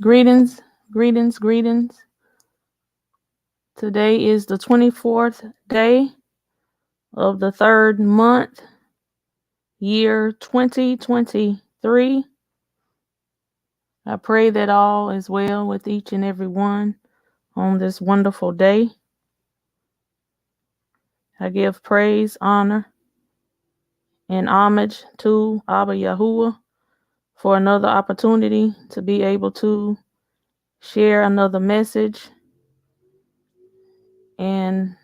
Greetings, greetings, greetings. Today is the 24th day of the third month, year 2023. I pray that all is well with each and every one on this wonderful day. I give praise, honor, and homage to Abba Yahuah for another opportunity to be able to share another message. And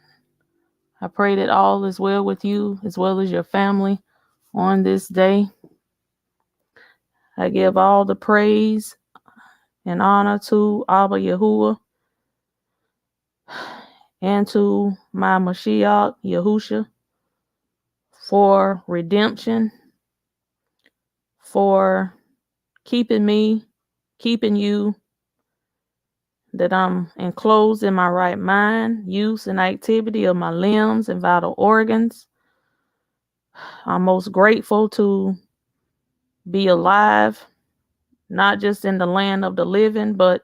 I pray that all is well with you as well as your family on this day. I give all the praise and honor to Abba Yahuah and to my Mashiach Yahusha for redemption, for keeping me, keeping you, that I'm enclosed in my right mind, use and activity of my limbs and vital organs. I'm most grateful to be alive, not just in the land of the living, but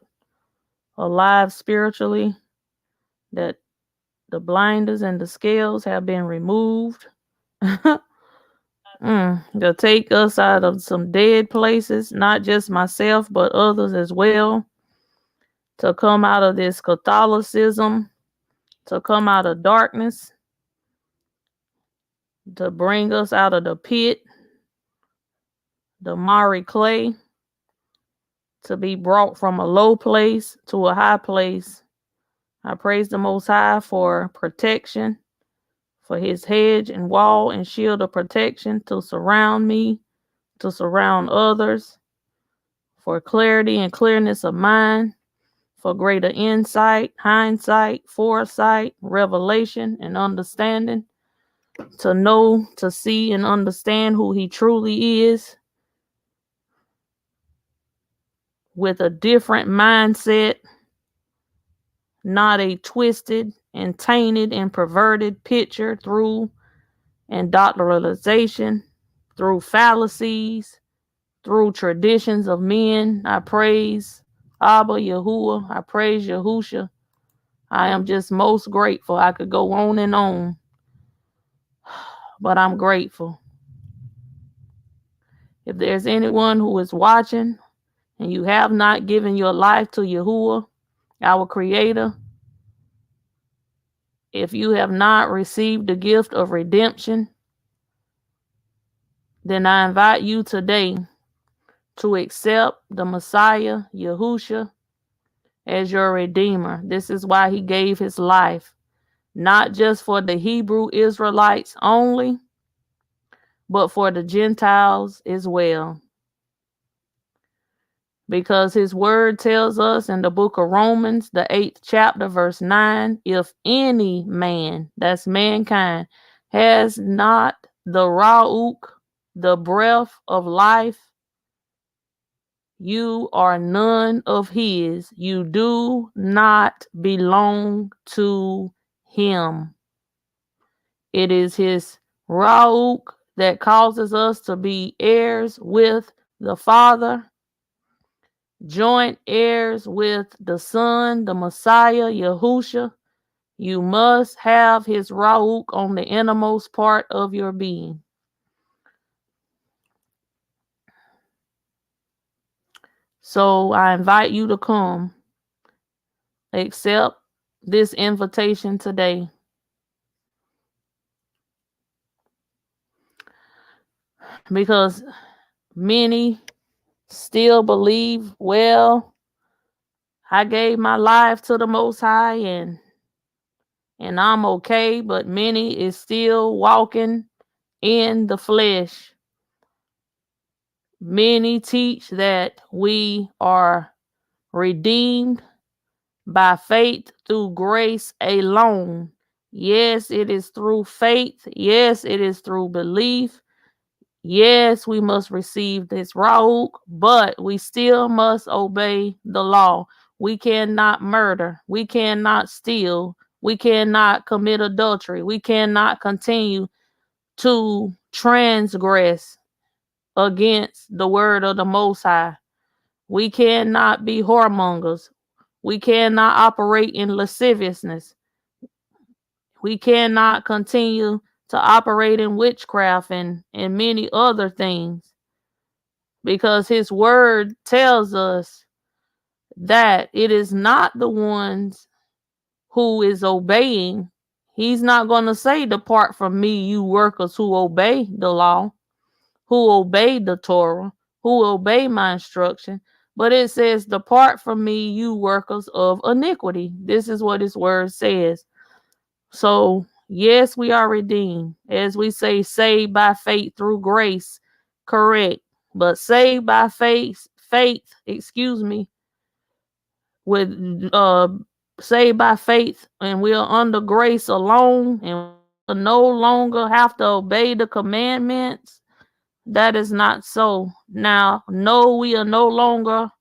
alive spiritually, that the blinders and the scales have been removed. To take us out of some dead places, not just myself, but others as well. To come out of this Catholicism, to come out of darkness, to bring us out of the pit, the miry clay, to be brought from a low place to a high place. I praise the Most High for protection, for his hedge and wall and shield of protection to surround me, to surround others, for clarity and clearness of mind, for greater insight, hindsight, foresight, revelation, and understanding, to know, to see, and understand who he truly is with a different mindset, not a twisted and tainted and perverted picture through indoctrination, through fallacies, through traditions of men. I praise Abba Yahuah. I praise Yahusha. I am just most grateful. I could go on, but I'm grateful. If there's anyone who is watching and you have not given your life to Yahuah, our Creator, if you have not received the gift of redemption, then I invite you today to accept the Messiah, Yahusha, as your Redeemer. This is why he gave his life, not just for the Hebrew Israelites only, but for the Gentiles as well. Because his word tells us in the book of Romans, the 8th chapter, verse 9, if any man, that's mankind, has not the Ra'uk, the breath of life, you are none of his. You do not belong to him. It is his Ra'uk that causes us to be heirs with the Father, joint heirs with the Son, the Messiah, Yahusha. You must have his Ra'uk on the innermost part of your being. So I invite you to come, accept this invitation today. Because many still believe, well, I gave my life to the Most High and I'm okay, but many is still walking in the flesh. Many teach that we are redeemed by faith through grace alone. Yes, it is through faith. Yes, it is through belief. Yes, we must receive this Ra'uk, but we still must obey the law. We cannot murder. We cannot steal. We cannot commit adultery. We cannot continue to transgress against the word of the Most High. We cannot be whoremongers. We cannot operate in lasciviousness. We cannot continue to operate in witchcraft and many other things, because his word tells us that it is not the ones who is obeying. He's not going to say, depart from me, you workers who obey the law, who obey the Torah, who obey my instruction. But it says, depart from me, you workers of iniquity. This is what his word says. So, yes, we are redeemed. As we say, saved by faith through grace. Correct. But saved by with saved by faith, and we are under grace alone, and we'll no longer have to obey the commandments. That is not so. Now, no, we are no longer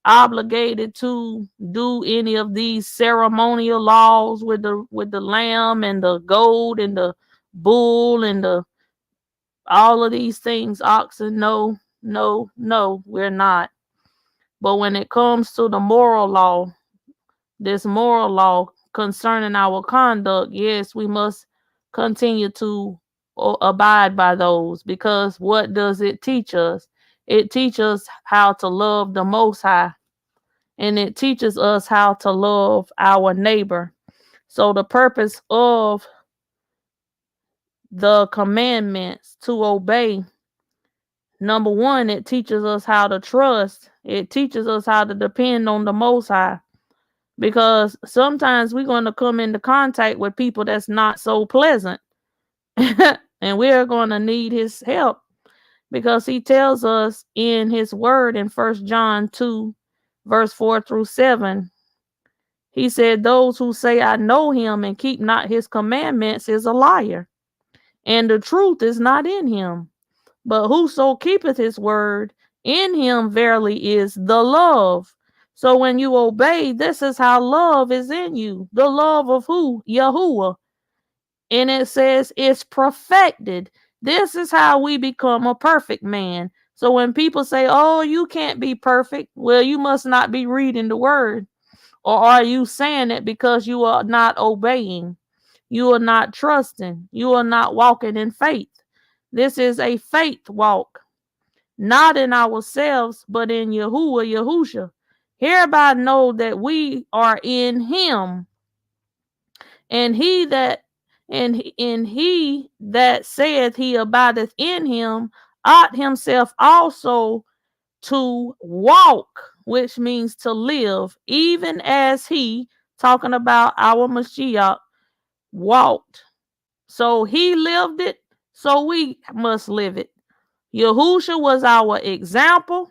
obligated to do any of these ceremonial laws with the lamb and the goat and the bull and the all of these things, oxen. No, no, no, we're not. But when it comes to the moral law, this moral law concerning our conduct, yes, we must continue to abide by those, because what does it teach us? It teaches us how to love the Most High, and it teaches us how to love our neighbor. So the purpose of the commandments to obey, number one, it teaches us how to trust. It teaches us how to depend on the Most High. Because sometimes we're going to come into contact with people that's not so pleasant. And we're going to need his help, because he tells us in his word in 1 John 2, verse 4 through 7. He said, those who say, I know him, and keep not his commandments is a liar, and the truth is not in him. But whoso keepeth his word, in him verily is the love. So when you obey, this is how love is in you. The love of who? Yahuah. And it says it's perfected. This is how we become a perfect man. So when people say, oh, you can't be perfect, well, you must not be reading the word. Or are you saying it because you are not obeying? You are not trusting. You are not walking in faith. This is a faith walk, not in ourselves, but in Yahuah, Yahusha. Hereby know that we are in him, and he that saith he abideth in him ought himself also to walk, which means to live, even as he, talking about our Mashiach, walked. So he lived it, so we must live it. Yahusha was our example.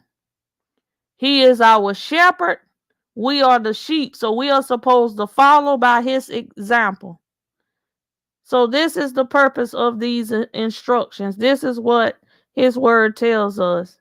He is our shepherd. We are the sheep, so we are supposed to follow by his example. So this is the purpose of these instructions. This is what his word tells us.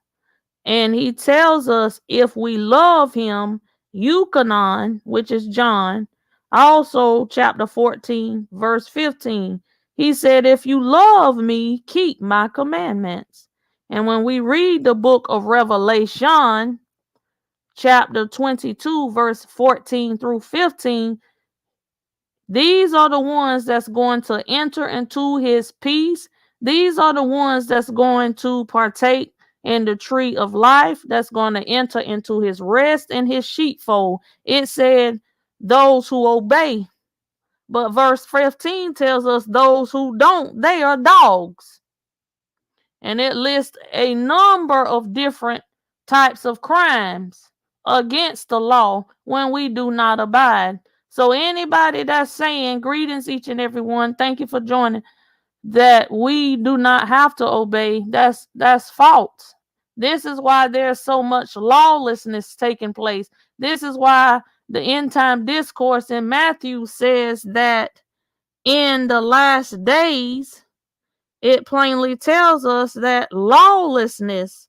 And he tells us if we love him, Euchanan, which is John, also chapter 14, verse 15. He said, if you love me, keep my commandments. And when we read the book of Revelation, chapter 22, verse 14 through 15, these are the ones that's going to enter into his peace. These are the ones that's going to partake in the tree of life, that's going to enter into his rest and his sheepfold. It said those who obey. But verse 15 tells us those who don't, they are dogs. And it lists a number of different types of crimes against the law when we do not abide. So anybody that's saying, greetings each and every one, thank you for joining, that we do not have to obey, that's false. This is why there's so much lawlessness taking place. This is why the end time discourse in Matthew says that in the last days, it plainly tells us that lawlessness,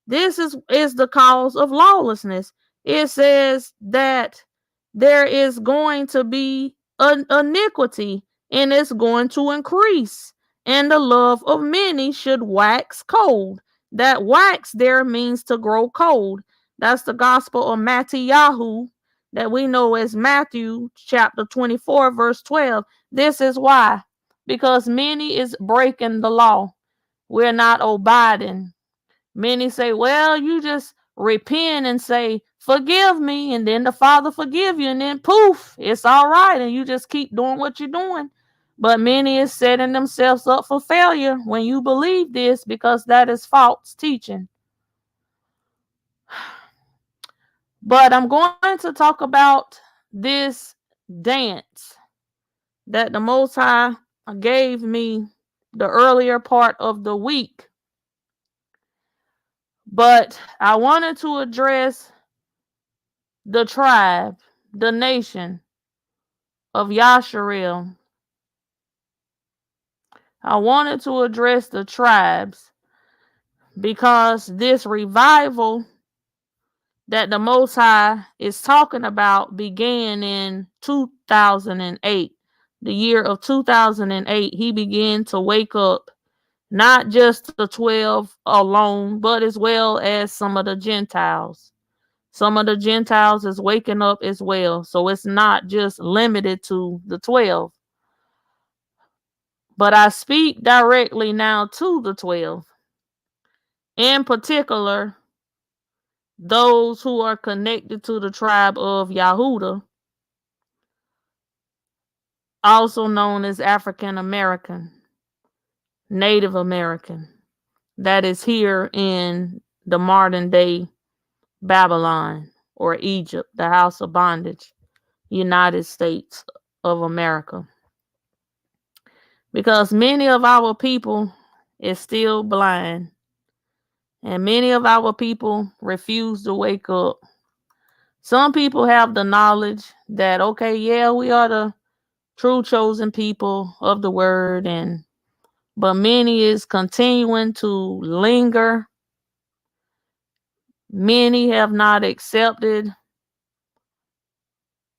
this is the cause of lawlessness. It says that there is going to be an iniquity, and it's going to increase, and the love of many should wax cold. That wax there means to grow cold. That's the gospel of Yahuah that we know as Matthew chapter 24, verse 12. This is why. Because many is breaking the law. We're not abiding. Many say, well, you just repent and say, forgive me, and then the Father forgive you, and then poof, it's all right, and you just keep doing what you're doing. But many is setting themselves up for failure when you believe this, because that is false teaching. But I'm going to talk about this dance that the Most High gave me the earlier part of the week. But I wanted to address the tribe, the nation of Yasharel. I wanted to address the tribes because this revival that the Most High is talking about began in 2008. The year of 2008, he began to wake up not just the 12 alone, but as well as some of the Gentiles. Some of the Gentiles is waking up as well. So it's not just limited to the 12. But I speak directly now to the 12. In particular, those who are connected to the tribe of Yahudah, also known as African American, Native American, that is here in the modern day Babylon or Egypt, the house of bondage, United States of America. Because many of our people is still blind, and many of our people refuse to wake up. Some people have the knowledge that, okay, yeah, we are the true chosen people of the word, but many is continuing to linger. Many have not accepted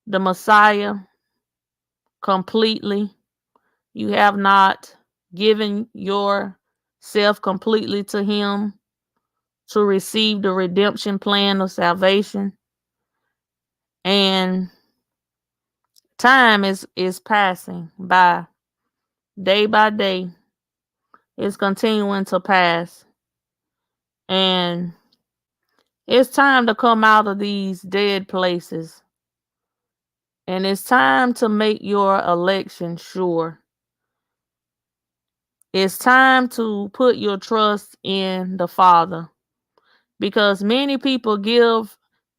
the Messiah completely. You have not given yourself completely to him to receive the redemption plan of salvation. And time is passing by day. It's continuing to pass. And it's time to come out of these dead places. And it's time to make your election sure. It's time to put your trust in the Father. Because many people give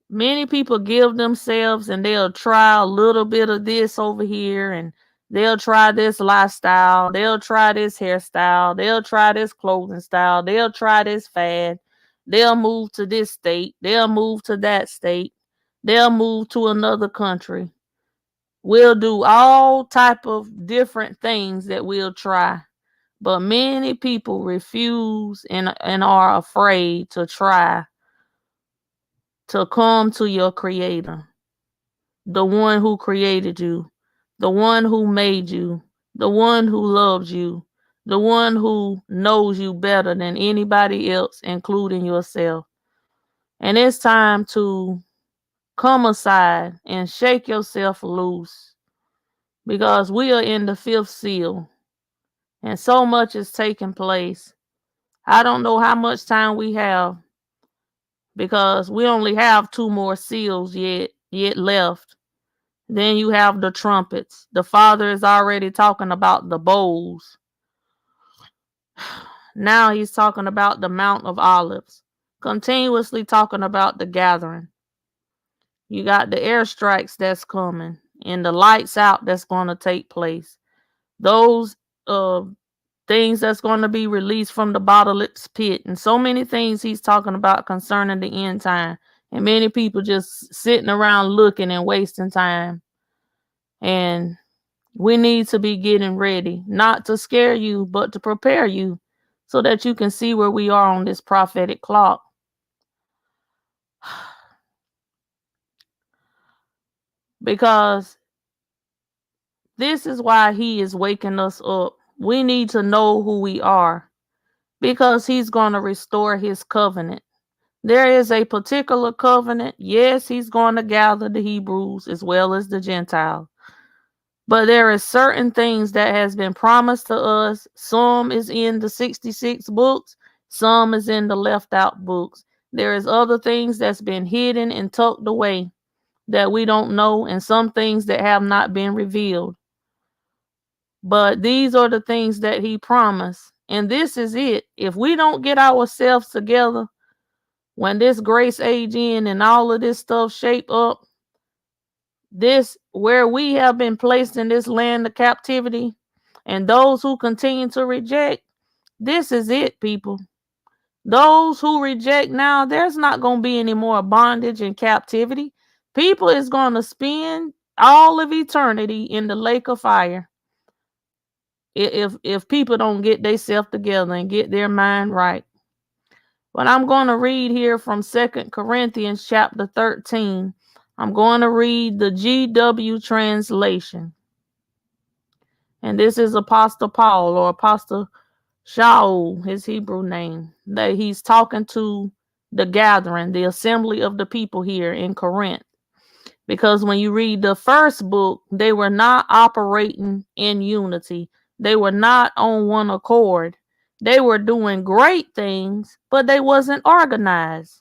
themselves, and they'll try a little bit of this over here, and they'll try this lifestyle, they'll try this hairstyle, they'll try this clothing style, they'll try this fad, they'll move to this state, they'll move to that state, they'll move to another country. We'll do all type of different things that we'll try. But many people refuse and are afraid to try to come to your Creator, the one who created you, the one who made you, the one who loves you, the one who knows you better than anybody else, including yourself. And it's time to come aside and shake yourself loose, because we are in the fifth seal and so much is taking place. I don't know how much time we have, because we only have 2 more seals yet left. Then you have the trumpets. The Father is already talking about the bowls. Now he's talking about the Mount of Olives, continuously talking about the gathering. You got the airstrikes that's coming and the lights out that's going to take place. Those things that's going to be released from the bottomless pit, and so many things he's talking about concerning the end time. And many people just sitting around looking and wasting time. And we need to be getting ready, not to scare you, but to prepare you so that you can see where we are on this prophetic clock. Because this is why he is waking us up. We need to know who we are, because he's going to restore his covenant. There is a particular covenant. Yes, he's going to gather the Hebrews as well as the Gentiles. But there is certain things that has been promised to us. Some is in the 66 books. Some is in the left out books. There is other things that's been hidden and tucked away that we don't know, and some things that have not been revealed. But these are the things that he promised. And this is it. If we don't get ourselves together, when this grace age in and all of this stuff shape up, this where we have been placed in this land of captivity, and those who continue to reject, this is it, people. Those who reject now, there's not going to be any more bondage and captivity. People is going to spend all of eternity in the lake of fire if people don't get themselves together and get their mind right. But I'm going to read here from 2 Corinthians chapter 13. I'm going to read the GW translation. And this is Apostle Paul, or Apostle Shaul, his Hebrew name, that he's talking to the gathering, the assembly of the people here in Corinth. Because when you read the first book, they were not operating in unity. They were not on one accord. They were doing great things, but they wasn't organized.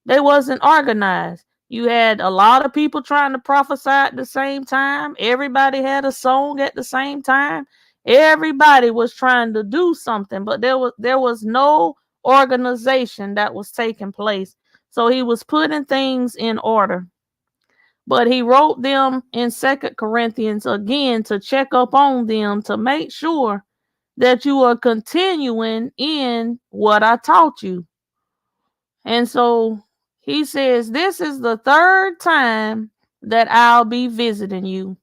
They wasn't organized. You had a lot of people trying to prophesy at the same time. Everybody had a song at the same time. Everybody was trying to do something, but there was no organization that was taking place. So he was putting things in order. But he wrote them in 2 Corinthians again to check up on them to make sure that you are continuing in what I taught you. And so he says, this is the third time that I'll be visiting you.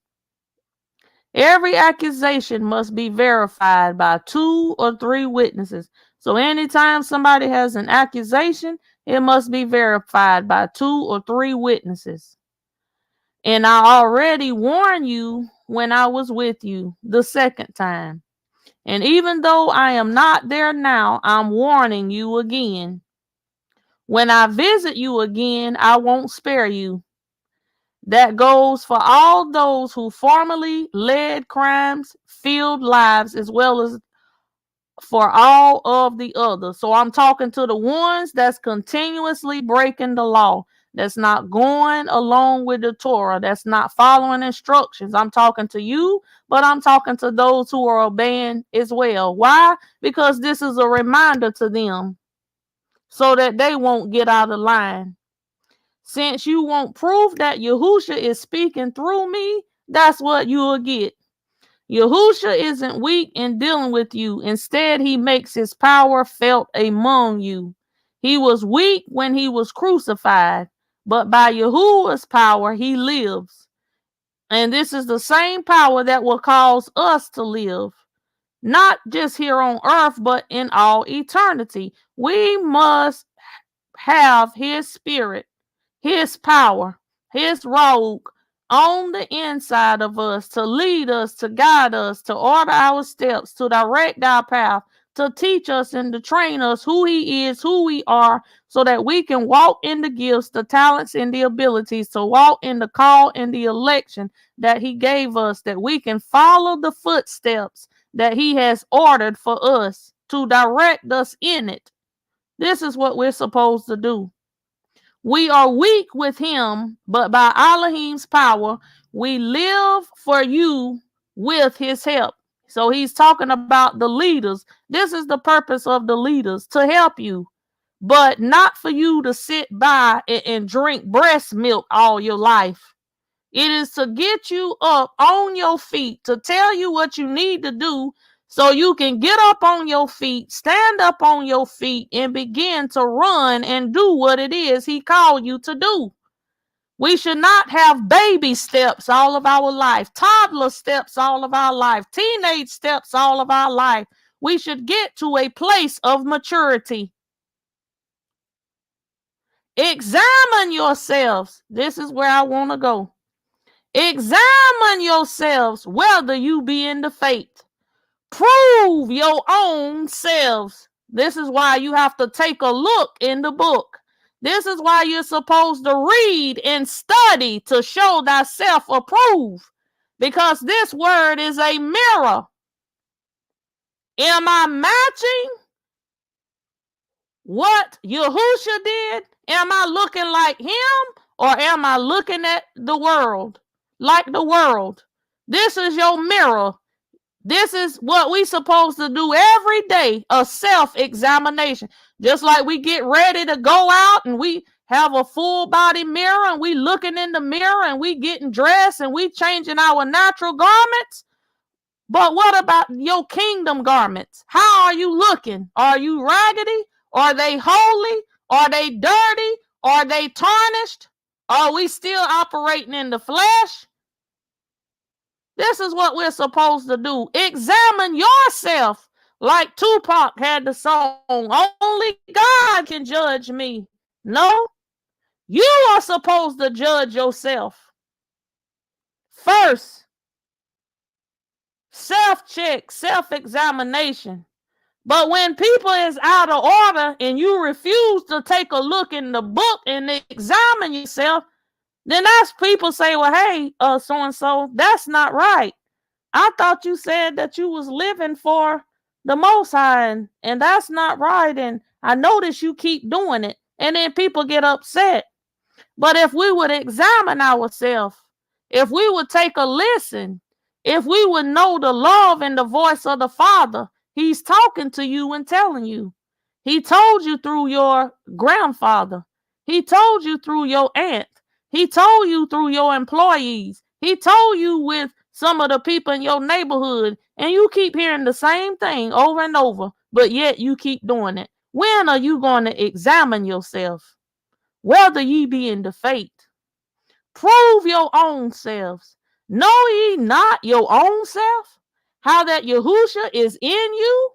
Every accusation must be verified by 2 or 3 witnesses. So anytime somebody has an accusation, it must be verified by 2 or 3 witnesses. And I already warned you when I was with you the second time. And even though I am not there now, I'm warning you again. When I visit you again, I won't spare you. That goes for all those who formerly led crimes-filled lives, as well as for all of the others. So I'm talking to the ones that's continuously breaking the law, that's not going along with the Torah, that's not following instructions. I'm talking to you, but I'm talking to those who are obeying as well. Why? Because this is a reminder to them so that they won't get out of line. Since you won't prove that Yahushua is speaking through me, that's what you'll get. Yahushua isn't weak in dealing with you. Instead, he makes his power felt among you. He was weak when he was crucified, but by Yahuwah's power, he lives. And this is the same power that will cause us to live, not just here on earth, but in all eternity. We must have his spirit, his power, his robe on the inside of us to lead us, to guide us, to order our steps, to direct our path, to teach us and to train us who he is, who we are, so that we can walk in the gifts, the talents, and the abilities, to walk in the call and the election that he gave us, that we can follow the footsteps that he has ordered for us, to direct us in it. This is what we're supposed to do. We are weak with him, but by Elohim's power, we live for you with his help. So he's talking about the leaders. This is the purpose of the leaders, to help you, but not for you to sit by and drink breast milk all your life. It is to get you up on your feet, to tell you what you need to do so you can get up on your feet, stand up on your feet, and begin to run and do what it is he called you to do. We should not have baby steps all of our life, toddler steps all of our life, teenage steps all of our life. We should get to a place of maturity. Examine yourselves. This is where I want to go. Examine yourselves whether you be in the faith. Prove your own selves. This is why you have to take a look in the book. This is why you're supposed to read and study to show thyself approved, because this word is a mirror. Am I matching what Yahushua did? Am I looking like him, or am I looking at the world like the world? This is your mirror. This is what we supposed to do every day, a self-examination. Just like we get ready to go out and we have a full body mirror and we looking in the mirror and we getting dressed and we changing our natural garments. But what about your kingdom garments? How are you looking? Are you raggedy? Are they holy? Are they dirty? Are they tarnished? Are we still operating in the flesh? This is what we're supposed to do. Examine yourself. Like Tupac had the song, only God can judge me. No, you are supposed to judge yourself. First, self-check, self-examination. But when people is out of order and you refuse to take a look in the book and examine yourself, then that's people say, well, hey, so-and-so, that's not right. I thought you said that you was living for the Most High, and that's not right. And I notice you keep doing it. And then people get upset. But if we would examine ourselves, if we would take a listen, if we would know the love and the voice of the Father, he's talking to you and telling you. He told you through your grandfather. He told you through your aunt. He told you through your employees. He told you with some of the people in your neighborhood, and you keep hearing the same thing over and over, but yet you keep doing it. When are you going to examine yourself? Whether ye be in the faith, prove your own selves. Know ye not your own self, how that Yahushua is in you,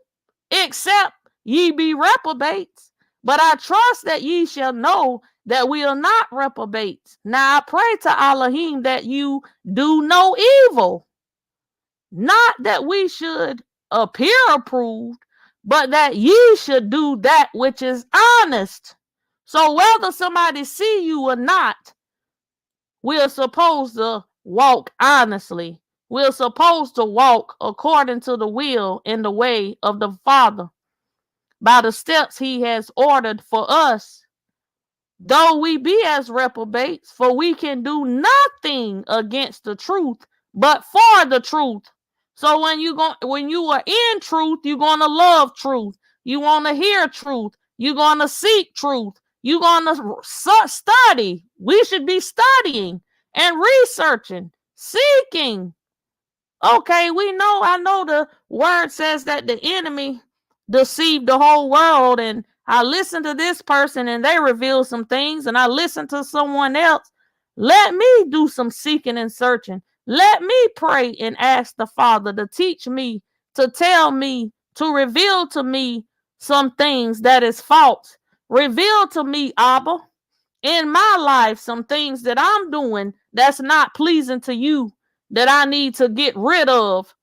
except ye be reprobates. But I trust that ye shall know that we are not reprobates. Now I pray to Elohim that you do no evil, not that we should appear approved, but that ye should do that which is honest. So whether somebody see you or not, we're supposed to walk honestly. We're supposed to walk according to the will and the way of the Father, by the steps he has ordered for us. Though we be as reprobates, for we can do nothing against the truth, but for the truth. So when you are in truth, you're gonna love truth. You want to hear truth. You're gonna seek truth. You're gonna study. We should be studying and researching, seeking. Okay, I know the word says that the enemy deceived the whole world, and I listened to this person and they revealed some things, and I listened to someone else. Let me do some seeking and searching. Let me pray and ask the Father to teach me, to tell me, to reveal to me some things that is false. Reveal to me, Abba, in my life, some things that I'm doing that's not pleasing to you, that I need to get rid of,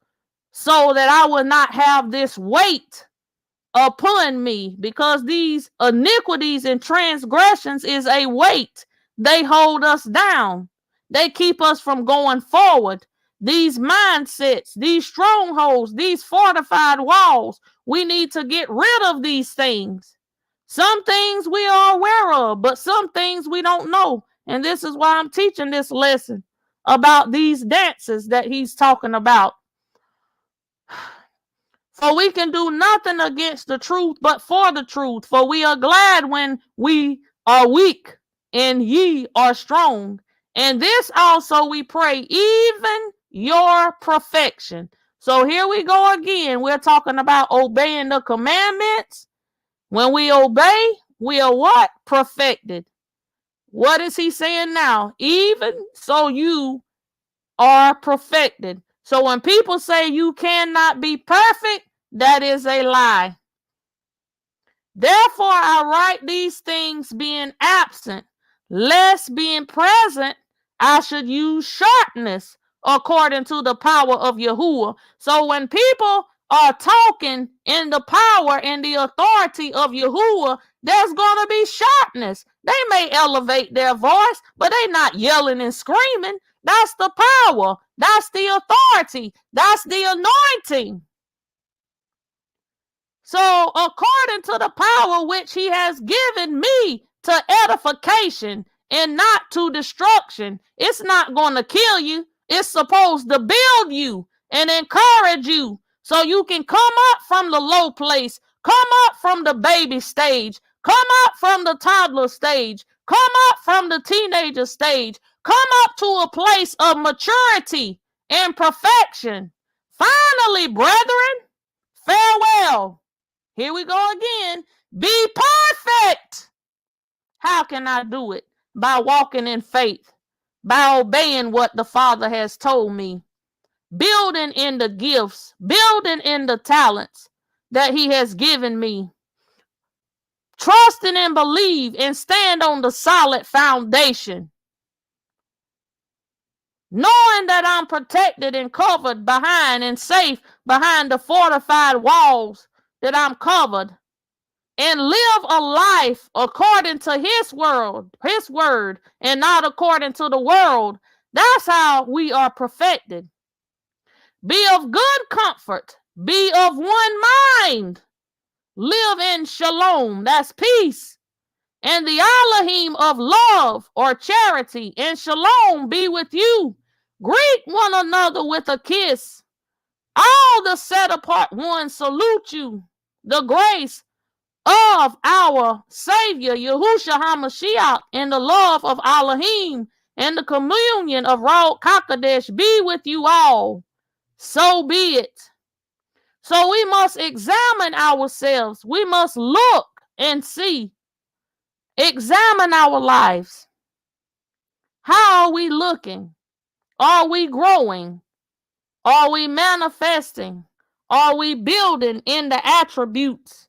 so that I will not have this weight upon me, because these iniquities and transgressions is a weight. They hold us down. They keep us from going forward. These mindsets, these strongholds, these fortified walls, we need to get rid of these things. Some things we are aware of, but some things we don't know. And this is why I'm teaching this lesson about these dances that he's talking about. For we can do nothing against the truth, but for the truth. For we are glad when we are weak, and ye are strong. And this also we pray, even your perfection. So here we go again. We're talking about obeying the commandments. When we obey, we are what? Perfected. What is he saying now? Even so you are perfected. So when people say you cannot be perfect, that is a lie. Therefore, I write these things being absent, lest being present, I should use sharpness according to the power of Yahuah. So when people are talking in the power and the authority of Yahuah, there's going to be sharpness. They may elevate their voice, but they not yelling and screaming. That's the power. That's the authority. That's the anointing. So according to the power which he has given me to edification and not to destruction, it's not going to kill you. It's supposed to build you and encourage you so you can come up from the low place, come up from the baby stage, come up from the toddler stage, come up from the teenager stage, come up to a place of maturity and perfection. Finally, brethren, farewell. Here we go again. Be perfect. How can I do it? By walking in faith, by obeying what the Father has told me, building in the gifts, building in the talents that he has given me, trusting and believe and stand on the solid foundation, knowing that I'm protected and covered behind and safe behind the fortified walls, that I'm covered, and live a life according to his word, and not according to the world. That's how we are perfected. Be of good comfort. Be of one mind. Live in shalom. That's peace. And the Elohim of love or charity and shalom be with you. Greet one another with a kiss. All the set apart ones salute you. The grace of our Savior, Yahushua HaMashiach, and the love of Elohim, and the communion of Ruach HaKodesh be with you all. So be it. So we must examine ourselves. We must look and see. Examine our lives. How are we looking? Are we growing? Are we manifesting? Are we building in the attributes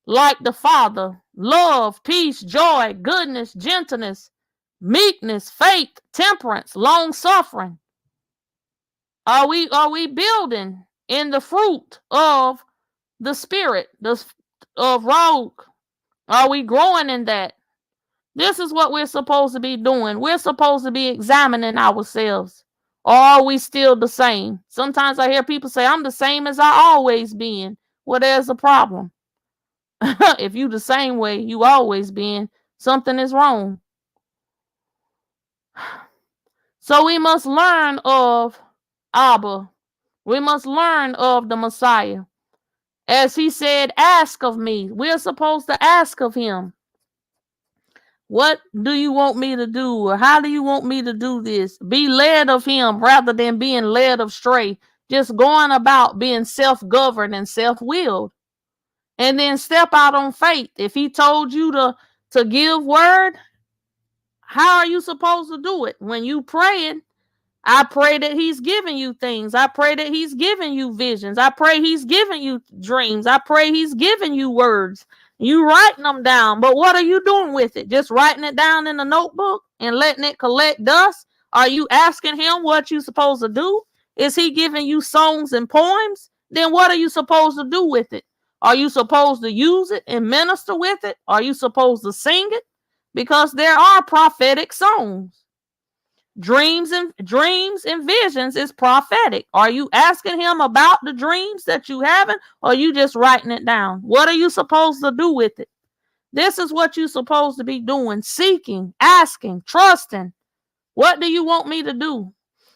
like the Father? Love, peace, joy, goodness, gentleness, meekness, faith, temperance, long suffering. Are we building in the fruit of the Spirit, of Ruach? Are we growing in that? This is what we're supposed to be doing. We're supposed to be examining ourselves. Or are we still the same? Sometimes I hear people say, I'm the same as I always been. Well, there's a problem. If you the same way you always been, something is wrong. So we must learn of Abba. We must learn of the Messiah. As he said, ask of me. We're supposed to ask of him. What do you want me to do? Or how do you want me to do this? Be led of him rather than being led astray. Just going about being self-governed and self-willed. And then step out on faith. If he told you to give word, how are you supposed to do it? When you praying, I pray that he's giving you things. I pray that he's giving you visions. I pray he's giving you dreams. I pray he's giving you words. You writing them down. But what are you doing with it? Just writing it down in a notebook and letting it collect dust? Are you asking him what you're supposed to do? Is he giving you songs and poems? Then what are you supposed to do with it? Are you supposed to use it and minister with it? Are you supposed to sing it? Because there are prophetic songs. Dreams and visions is prophetic. Are you asking him about the dreams that you having, or are you just writing it down? What are you supposed to do with it? This is what you're supposed to be doing: seeking, asking, trusting. What do you want me to do?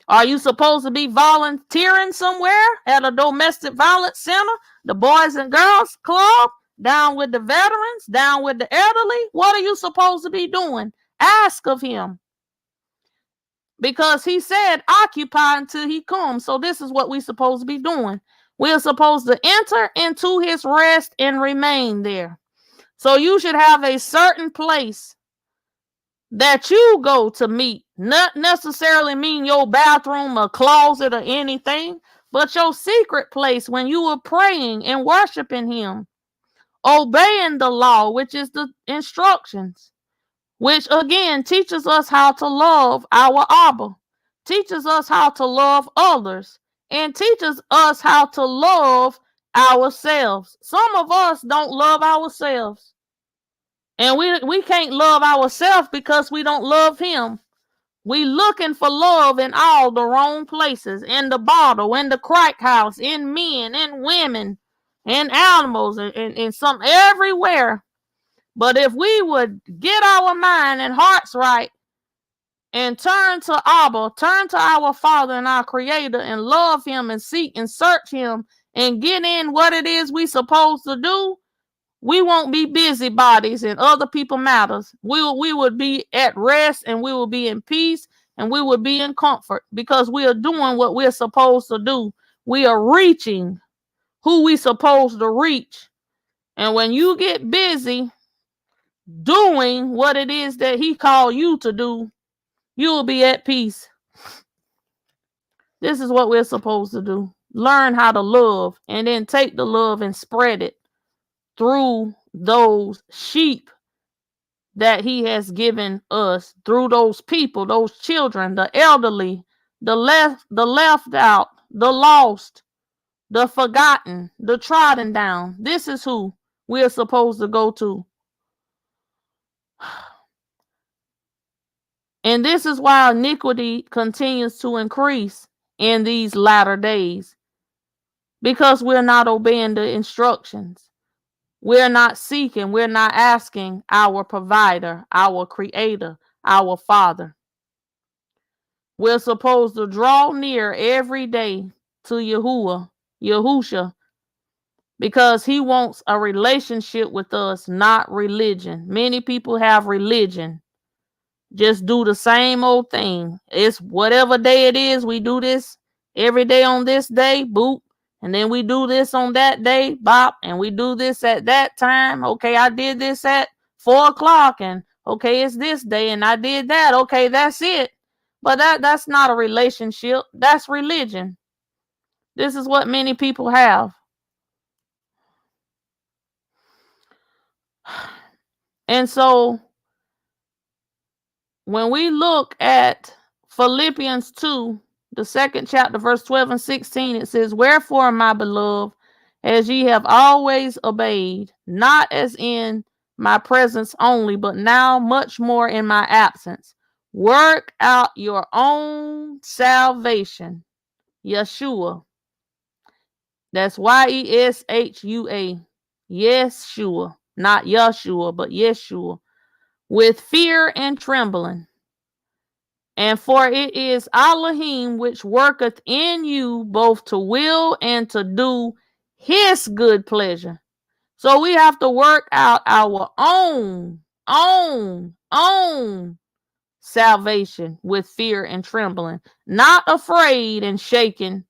Are you supposed to be volunteering somewhere at a domestic violence center, the Boys and Girls Club, down with the veterans, down with the elderly? What are you supposed to be doing? Ask of him. Because he said, occupy until he comes. So this is what we're supposed to be doing. We're supposed to enter into his rest and remain there. So you should have a certain place that you go to meet. Not necessarily mean your bathroom or closet or anything, but your secret place when you are praying and worshiping him. Obeying the law, which is the instructions. Which again teaches us how to love our Abba, teaches us how to love others, and teaches us how to love ourselves. Some of us don't love ourselves. And we can't love ourselves because we don't love him. We looking for love in all the wrong places, in the bottle, in the crack house, in men, in women, in animals, and some everywhere. But if we would get our mind and hearts right and turn to Abba, turn to our Father and our Creator and love him and seek and search him and get in what it is we supposed to do, we won't be busybodies in other people's matters. We would be at rest and we will be in peace and we will be in comfort because we are doing what we're supposed to do. We are reaching who we supposed to reach. And when you get busy doing what it is that he called you to do, you will be at peace. This is what we're supposed to do. Learn how to love and then take the love and spread it through those sheep that he has given us, through those people, those children, the elderly, the left out, the lost, the forgotten, the trodden down. This is who we're supposed to go to. And this is why iniquity continues to increase in these latter days, because we're not obeying the instructions. We're not seeking, we're not asking our provider, our creator, our father. We're supposed to draw near every day to Yahuah, Yahusha, because he wants a relationship with us, not religion. Many people have religion. Just do the same old thing. It's whatever day it is, we do this every day on this day, boop. And then we do this on that day, bop. And we do this at that time. Okay, I did this at 4 o'clock. And okay, it's this day and I did that. Okay, that's it. But that's not a relationship. That's religion. This is what many people have. And so when we look at Philippians 2, the 2nd chapter, verse 12 and 16, it says, "Wherefore, my beloved, as ye have always obeyed, not as in my presence only, but now much more in my absence, work out your own salvation." Yeshua. That's Yeshua. Yeshua. Not Yeshua, but Yeshua. With fear and trembling. And for it is Elohim which worketh in you both to will and to do his good pleasure. So we have to work out our own salvation with fear and trembling, not afraid and shaken,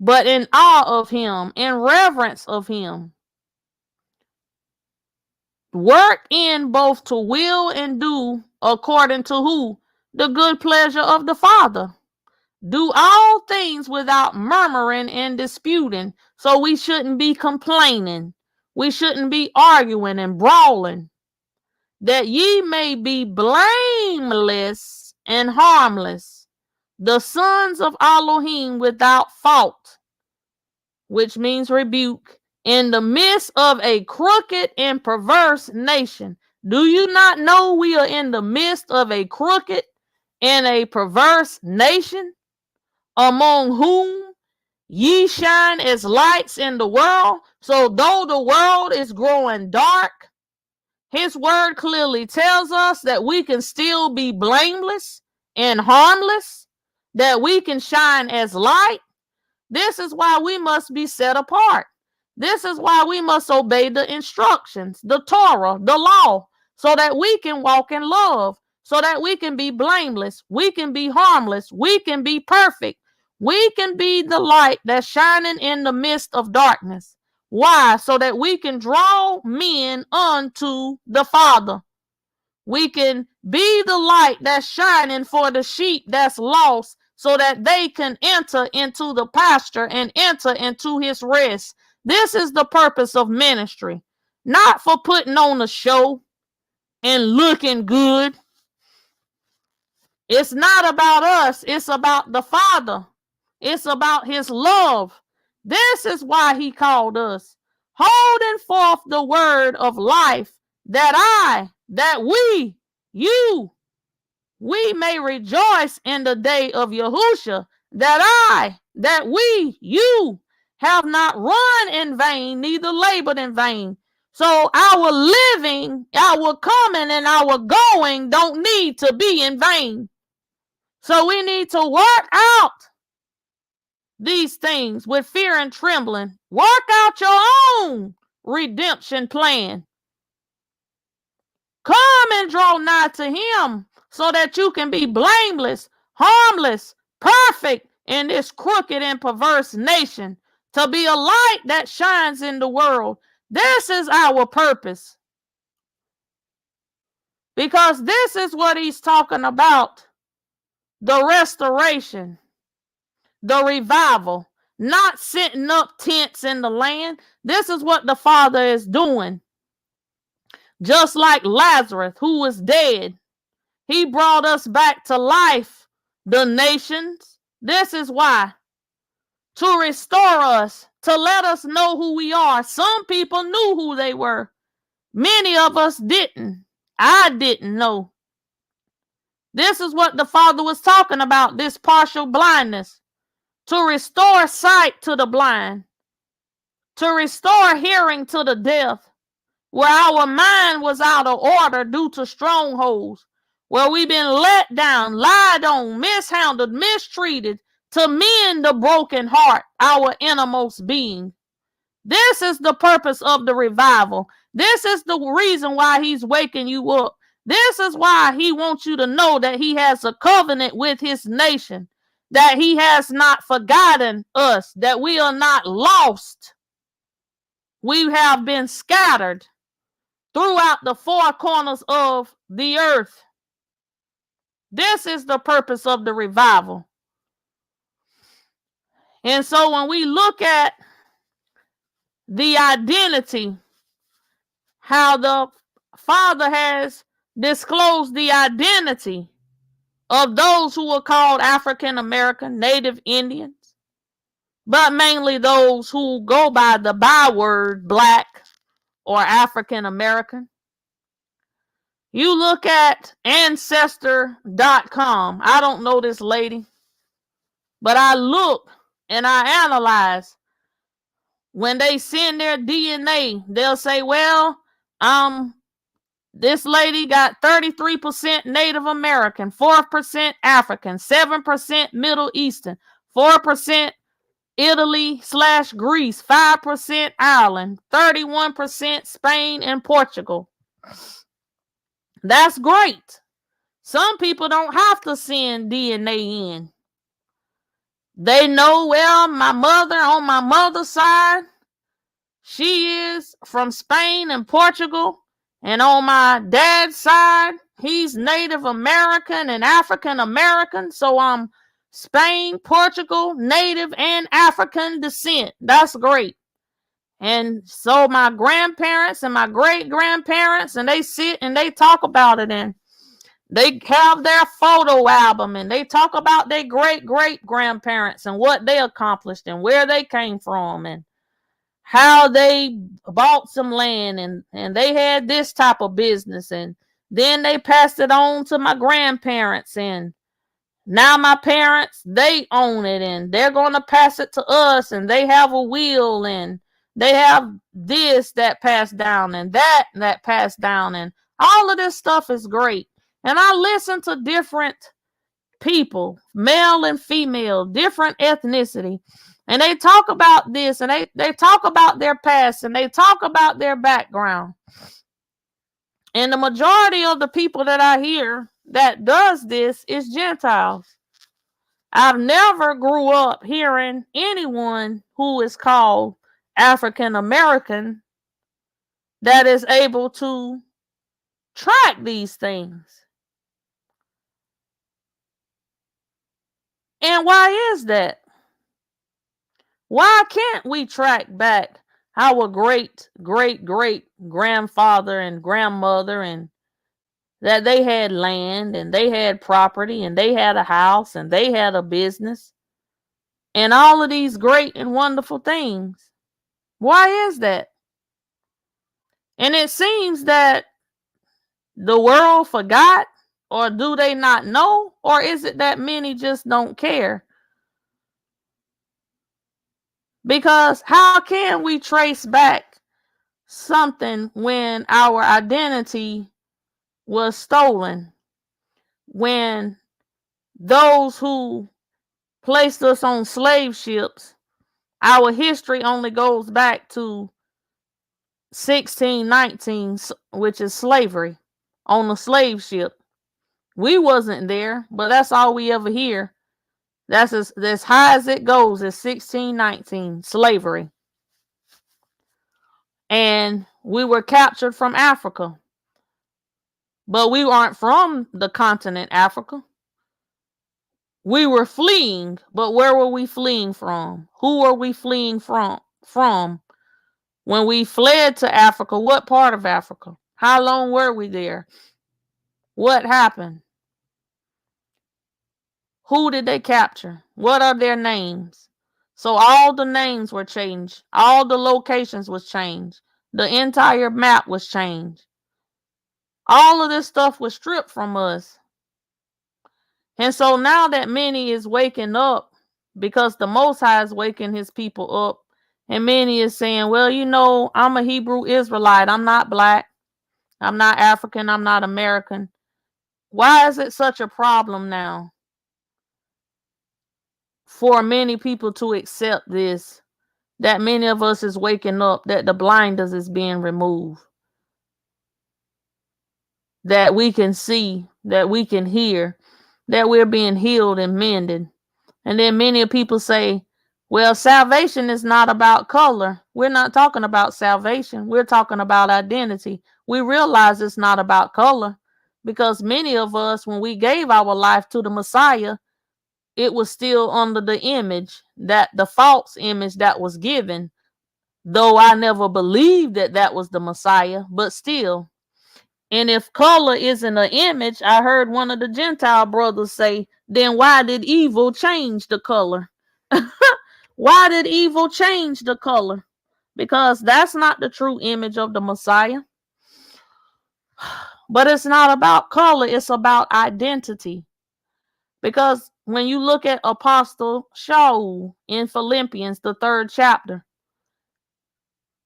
but in awe of him, in reverence of him. Work in both to will and do according to who? The good pleasure of the Father. Do all things without murmuring and disputing. So we shouldn't be complaining. We shouldn't be arguing and brawling. That ye may be blameless and harmless, the sons of Elohim without fault, which means rebuke, in the midst of a crooked and perverse nation. Do you not know we are in the midst of a crooked and a perverse nation, among whom ye shine as lights in the world? So though the world is growing dark, his word clearly tells us that we can still be blameless and harmless, that we can shine as light. This is why we must be set apart. This is why we must obey the instructions, the Torah, the law, so that we can walk in love, so that we can be blameless, we can be harmless, we can be perfect. We can be the light that's shining in the midst of darkness. Why? So that we can draw men unto the Father. We can be the light that's shining for the sheep that's lost, so that they can enter into the pasture and enter into his rest. This is the purpose of ministry, not for putting on a show and looking good. It's not about us. It's about the Father. It's about his love. This is why he called us holding forth the word of life, that we may rejoice in the day of Yahushua, that you have not run in vain, neither labored in vain. So our living, our coming, and our going don't need to be in vain. So we need to work out these things with fear and trembling. Work out your own redemption plan. Come and draw nigh to him so that you can be blameless, harmless, perfect in this crooked and perverse nation, to be a light that shines in the world. This is our purpose, because this is what he's talking about: the restoration, the revival, not setting up tents in the land. This is what the Father is doing. Just like Lazarus, who was dead, he brought us back to life, the nations. This is why: to restore us, to let us know who we are. Some people knew who they were. Many of us didn't. I didn't know. This is what the Father was talking about, this partial blindness. To restore sight to the blind, to restore hearing to the deaf, where our mind was out of order due to strongholds, where we've been let down, lied on, mishandled, mistreated, to mend the broken heart, our innermost being. This is the purpose of the revival. This is the reason why he's waking you up. This is why he wants you to know that he has a covenant with his nation, that he has not forgotten us, that we are not lost. We have been scattered throughout the four corners of the earth. This is the purpose of the revival. And so when we look at the identity, how the Father has disclosed the identity of those who are called African American, Native Indians, but mainly those who go by the byword Black or African American. You look at Ancestor.com. I don't know this lady, but I look and I analyze. When they send their DNA, they'll say, well, this lady got 33% Native American, 4% African, 7% Middle Eastern, 4% Italy/Greece, 5% Ireland, 31% Spain and Portugal. That's great. Some people don't have to send DNA in. They know, well, my mother on my mother's side, she is from Spain and Portugal. And on my dad's side, he's Native American and African American. So I'm Spain, Portugal, Native and African descent. That's great. And so my grandparents and my great-grandparents, and they sit and they talk about it, and they have their photo album, and they talk about their great-great-grandparents and what they accomplished and where they came from and how they bought some land, and they had this type of business, and then they passed it on to my grandparents, and now my parents, they own it, and they're going to pass it to us, and they have a will, and they have this that passed down and that passed down, and all of this stuff is great. And I listen to different people, male and female, different ethnicity, and they talk about this, and they talk about their past, and they talk about their background. And the majority of the people that I hear that does this is Gentiles. I've never grew up hearing anyone who is called African American that is able to track these things. And why is that? Why can't we track back our great-great-great-grandfather and grandmother, and that they had land and they had property and they had a house and they had a business and all of these great and wonderful things? Why is that? And it seems that the world forgot, or do they not know, or is it that many just don't care? Because how can we trace back something when our identity was stolen? When those who placed us on slave ships, our history only goes back to 1619, which is slavery on a slave ship. We wasn't there, but that's all we ever hear. That's as high as it goes, is 1619, slavery. And we were captured from Africa. But we aren't from the continent Africa. We were fleeing, but where were we fleeing from? Who were we fleeing from? When we fled to Africa, what part of Africa? How long were we there? What happened? Who did they capture? What are their names? So all the names were changed. All the locations was changed. The entire map was changed. All of this stuff was stripped from us. And so now that many is waking up, because the Most High is waking his people up, and many is saying, well, you know, I'm a Hebrew Israelite. I'm not black. I'm not African. I'm not American. Why is it such a problem now for many people to accept this, that many of us is waking up, that the blinders is being removed, that we can see, that we can hear, that we're being healed and mended? And then many people say, well, salvation is not about color. We're not talking about salvation. We're talking about identity. We realize it's not about color, because many of us, when we gave our life to the Messiah, it was still under the image, that the false image that was given, though I never believed that that was the Messiah, but still. And if color isn't an image, I heard one of the Gentile brothers say, then why did evil change the color? Why did evil change the color? Because that's not the true image of the Messiah. But it's not about color, it's about identity. Because when you look at Apostle Shaul in Philippians, the 3rd chapter,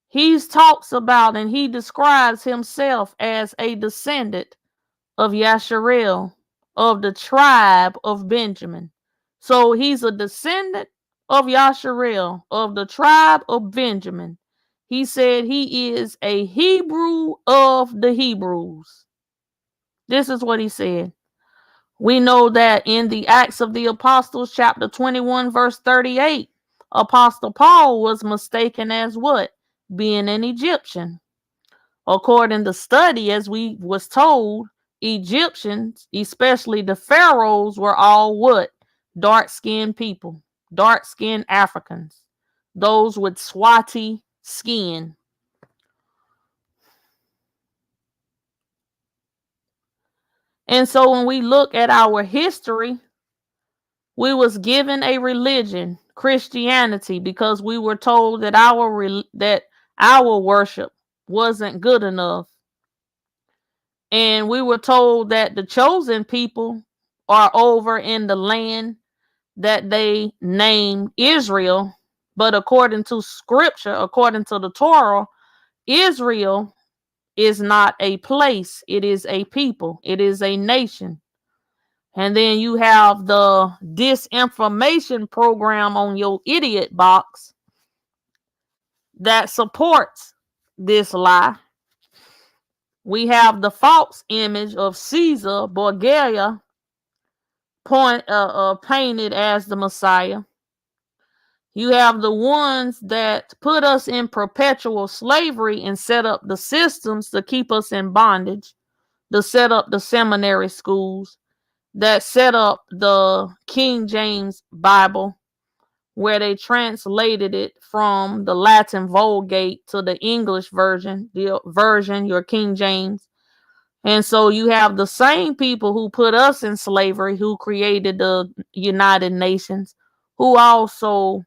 he talks about and he describes himself as a descendant of Yasharel, of the tribe of Benjamin. So he's a descendant of Yasharel, of the tribe of Benjamin. He said he is a Hebrew of the Hebrews. This is what he said. We know that in the Acts of the Apostles, chapter 21, verse 38, Apostle Paul was mistaken as what? Being an Egyptian. According to study, as we was told, Egyptians, especially the pharaohs, were all what? Dark-skinned people, dark-skinned Africans, those with swatty skin. And so when we look at our history, we was given a religion, Christianity, because we were told that our worship wasn't good enough. And we were told that the chosen people are over in the land that they named Israel. But according to scripture, according to the Torah, Israel is not a place. It is a people. It is a nation. And then you have the disinformation program on your idiot box that supports this lie. We have the false image of Caesar Borgia painted as the Messiah. You have the ones that put us in perpetual slavery and set up the systems to keep us in bondage, to set up the seminary schools, that set up the King James Bible, where they translated it from the Latin Vulgate to the English version, your King James. And so you have the same people who put us in slavery, who created the United Nations, who also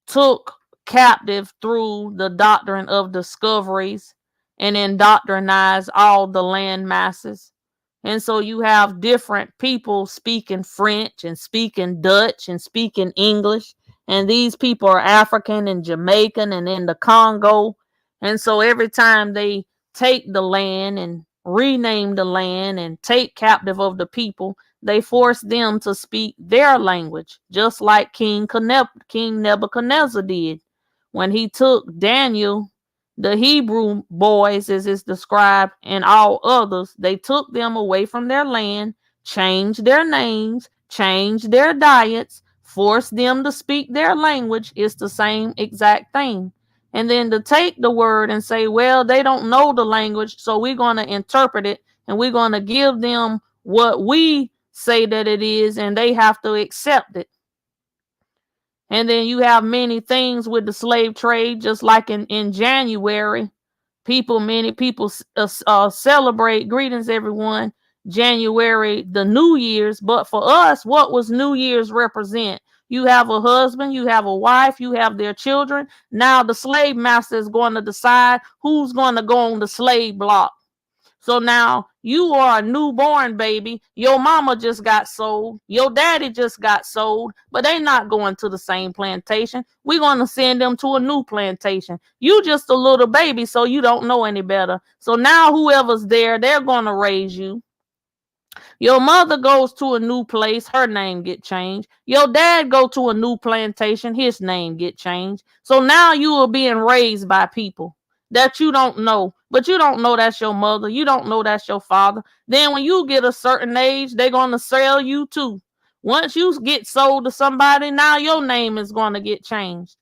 took captive through the doctrine of discoveries and indoctrinize all the land masses. And so you have different people speaking French and speaking Dutch and speaking English. And these people are African and Jamaican and in the Congo. And so every time they take the land and rename the land and take captive of the people, they force them to speak their language, just like King Nebuchadnezzar did when he took Daniel, the Hebrew boys, as is described, and all others. They took them away from their land, changed their names, changed their diets, forced them to speak their language. It's the same exact thing. And then to take the word and say, well, they don't know the language, so we're going to interpret it and we're going to give them what we say that it is, and they have to accept it. And then you have many things with the slave trade, just like in January. Many people celebrate, greetings everyone, January, the New Year's. But for us, what was New Year's represent? You have a husband, you have a wife, you have their children. Now the slave master is going to decide who's going to go on the slave block. So now you are a newborn baby. Your mama just got sold. Your daddy just got sold, but they not going to the same plantation. We're going to send them to a new plantation. You just a little baby, so you don't know any better. So now whoever's there, they're going to raise you. Your mother goes to a new place, her name get changed. Your dad go to a new plantation, his name get changed. So now you are being raised by people that you don't know, but you don't know that's your mother. You don't know that's your father. Then when you get a certain age, they're going to sell you too. Once you get sold to somebody, now your name is going to get changed.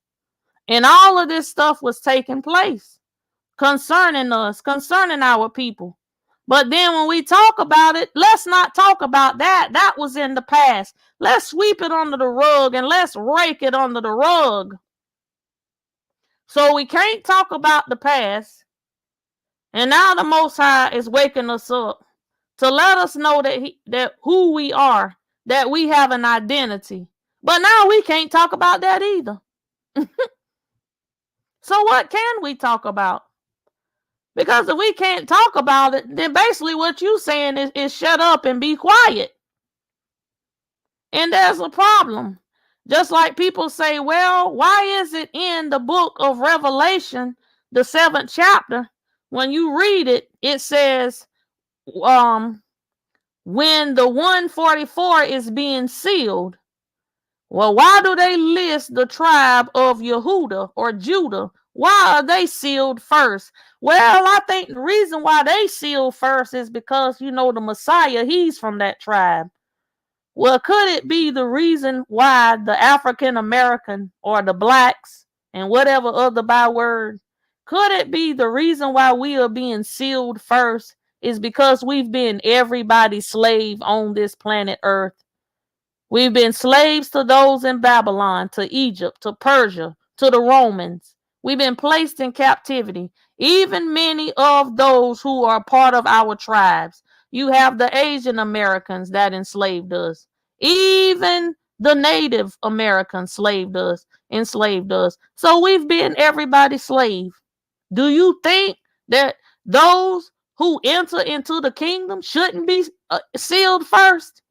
And all of this stuff was taking place concerning us, concerning our people. But then when we talk about it, let's not talk about that. That was in the past. Let's sweep it under the rug and let's rake it under the rug. So we can't talk about the past. And now the Most High is waking us up to let us know that who we are, that we have an identity. But now we can't talk about that either. So what can we talk about? Because if we can't talk about it, then basically what you're saying is shut up and be quiet. And there's a problem. Just like people say, well, why is it in the book of Revelation, the 7th chapter, when you read it, it says, when the 144 is being sealed. Well, why do they list the tribe of Yahudah or Judah? Why are they sealed first? Well, I think the reason why they sealed first is because, the Messiah, he's from that tribe. Well, could it be the reason why the African American or the blacks and whatever other byword, could it be the reason why we are being sealed first is because we've been everybody's slave on this planet Earth? We've been slaves to those in Babylon, to Egypt, to Persia, to the Romans. We've been placed in captivity. Even many of those who are part of our tribes. You have the Asian Americans that enslaved us. Even the Native Americans enslaved us. So we've been everybody's slave. Do you think that those who enter into the kingdom shouldn't be sealed first?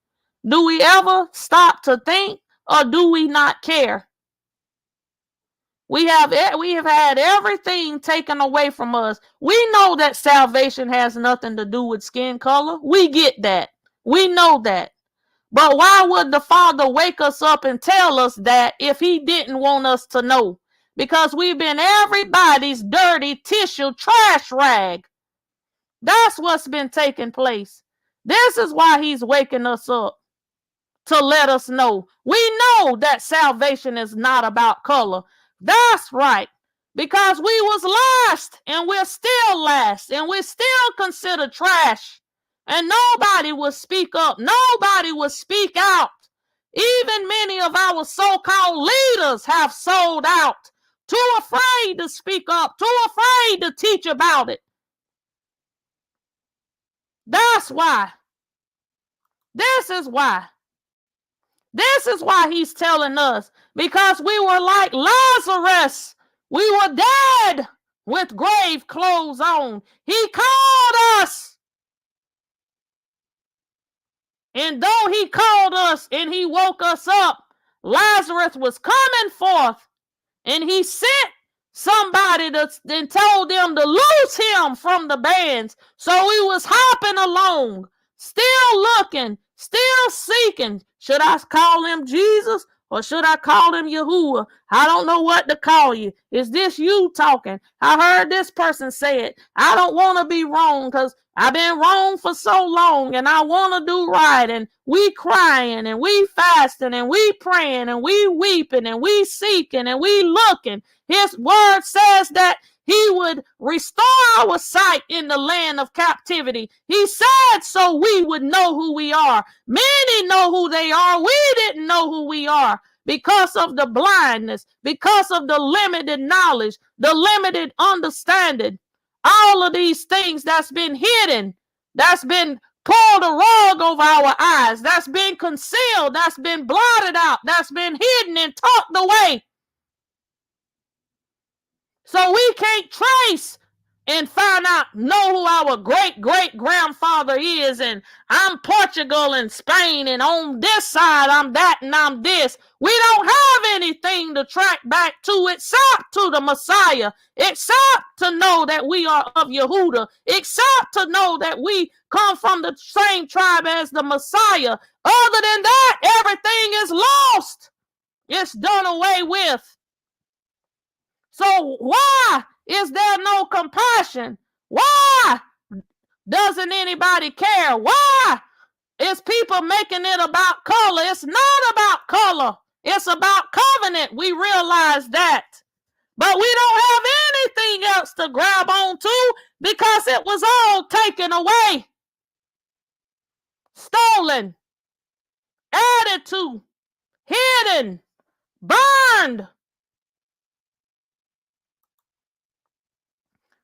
Do we ever stop to think, or do we not care? We have had everything taken away from us. We know that salvation has nothing to do with skin color. We get that. We know that. But why would the Father wake us up and tell us that if he didn't want us to know? Because we've been everybody's dirty tissue trash rag. That's what's been taking place. This is why he's waking us up, to let us know. We know that salvation is not about color. That's right. Because we was last, and we're still last, and we're still considered trash. And nobody will speak up. Nobody will speak out. Even many of our so-called leaders have sold out. Too afraid to speak up. Too afraid to teach about it. That's why. This is why. This is why he's telling us, because we were like Lazarus. We were dead. with grave clothes on. He called us. And though he called us and he woke us up, Lazarus was coming forth, and he sent somebody and told them to loose him from the bands. So he was hopping along, still looking, still seeking. Should I call him Jesus or should I call him Yahuah? I don't know what to call you. Is this you talking? I heard this person say it. I don't want to be wrong because I've been wrong for so long and I want to do right. And we crying and we fasting and we praying and we weeping and we seeking and we looking. His word says that he would restore our sight in the land of captivity. He said so we would know who we are. Many know who they are. We didn't know who we are because of the blindness, because of the limited knowledge, the limited understanding. All of these things that's been hidden, that's been pulled a rug over our eyes, that's been concealed, that's been blotted out, that's been hidden and tucked away. So we can't trace and find out, know who our great-great-grandfather is, and I'm Portugal and Spain, and on this side I'm that and I'm this. We don't have anything to track back to except to the Messiah, except to know that we are of Yehudah, except to know that we come from the same tribe as the Messiah. Other than that, everything is lost. It's done away with. So why is there no compassion? Why doesn't anybody care? Why is people making it about color? It's not about color. It's about covenant. We realize that. But we don't have anything else to grab on to because it was all taken away, stolen, added to, hidden, burned.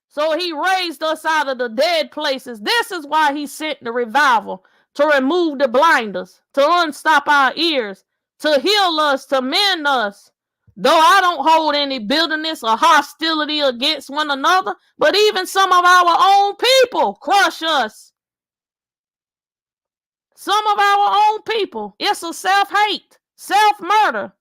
So he raised us out of the dead places. This is why he sent the revival, to remove the blinders, to unstop our ears, to heal us, to mend us. Though I don't hold any bitterness or hostility against one another, but even some of our own people crush us. Some of our own people. It's a self-hate, self-murder.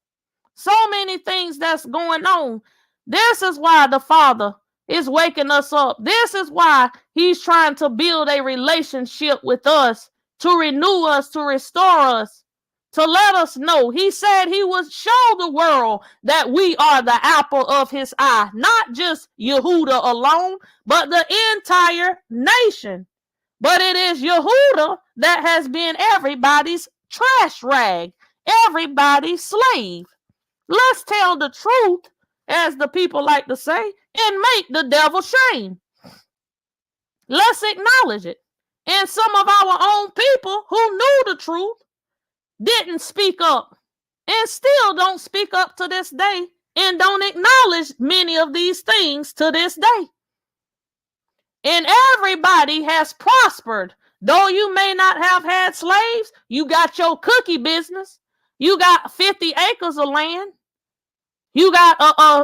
So many things that's going on. This is why the Father is waking us up. This is why he's trying to build a relationship with us, to renew us, to restore us, to let us know. He said he would show the world that we are the apple of his eye, not just Yehudah alone, but the entire nation. But it is Yehudah that has been everybody's trash rag, everybody's slave. Let's tell the truth, as the people like to say, and make the devil shame. Let's acknowledge it. And some of our own people who knew the truth didn't speak up and still don't speak up to this day and don't acknowledge many of these things to this day. And everybody has prospered. Though you may not have had slaves, you got your cookie business. You got 50 acres of land. You got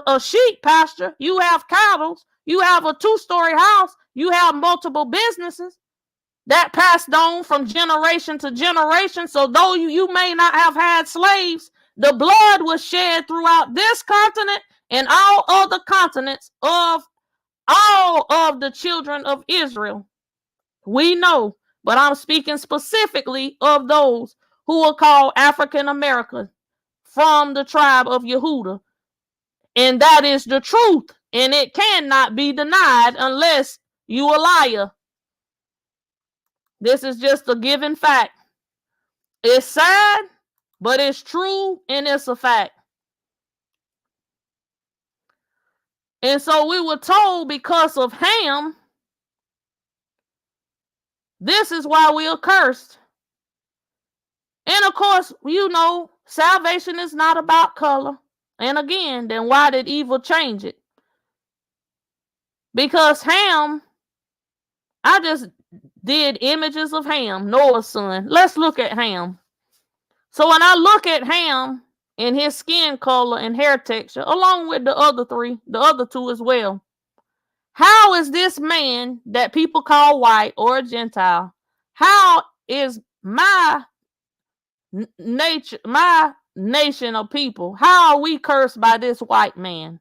a sheep pasture. You have cattle. You have a 2-story house. You have multiple businesses that passed on from generation to generation. So though you may not have had slaves, the blood was shed throughout this continent and all other continents of all of the children of Israel. We know, but I'm speaking specifically of those who are called African American from the tribe of Yehudah. And that is the truth. And it cannot be denied unless you a liar. This is just a given fact. It's sad, but it's true and it's a fact. And so we were told because of Ham, this is why we are cursed. And of course, you know, salvation is not about color. And again, then why did evil change it? Because Ham, I just did images of Ham, Noah's son. Let's look at Ham. So when I look at Ham and his skin color and hair texture, along with the other two as well, How is this man that people call white or a Gentile? How is my nature, my nation of people, how are we cursed by this white man?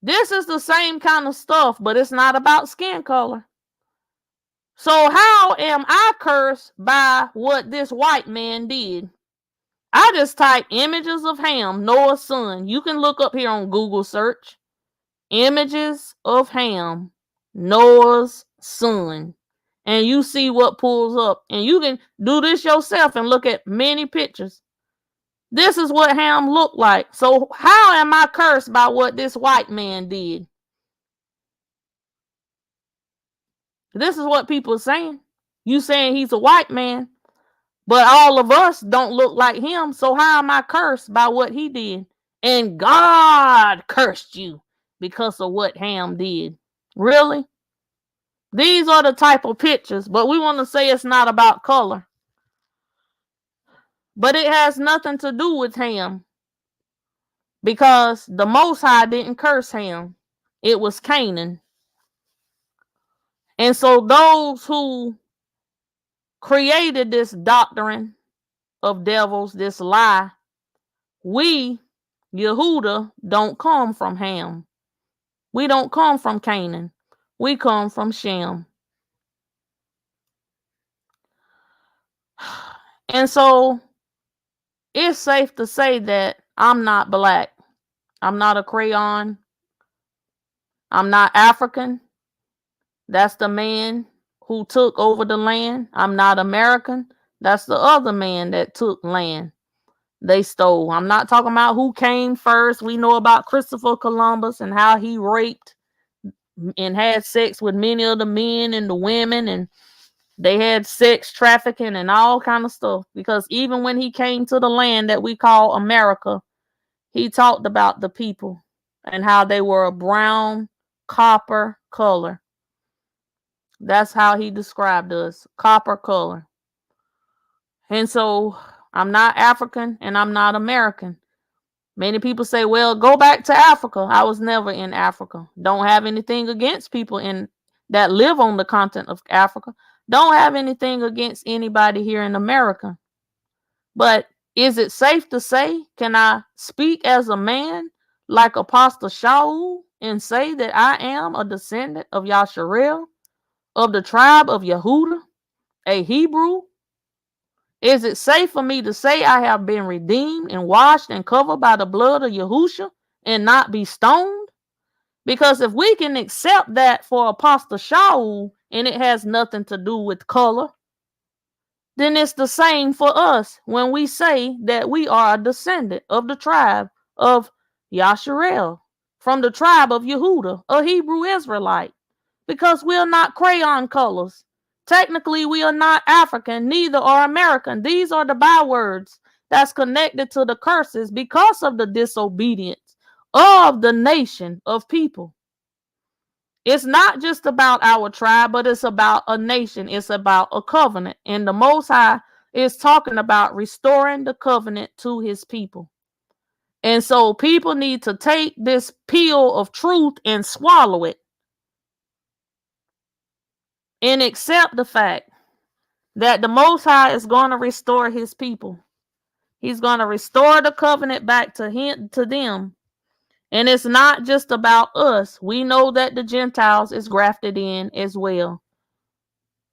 This is the same kind of stuff, but it's not about skin color. So how am I cursed by what this white man did? I just type images of Ham, Noah's son. You can look up here on Google search. Images of Ham, Noah's son. And you see what pulls up. And you can do this yourself and look at many pictures. This is what Ham looked like. So how am I cursed by what this white man did? This is what people are saying. You saying he's a white man, but all of us don't look like him. So how am I cursed by what he did? And God cursed you because of what Ham did. Really? These are the type of pictures, but we want to say it's not about color. But it has nothing to do with Ham, because the Most High didn't curse Ham. It was Canaan. And so those who created this doctrine of devils, this lie, we, Yahuah, don't come from Ham. We don't come from Canaan. We come from Shem. And so it's safe to say that I'm not black. I'm not a crayon. I'm not African. That's the man who took over the land. I'm not American. That's the other man that took land. They stole. I'm not talking about who came first. We know about Christopher Columbus and how he raped and had sex with many of the men and the women, and they had sex trafficking and all kind of stuff. Because even when he came to the land that we call America, he talked about the people and how they were a brown copper color. That's how he described us, copper color. And so I'm not African and I'm not American. Many people say, well, go back to Africa. I was never in Africa. Don't have anything against people that live on the continent of Africa. Don't have anything against anybody here in America. But is it safe to say, can I speak as a man like Apostle Shaul and say that I am a descendant of Yasharel, of the tribe of Yahudah, a Hebrew? Is it safe for me to say I have been redeemed and washed and covered by the blood of Yahusha and not be stoned? Because if we can accept that for Apostle Shaul and it has nothing to do with color, then it's the same for us when we say that we are a descendant of the tribe of Yasharel, from the tribe of Yahudah, a Hebrew Israelite, because we are not crayon colors. Technically, we are not African, neither are American. These are the bywords that's connected to the curses because of the disobedience of the nation of people. It's not just about our tribe, but it's about a nation. It's about a covenant. And the Most High is talking about restoring the covenant to his people. And so people need to take this pill of truth and swallow it and accept the fact that the Most High is going to restore his people. He's going to restore the covenant back to them. And it's not just about us. We know that the Gentiles is grafted in as well.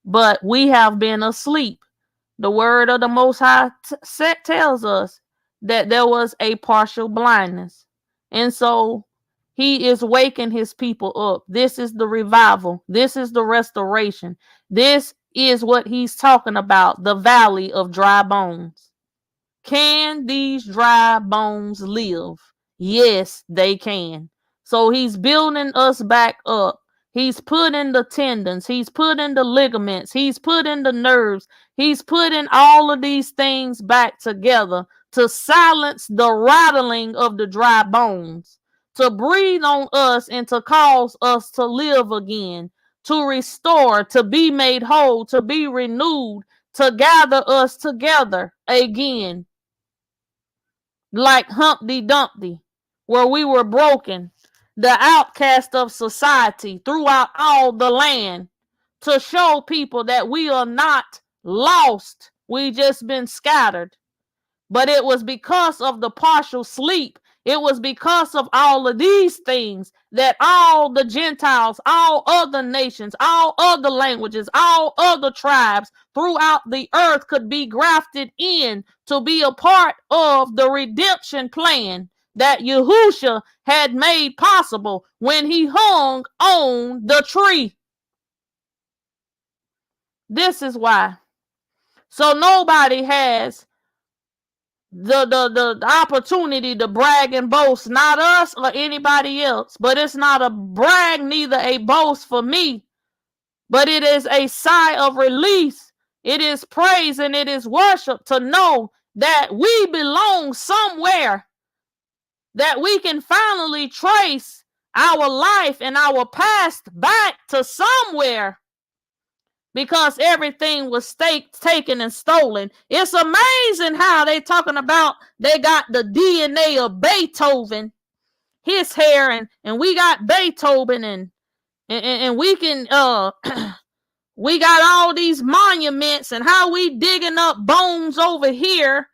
But we have been asleep. The word of the Most High tells us that there was a partial blindness. And so he is waking his people up. This is the revival. This is the restoration. This is what he's talking about, the valley of dry bones. Can these dry bones live? Yes, they can. So he's building us back up. He's putting the tendons. He's putting the ligaments. He's putting the nerves. He's putting all of these things back together to silence the rattling of the dry bones, to breathe on us and to cause us to live again, to restore, to be made whole, to be renewed, to gather us together again. Like Humpty Dumpty, where we were broken the outcast of society throughout all the land to show people that we are not lost. We just been scattered. But it was because of the partial sleep. It was because of all of these things that all the Gentiles, all other nations, all other languages, all other tribes throughout the earth could be grafted in to be a part of the redemption plan that Yahushua had made possible when he hung on the tree. This is why. So nobody has the opportunity to brag and boast, not us or anybody else. But it's not a brag, neither a boast for me, but it is a sigh of release. It is praise and it is worship to know that we belong somewhere, that we can finally trace our life and our past back to somewhere, because everything was taken and stolen. It's amazing how they talking about they got the DNA of Beethoven, his hair, and we got Beethoven, and we can we got all these monuments, and how we digging up bones over here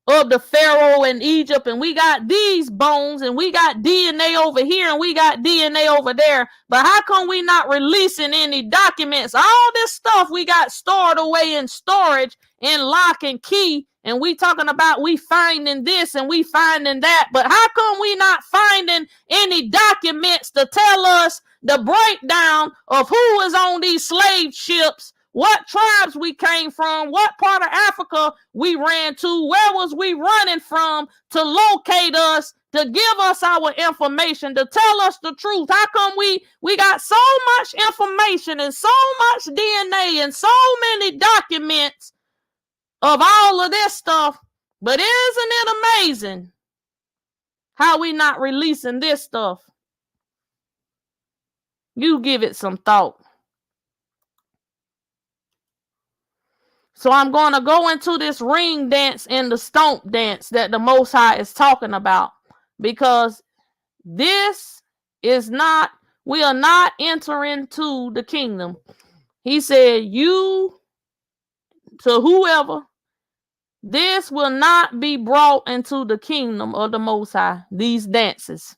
of the Pharaoh in Egypt, and we got these bones, and we got DNA over here, and we got DNA over there. But how come we not releasing any documents? All this stuff we got stored away in storage in lock and key, and we talking about we finding this and we finding that. But how come we not finding any documents to tell us the breakdown of who was on these slave ships, what tribes we came from, what part of Africa we ran to, where was we running from, to locate us, to give us our information, to tell us the truth? How come we got so much information and so much DNA and so many documents of all of this stuff, but isn't it amazing how we not releasing this stuff? You give it some thought. So I'm going to go into this ring dance and the stomp dance that the Most High is talking about, because this is not, we are not entering to the kingdom. He said, you, to whoever, this will not be brought into the kingdom of the Most High. These dances.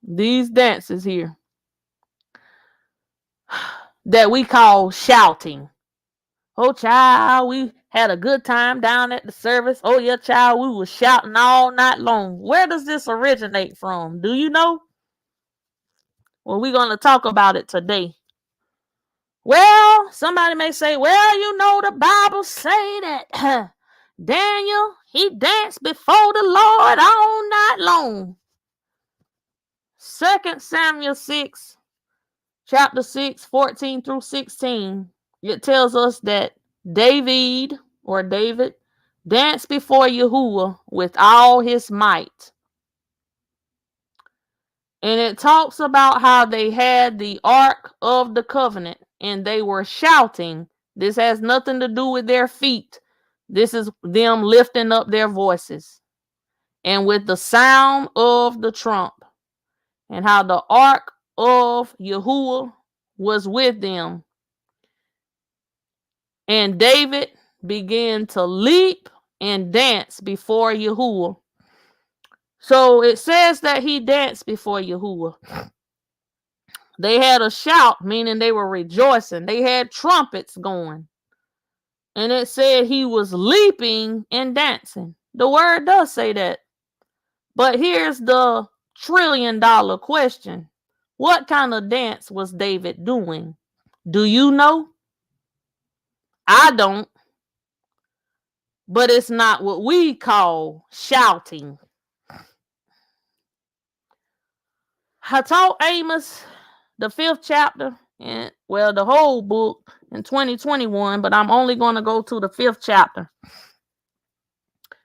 These dances here that we call shouting. Oh, child, we had a good time down at the service. Oh, yeah, child, we were shouting all night long. Where does this originate from? Do you know? Well, we're going to talk about it today. Well, somebody may say, well, you know, the Bible say that Daniel, he danced before the Lord all night long. 2 Samuel 6, chapter 6, 14 through 16. It tells us that David danced before Yahuah with all his might. And it talks about how they had the Ark of the Covenant and they were shouting. This has nothing to do with their feet. This is them lifting up their voices. And with the sound of the trump, and how the Ark of Yahuah was with them. And David began to leap and dance before Yahuah. So it says that he danced before Yahuah. They had a shout, meaning they were rejoicing. They had trumpets going. And it said he was leaping and dancing. The word does say that. But here's the $1 trillion question. What kind of dance was David doing? Do you know? I don't. But it's not what we call shouting. I taught Amos the 5th chapter, and well, the whole book in 2021, but I'm only going to go to the 5th chapter.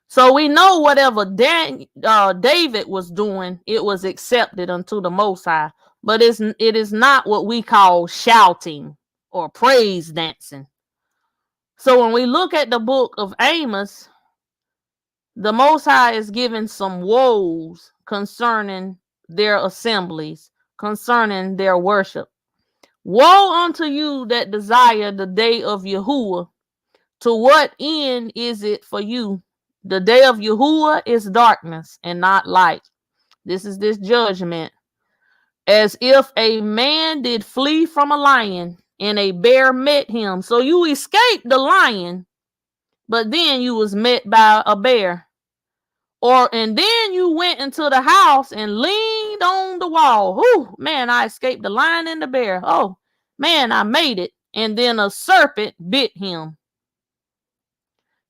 So we know whatever David was doing, it was accepted unto the Most High. But it is not what we call shouting or praise dancing. So when we look at the book of Amos, the Most High is giving some woes concerning their assemblies, concerning their worship. Woe unto you that desire the day of Yahuah. To what end is it for you? The day of Yahuah is darkness and not light. This is this judgment. As if a man did flee from a lion and a bear met him. So you escaped the lion, but then you was met by a bear. And then you went into the house and leaned on the wall. Whew, man, I escaped the lion and the bear. Oh, man, I made it. And then a serpent bit him.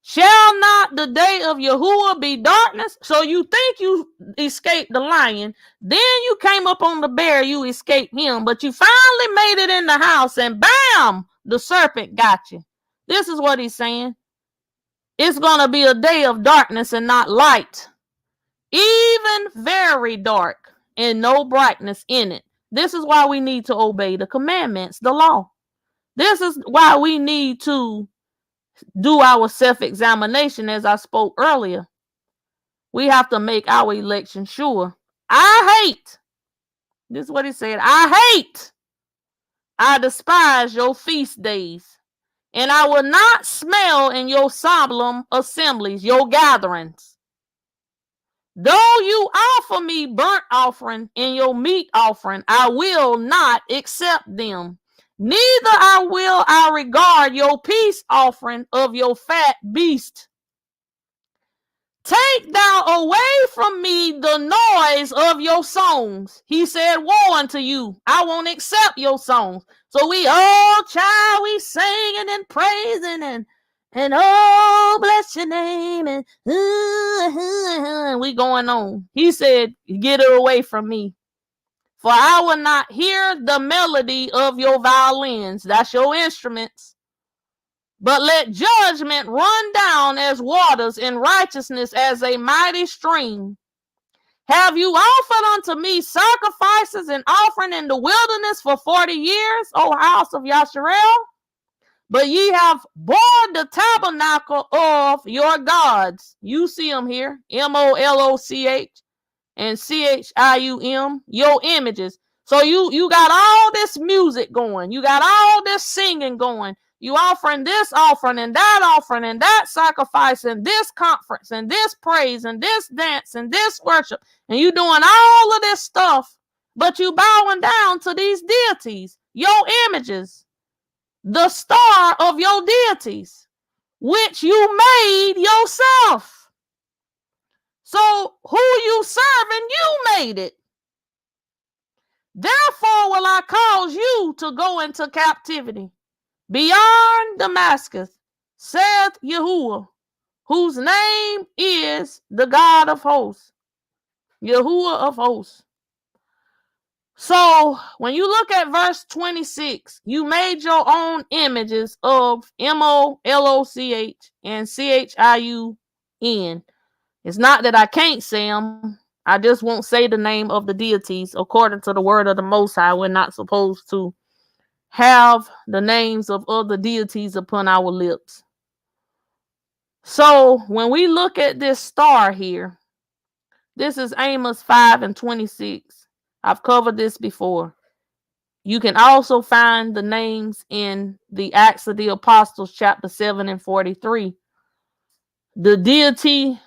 Shall not the day of Yahuah be darkness? So you think you escaped the lion, then you came up on the bear, you escaped him, but you finally made it in the house and bam, the serpent got you. This is what he's saying. It's going to be a day of darkness and not light, even very dark and no brightness in it. This is why we need to obey the commandments, the law. This is why we need to do our self-examination, as I spoke earlier. We have to make our election sure. This is what he said, I despise your feast days, and I will not smell in your solemn assemblies, your gatherings. Though you offer me burnt offering and your meat offering, I will not accept them. Neither will I regard your peace offering of your fat beast. Take thou away from me the noise of your songs. He said, woe unto you. I won't accept your songs. So we child, we singing and praising and oh, bless your name. And we going on. He said, get it away from me. For I will not hear the melody of your violins. That's your instruments. But let judgment run down as waters and righteousness as a mighty stream. Have you offered unto me sacrifices and offering in the wilderness for 40 years, O house of Yasharel? But ye have borne the tabernacle of your gods. You see them here, Moloch and Chium, your images. So you got all this music going. You got all this singing going. You offering this offering and that sacrifice and this conference and this praise and this dance and this worship. And you doing all of this stuff, but you bowing down to these deities, your images, the star of your deities, which you made yourself. So who you serving, you made it. Therefore will I cause you to go into captivity beyond Damascus, saith Yahuah, whose name is the God of hosts, Yahuah of hosts. So when you look at verse 26, you made your own images of Moloch and Chiun. It's not that I can't say them. I just won't say the name of the deities. According to the word of the Most High, we're not supposed to have the names of other deities upon our lips. So when we look at this star here, this is Amos 5:26. I've covered this before. You can also find the names in the Acts of the Apostles, chapter 7 and 43. The deity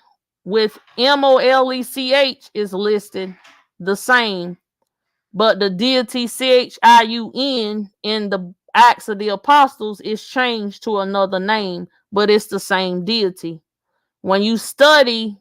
with Molech is listed the same, but the deity Chiun in the Acts of the Apostles is changed to another name, but it's the same deity. When you study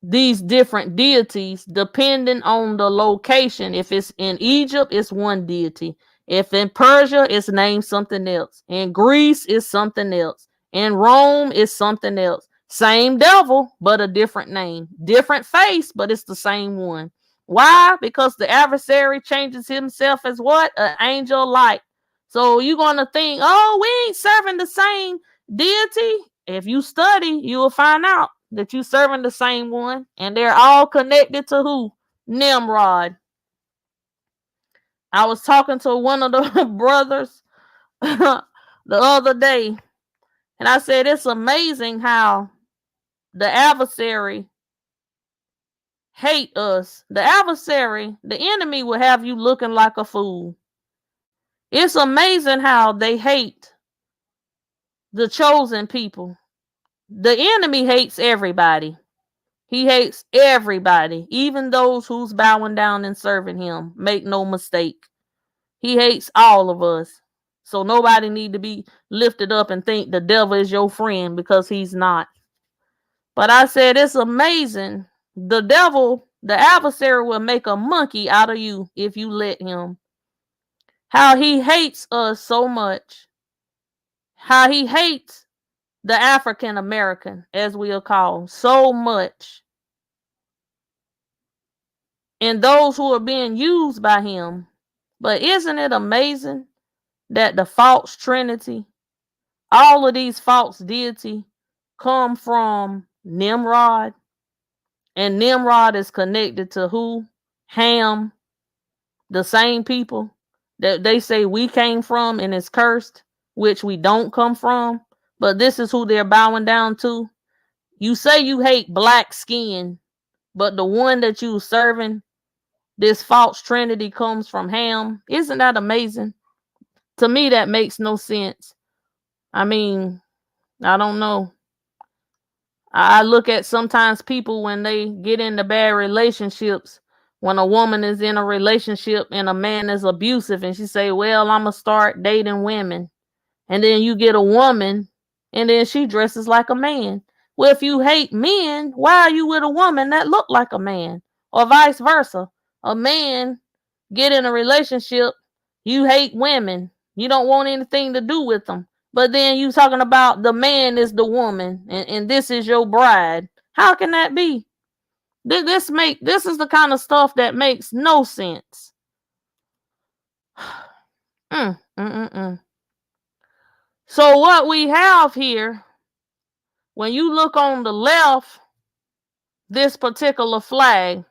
these different deities, depending on the location, if it's in Egypt, it's one deity. If in Persia, it's named something else. In Greece, it's something else. In Rome, it's something else. Same devil, but a different name. Different face, but it's the same one. Why? Because the adversary changes himself as what? An angel of light. So you're going to think, oh, we ain't serving the same deity. If you study, you will find out that you serving the same one. And they're all connected to who? Nimrod. I was talking to one of the brothers the other day, and I said, it's amazing how the adversary hate us, the adversary, the enemy will have you looking like a fool. It's amazing how they hate the chosen people. The enemy hates everybody. He hates everybody, even those who's bowing down and serving him. Make no mistake. He hates all of us. So nobody need to be lifted up and think the devil is your friend, because he's not. But I said it's amazing. The devil, the adversary, will make a monkey out of you if you let him. How he hates us so much. How he hates the African American, as we'll call, so much. And those who are being used by him. But isn't it amazing that the false trinity, all of these false deity, come from Nimrod? And Nimrod is connected to who? Ham, the same people that they say we came from and is cursed, which we don't come from. But this is who they're bowing down to. You say you hate black skin, but the one that you serving, this false trinity, comes from Ham. Isn't that amazing? To me, that makes no sense. I mean, I don't know. I look at sometimes people when they get into bad relationships, when a woman is in a relationship and a man is abusive, and she say, well, I'm going to start dating women. And then you get a woman and then she dresses like a man. Well, if you hate men, why are you with a woman that look like a man? Or vice versa. A man get in a relationship, you hate women. You don't want anything to do with them. But then you talking about the man is the woman and this is your bride. How can that be? This is the kind of stuff that makes no sense. So what we have here, when you look on the left, this particular flag,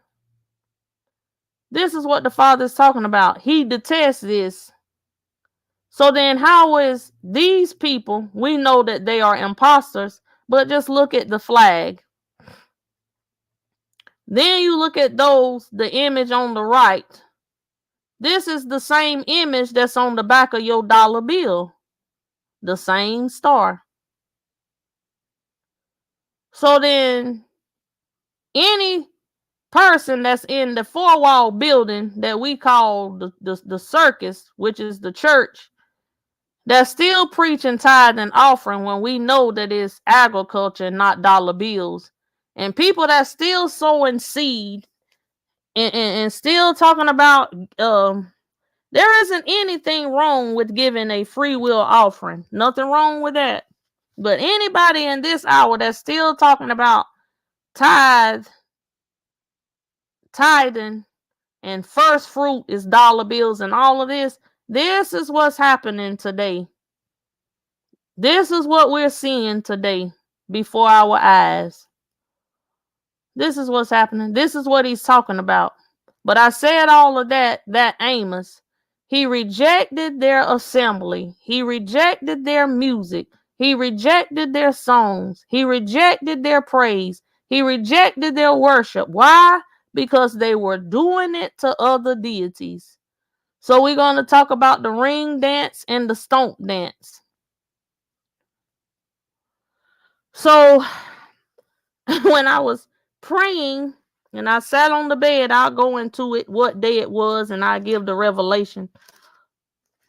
this is what the Father is talking about. He detests this. So then how is these people, we know that they are imposters, but just look at the flag. Then you look at those, the image on the right. This is the same image that's on the back of your dollar bill. The same star. So then any person that's in the four-wall building that we call the circus, which is the church, that's still preaching tithe and offering when we know that it's agriculture and not dollar bills. And people that still sowing seed and still talking about there isn't anything wrong with giving a free will offering. Nothing wrong with that. But anybody in this hour that's still talking about tithing and first fruit is dollar bills and all of this, this is what's happening today. This is what we're seeing today before our eyes. This is what's happening. This is what he's talking about. But I said all of that Amos, he rejected their assembly. He rejected their music. He rejected their songs. He rejected their praise. He rejected their worship. Why? Because they were doing it to other deities. So we're going to talk about the ring dance and the stomp dance. So when I was praying and I sat on the bed, I'll go into it what day it was and I give the revelation.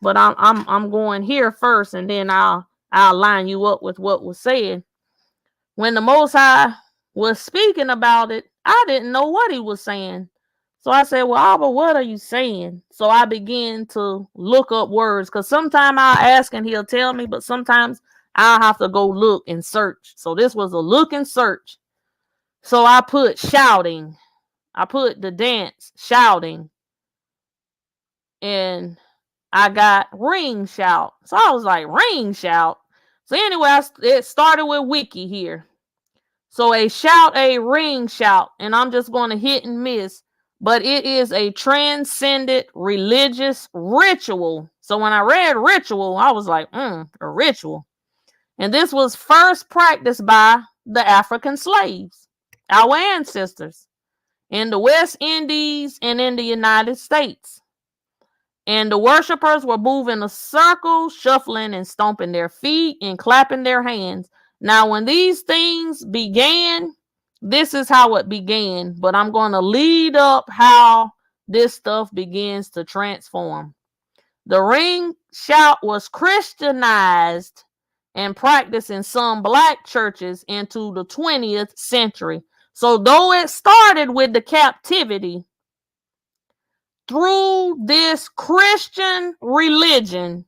But I'm going here first, and then I'll line you up with what was said. When the Most High was speaking about it, I didn't know what he was saying. So I said, well, Abba, what are you saying? So I began to look up words, because sometimes I'll ask and he'll tell me, but sometimes I'll have to go look and search. So this was a look and search. So I put shouting. I put the dance, shouting. And I got ring shout. So I was like, ring shout. So anyway, it started with wiki here. So a shout, a ring shout. And I'm just going to hit and miss. But it is a transcendent religious ritual. So when I read ritual, I was like, a ritual. And this was first practiced by the African slaves, our ancestors. in the West Indies, and in the United States. And the worshipers were moving a circle, shuffling and stomping their feet and clapping their hands. Now, when these things began, this is how it began. But I'm going to lead up how this stuff begins to transform. The ring shout was Christianized and practiced in some black churches into the 20th century. So though it started with the captivity, through this Christian religion,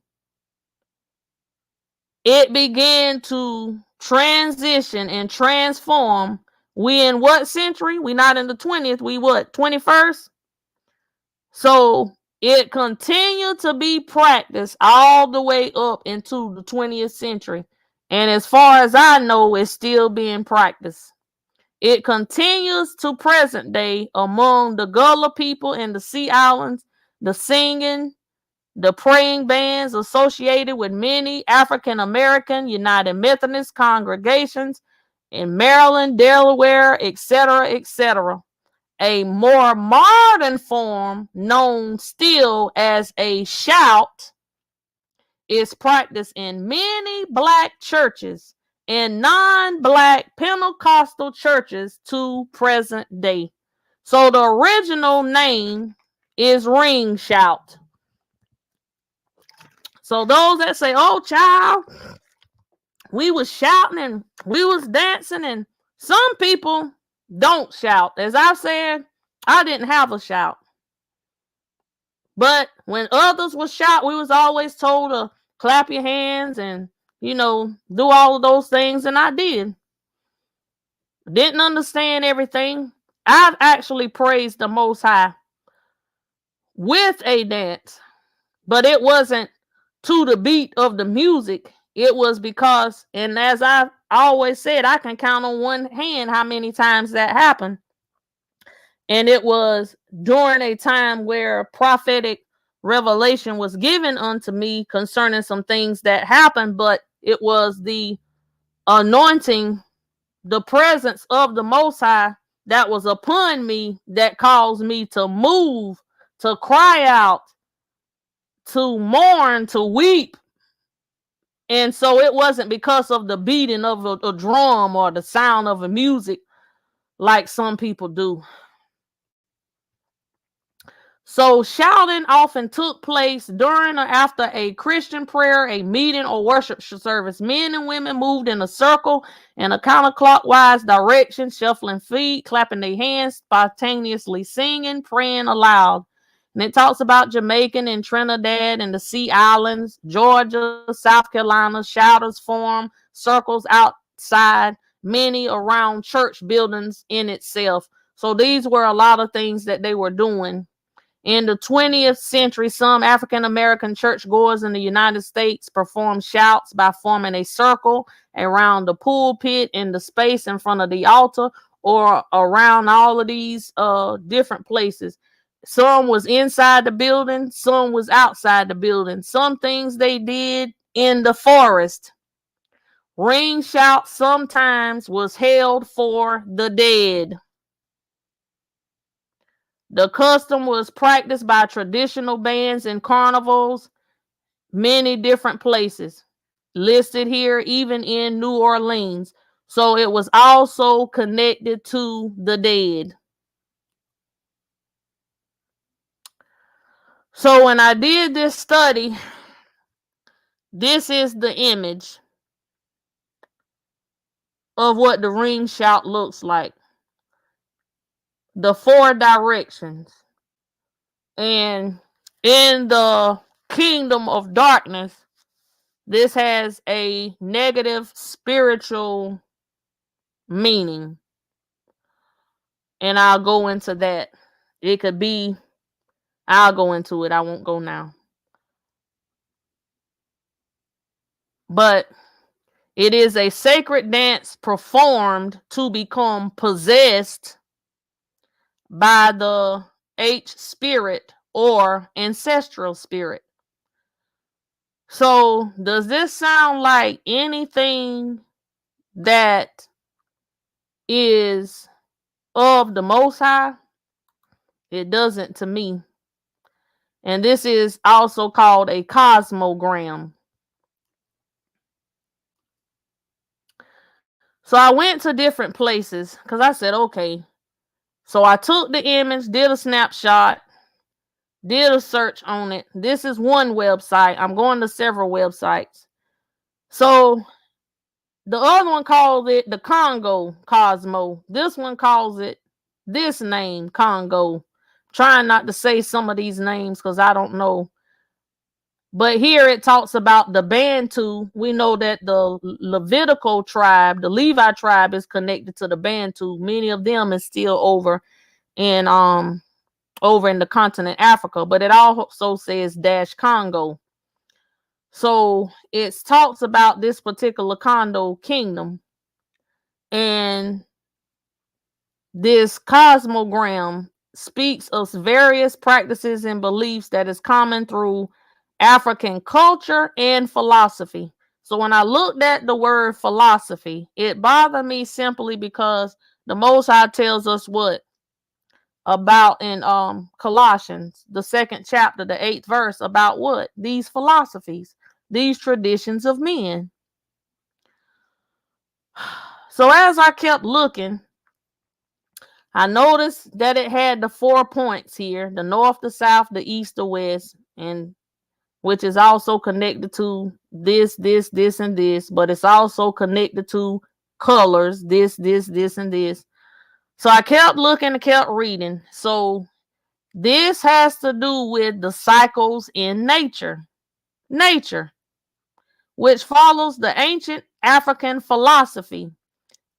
it began to transition and transform. We in what century? We not in the 20th. We what? 21st? So it continued to be practiced all the way up into the 20th century. And as far as I know, it's still being practiced. It continues to present day among the Gullah people in the Sea Islands, the singing, the praying bands associated with many African American United Methodist congregations in Maryland, Delaware, etc., etc. A more modern form, known still as a shout, is practiced in many black churches and non-black Pentecostal churches to present day. So the original name is ring shout. So those that say, oh child, we was shouting and we was dancing, and some people don't shout. As I said, I didn't have a shout. But when others would shout, we was always told to clap your hands and, do all of those things, and I did. Didn't understand everything. I've actually praised the Most High with a dance, but it wasn't to the beat of the music. It was because, and as I always said, I can count on one hand how many times that happened. And it was during a time where prophetic revelation was given unto me concerning some things that happened, but it was the anointing, the presence of the Most High that was upon me that caused me to move, to cry out, to mourn, to weep. And so it wasn't because of the beating of a drum or the sound of a music like some people do. So shouting often took place during or after a Christian prayer, a meeting, or worship service. Men and women moved in a circle in a counterclockwise direction, shuffling feet, clapping their hands, spontaneously singing, praying aloud. And it talks about Jamaican and Trinidad and the Sea Islands, Georgia, South Carolina. Shouters form circles outside, many around church buildings in itself. So these were a lot of things that they were doing. In the 20th century, some African American churchgoers in the United States performed shouts by forming a circle around the pulpit in the space in front of the altar, or around all of these different places. Some was inside the building, some was outside the building. Some things they did in the forest. Ring shout sometimes was held for the dead. The custom was practiced by traditional bands and carnivals, many different places listed here, even in New Orleans. So it was also connected to the dead. So when I did this study, this is the image of what the ring shout looks like. The four directions. And in the kingdom of darkness, this has a negative spiritual meaning. And I'll go into that. It could be, I'll go into it. I won't go now. But it is a sacred dance performed to become possessed by the H spirit or ancestral spirit. So does this sound like anything that is of the Most High? It doesn't to me. And this is also called a cosmogram. So I went to different places because I said, okay. So I took the image, did a snapshot, did a search on it. This is one website. I'm going to several websites. So the other one calls it the Congo Cosmo. This one calls it this name, Congo. Trying not to say some of these names because I don't know. But here it talks about the Bantu. We know that the Levitical tribe, the Levi tribe, is connected to the Bantu. Many of them is still over in the continent Africa, but it also says dash Congo. So it talks about this particular Congo kingdom, and this cosmogram speaks of various practices and beliefs that is common through African culture and philosophy. So when I looked at the word philosophy, it bothered me simply because the Most High tells us what about in Colossians, the 2nd chapter, the 8th verse, about what? These philosophies, these traditions of men. So as I kept looking, I noticed that it had the 4 points here, the north, the south, the east, the west, and which is also connected to this, and this, but it's also connected to colors, this, and this. So I kept looking and kept reading. So this has to do with the cycles in nature, which follows the ancient African philosophy,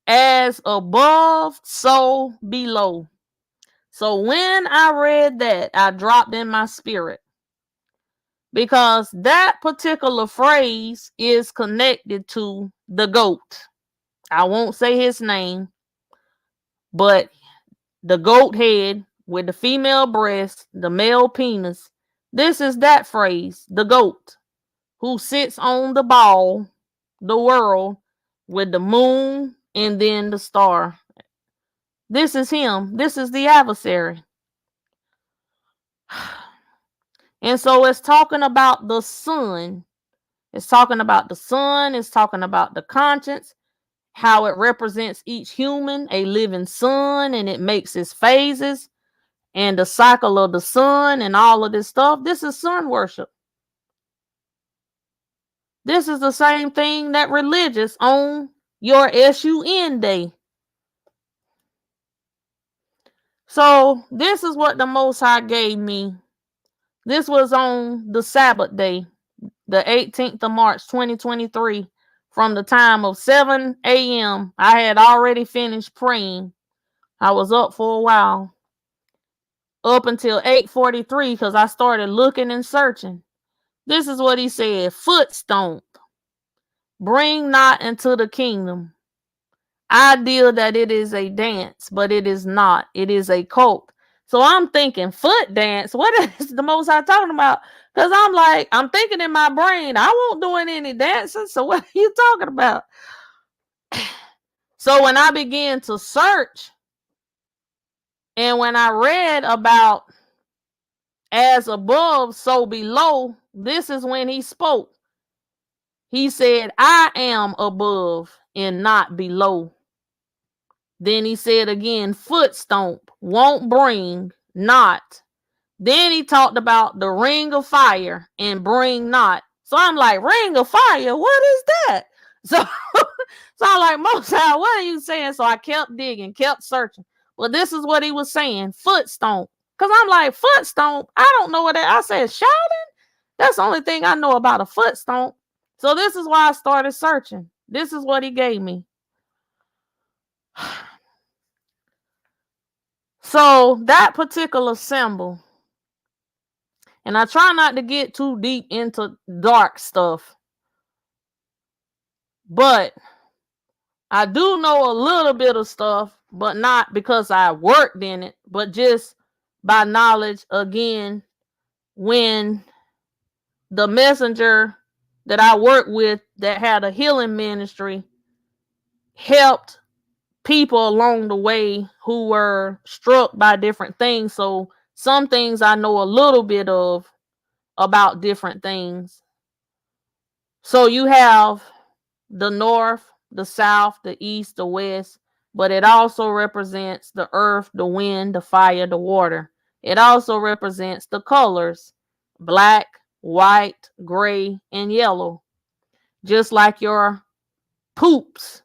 as above, so below. So when I read that, I dropped in my spirit, because that particular phrase is connected to the goat. I won't say his name, but the goat head with the female breast, the male penis. This is that phrase, the goat, who sits on the ball, the world, with the moon and then the star. This is him. This is the adversary. And so it's talking about the sun. It's talking about the sun. It's talking about the conscience, how it represents each human, a living sun, and it makes its phases and the cycle of the sun and all of this stuff. This is sun worship. This is the same thing that religious on your SUN day. So this is what the Most High gave me. This was on the Sabbath day, the 18th of March, 2023. From the time of 7 a.m., I had already finished praying. I was up for a while, up until 8:43, because I started looking and searching. This is what he said: foot stomp, bring not into the kingdom. Idea that it is a dance, but it is not. It is a cult. So I'm thinking foot dance. What is the Most High talking about? Because I'm thinking in my brain, I won't doing any dancing. So what are you talking about? So when I began to search, and when I read about as above, so below, this is when he spoke. He said, I am above and not below. Then he said again, foot stomp, won't bring, not. Then he talked about the ring of fire and bring not. So I'm like, ring of fire? What is that? So, so I'm like, Most High, what are you saying? So I kept digging, kept searching. Well, this is what he was saying, foot stomp. Because I'm like, foot stomp? I don't know what that. I said, shouting? That's the only thing I know about a foot stomp. So this is why I started searching. This is what he gave me. So that particular symbol, and I try not to get too deep into dark stuff, but I do know a little bit of stuff, but not because I worked in it, but just by knowledge. Again, when the messenger that I worked with that had a healing ministry helped people along the way who were struck by different things. So some things I know a little bit of about different things. So you have the north, the south, the east, the west, but it also represents the earth, the wind, the fire, the water. It also represents the colors: black, white, gray, and yellow. Just like your poops,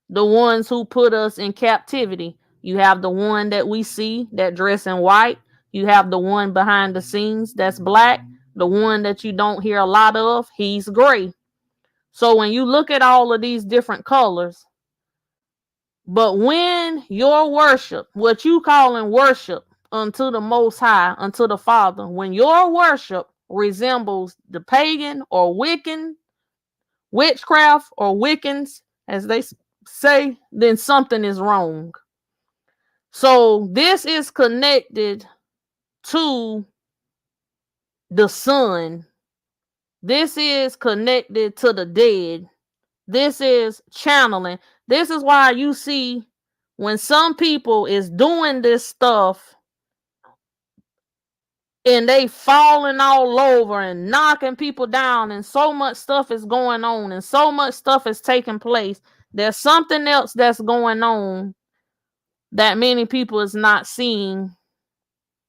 the ones who put us in captivity. You have the one that we see that dress in white. You have the one behind the scenes that's black. The one that you don't hear a lot of, he's gray. So when you look at all of these different colors, but when your worship, what you call in worship unto the Most High, unto the Father, when your worship resembles the pagan or Wiccan, witchcraft or Wiccans, as they say, then something is wrong. So this is connected to the sun. This is connected to the dead. This is channeling. This is why you see when some people is doing this stuff and they falling all over and knocking people down, and so much stuff is going on and so much stuff is taking place. There's something else that's going on that many people is not seeing.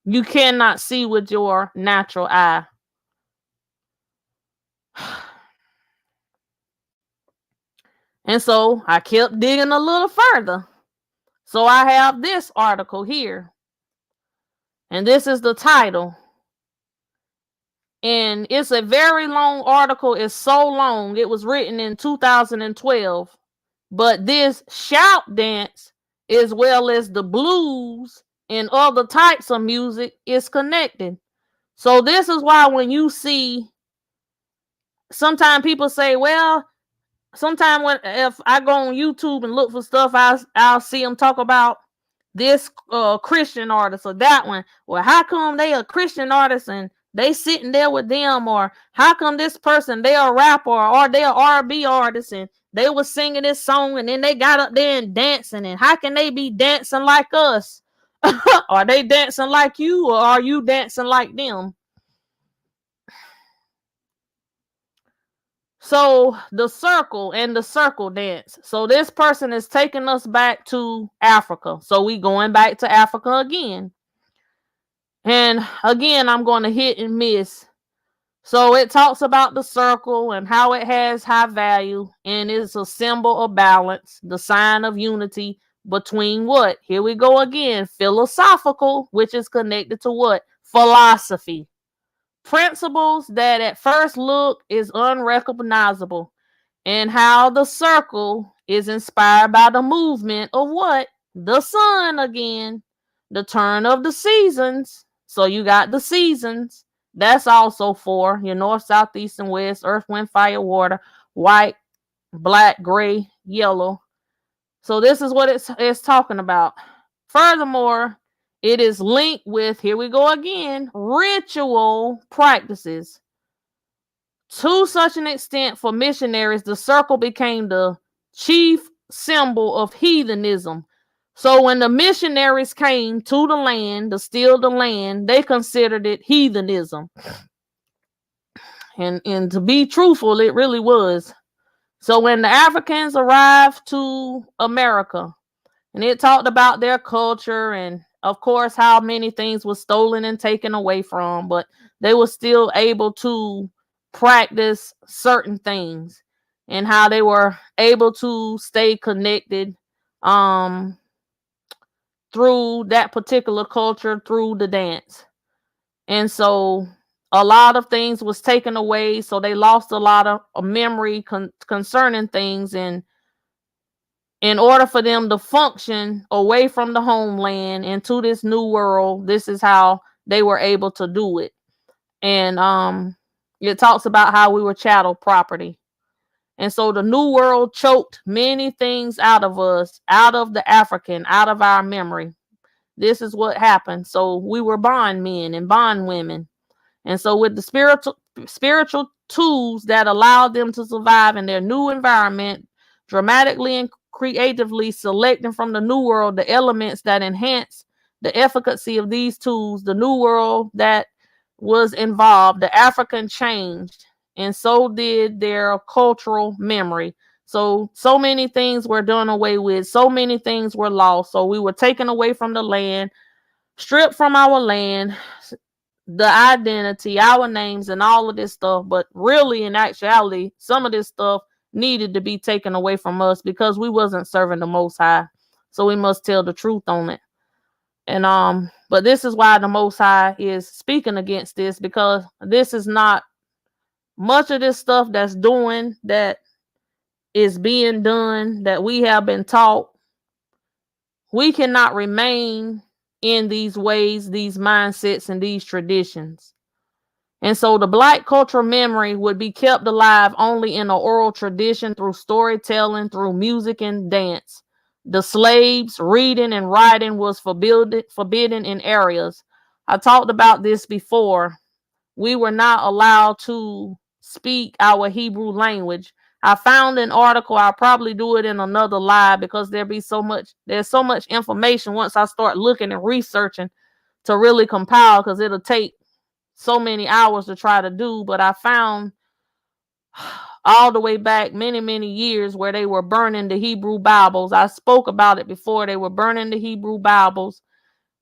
You cannot see with your natural eye. And so I kept digging a little further. So I have this article here. And this is the title. And it's a very long article. It's so long. It was written in 2012. But this shout dance, as well as the blues and other types of music, is connected. So this is why when you see, sometimes people say, well, sometimes if I go on YouTube and look for stuff, I'll see them talk about this Christian artist or that one. Well, how come they a Christian artist and they sitting there with them? Or how come this person, they a rapper or they a R&B artist and they was singing this song and then they got up there and dancing, and how can they be dancing like us? Are they dancing like you, or are you dancing like them? So the circle and the circle dance. So this person is taking us back to Africa. So we going back to Africa again. And again, I'm going to hit and miss. So it talks about the circle and how it has high value and is a symbol of balance, the sign of unity between what? Here we go again. Philosophical, which is connected to what? Philosophy. Principles that at first look is unrecognizable, and how the circle is inspired by the movement of what? The sun again. The turn of the seasons. So you got the seasons. That's also for your north, south, east, and west, earth, wind, fire, water, white, black, gray, yellow. So this is what it's talking about. Furthermore, it is linked with, here we go again, ritual practices. To such an extent, for missionaries, the circle became the chief symbol of heathenism. So when the missionaries came to the land, to steal the land, they considered it heathenism. And to be truthful, it really was. So when the Africans arrived to America, and it talked about their culture and, of course, how many things were stolen and taken away from, but they were still able to practice certain things, and how they were able to stay connected through that particular culture, through the dance. And so a lot of things was taken away, so they lost a lot of memory concerning things, and in order for them to function away from the homeland into this new world, this is how they were able to do it. And it talks about how we were chattel property. And so the new world choked many things out of us, out of the African, out of our memory. This is what happened. So we were bond men and bond women. And so with the spiritual tools that allowed them to survive in their new environment, dramatically and creatively selecting from the new world the elements that enhance the efficacy of these tools, the new world that was involved, the African changed, and so did their cultural memory. So many things were done away with, so many things were lost. So we were taken away from the land, stripped from our land, the identity, our names, and all of this stuff. But really, in actuality, some of this stuff needed to be taken away from us because we wasn't serving the Most High. So we must tell the truth on it. And but this is why the Most High is speaking against this, because this is not much of this stuff that is being done, that we have been taught. We cannot remain in these ways, these mindsets, and these traditions. And so the Black cultural memory would be kept alive only in an oral tradition, through storytelling, through music and dance. The slaves, reading and writing was forbidden in areas. I talked about this before. We were not allowed to speak our Hebrew language. I found an article. I'll probably do it in another live, because there's so much information once I start looking and researching to really compile, because it'll take so many hours to try to do. But I found all the way back many years where they were burning the Hebrew Bibles. I spoke about it before. They were burning the Hebrew Bibles.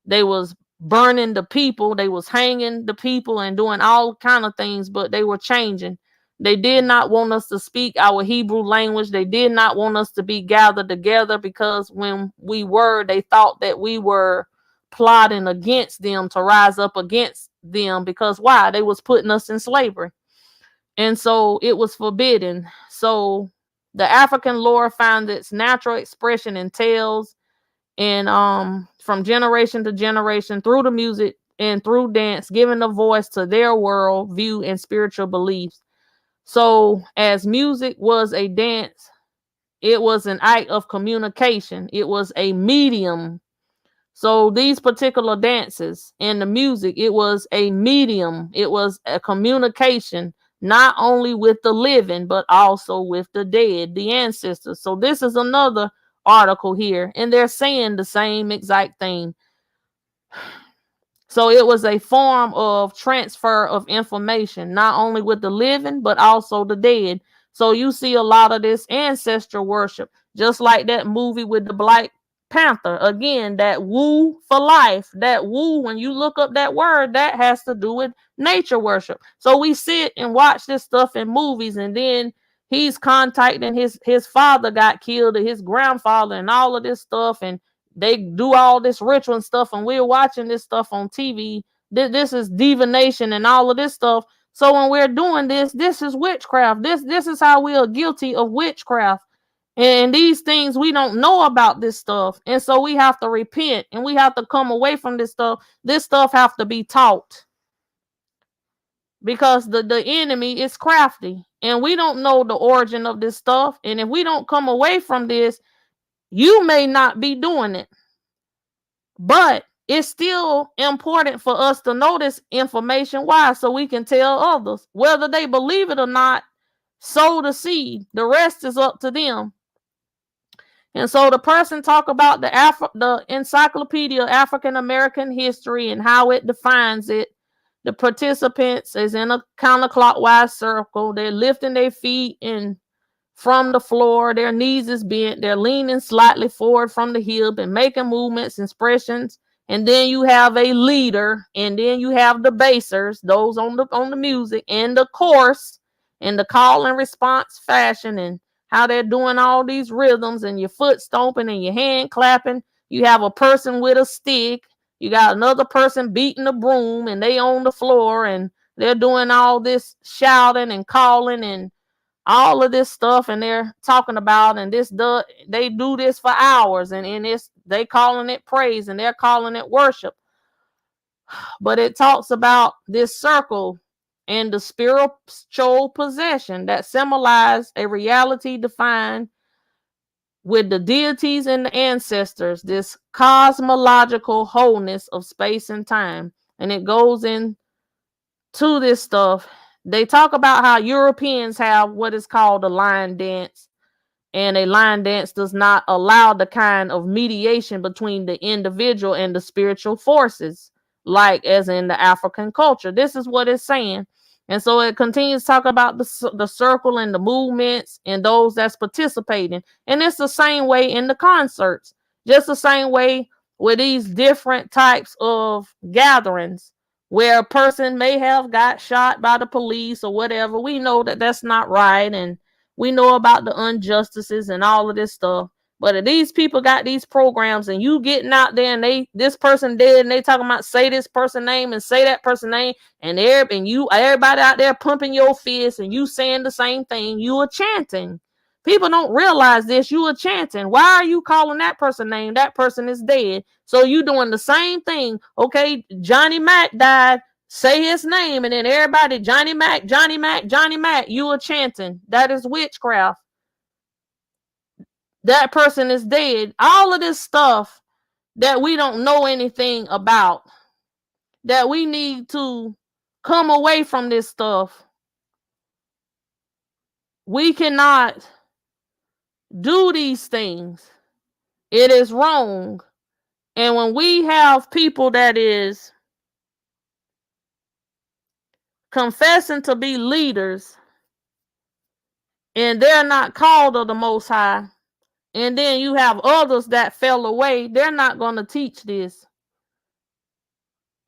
They was burning the people. They was hanging the people and doing all kind of things, but they were changing. They did not want us to speak our Hebrew language. They did not want us to be gathered together, because when we were, they thought that we were plotting against them, to rise up against them. Because why? They was putting us in slavery. And so it was forbidden. So the African lore found its natural expression in tales, and from generation to generation, through the music and through dance, giving a voice to their world view and spiritual beliefs. So as music was a dance, it was an act of communication. It was a medium. So these particular dances and the music, it was a medium. It was a communication, not only with the living, but also with the dead, the ancestors. So this is another article here, and they're saying the same exact thing. So it was a form of transfer of information, not only with the living, but also the dead. So you see a lot of this ancestral worship, just like that movie with the Black Panther. Again, that woo for life, that woo, when you look up that word, that has to do with nature worship. So we sit and watch this stuff in movies, and then he's contacting his father got killed, or his grandfather, and all of this stuff, and they do all this ritual and stuff, and we're watching this stuff on TV. This is divination and all of this stuff. So when we're doing this is witchcraft. This is how we are guilty of witchcraft. And these things, we don't know about this stuff. And so we have to repent, and we have to come away from this stuff. This stuff have to be taught, because the enemy is crafty, and we don't know the origin of this stuff. And if we don't come away from this, you may not be doing it, but it's still important for us to know this information. Why? So we can tell others. Whether they believe it or not, sow the seed. The rest is up to them. And so the person talk about the Encyclopedia of African American History and how it defines it. The participants is in a counterclockwise circle. They're lifting their feet and from the floor, their knees is bent, they're leaning slightly forward from the hip and making movements, expressions. And then you have a leader, and then you have the basers, those on the music, and the chorus, and the call and response fashion, and how they're doing all these rhythms, and your foot stomping and your hand clapping. You have a person with a stick, you got another person beating the broom, and they on the floor, and they're doing all this shouting and calling and all of this stuff, and they're talking about, and they do this for hours, and they calling it praise, and they're calling it worship. But it talks about this circle and the spiritual possession that symbolize a reality defined with the deities and the ancestors, this cosmological wholeness of space and time. And it goes into this stuff. They talk about how Europeans have what is called the lion dance. And a line dance does not allow the kind of mediation between the individual and the spiritual forces, like as in the African culture. This is what it's saying. And so it continues to talk about the circle and the movements and those that's participating. And it's the same way in the concerts, just the same way with these different types of gatherings where a person may have got shot by the police or whatever. We know that that's not right, and we know about the injustices and all of this stuff. But if these people got these programs and you getting out there and this person dead and they talking about say this person name and say that person name, and everybody out there pumping your fist and you saying the same thing, you are chanting. People don't realize this. You are chanting. Why are you calling that person name? That person is dead. So you doing the same thing. Okay, Johnny Mac died. Say his name, and then everybody, Johnny Mac, Johnny Mac, Johnny Mac, you are chanting. That is witchcraft. That person is dead. All of this stuff that we don't know anything about, that we need to come away from this stuff. We cannot do these things. It is wrong. And when we have people that is confessing to be leaders and they're not called of the Most High, and then you have others that fell away, they're not going to teach this.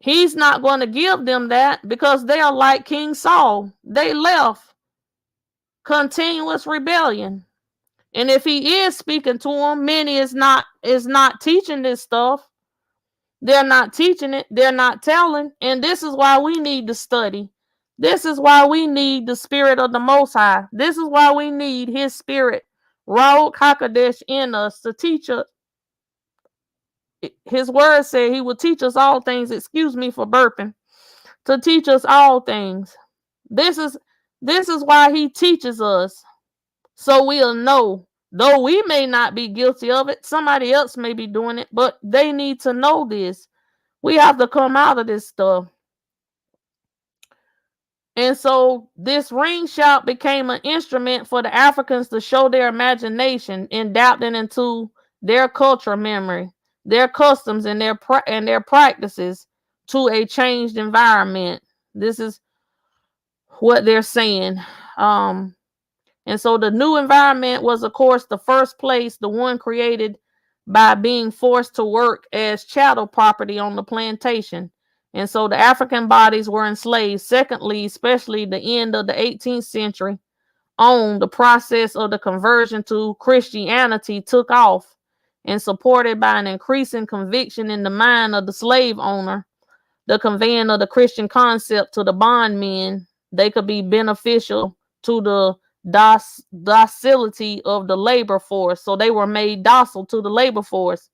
He's not going to give them that because they are like King Saul. They left. Continuous rebellion. And if he is speaking to them, many is not teaching this stuff. They're not teaching it. They're not telling. And this is why we need to study. This is why we need the spirit of the Most High. This is why we need his spirit, Ruach HaKodesh, in us to teach us. His word said he will teach us all things. Excuse me for burping. To teach us all things. This is why he teaches us. So we'll know. Though we may not be guilty of it, somebody else may be doing it, but they need to know this. We have to come out of this stuff. And so this ring shout became an instrument for the Africans to show their imagination, adapting into their cultural memory, their customs, and their practices to a changed environment. This is what they're saying. And so the new environment was, of course, the first place, the one created by being forced to work as chattel property on the plantation. And so the African bodies were enslaved. Secondly, especially the end of the 18th century on, the process of the conversion to Christianity took off, and supported by an increasing conviction in the mind of the slave owner, the conveying of the Christian concept to the bondmen, they could be beneficial to the docility of the labor force. So they were made docile to the labor force.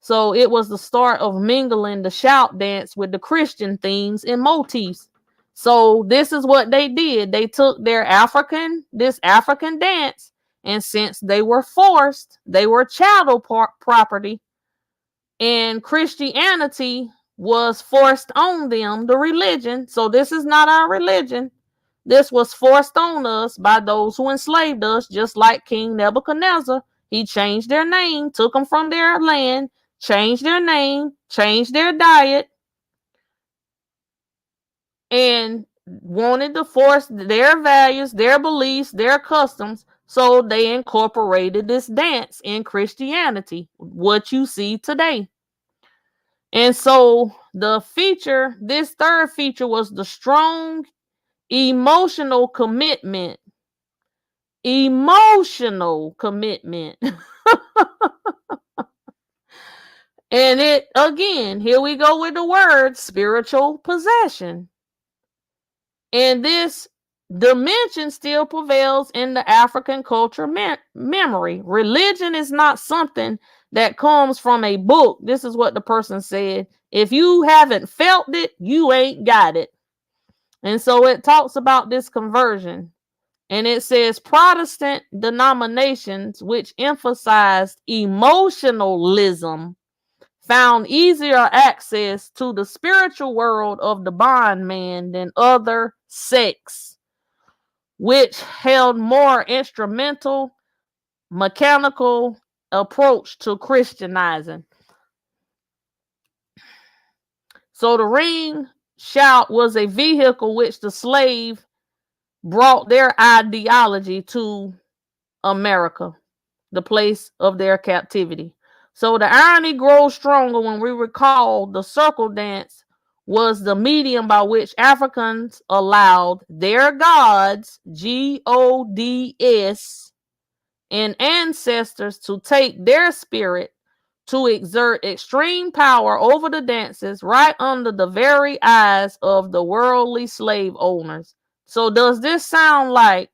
So it was the start of mingling the shout dance with the Christian themes and motifs. So this is what they did. They took this African dance, and since they were forced, they were chattel property, and Christianity was forced on them, the religion. So this is not our religion. This was forced on us by those who enslaved us, just like King Nebuchadnezzar. He changed their name, took them from their land, changed their name, changed their diet, and wanted to force their values, their beliefs, their customs. So they incorporated this dance in Christianity, what you see today. And so this third feature was the strong emotional commitment. Emotional commitment. And it, again, here we go with the word spiritual possession. And this dimension still prevails in the African culture memory. Religion is not something that comes from a book. This is what the person said. If you haven't felt it, you ain't got it. And so it talks about this conversion. And it says Protestant denominations which emphasized emotionalism found easier access to the spiritual world of the bondman than other sects, which held more instrumental mechanical approach to Christianizing. So the ring shout was a vehicle which the slave brought their ideology to America, the place of their captivity. So the irony grows stronger when we recall the circle dance was the medium by which Africans allowed their gods, gods, and ancestors to take their spirit to exert extreme power over the dances right under the very eyes of the worldly slave owners. So does this sound like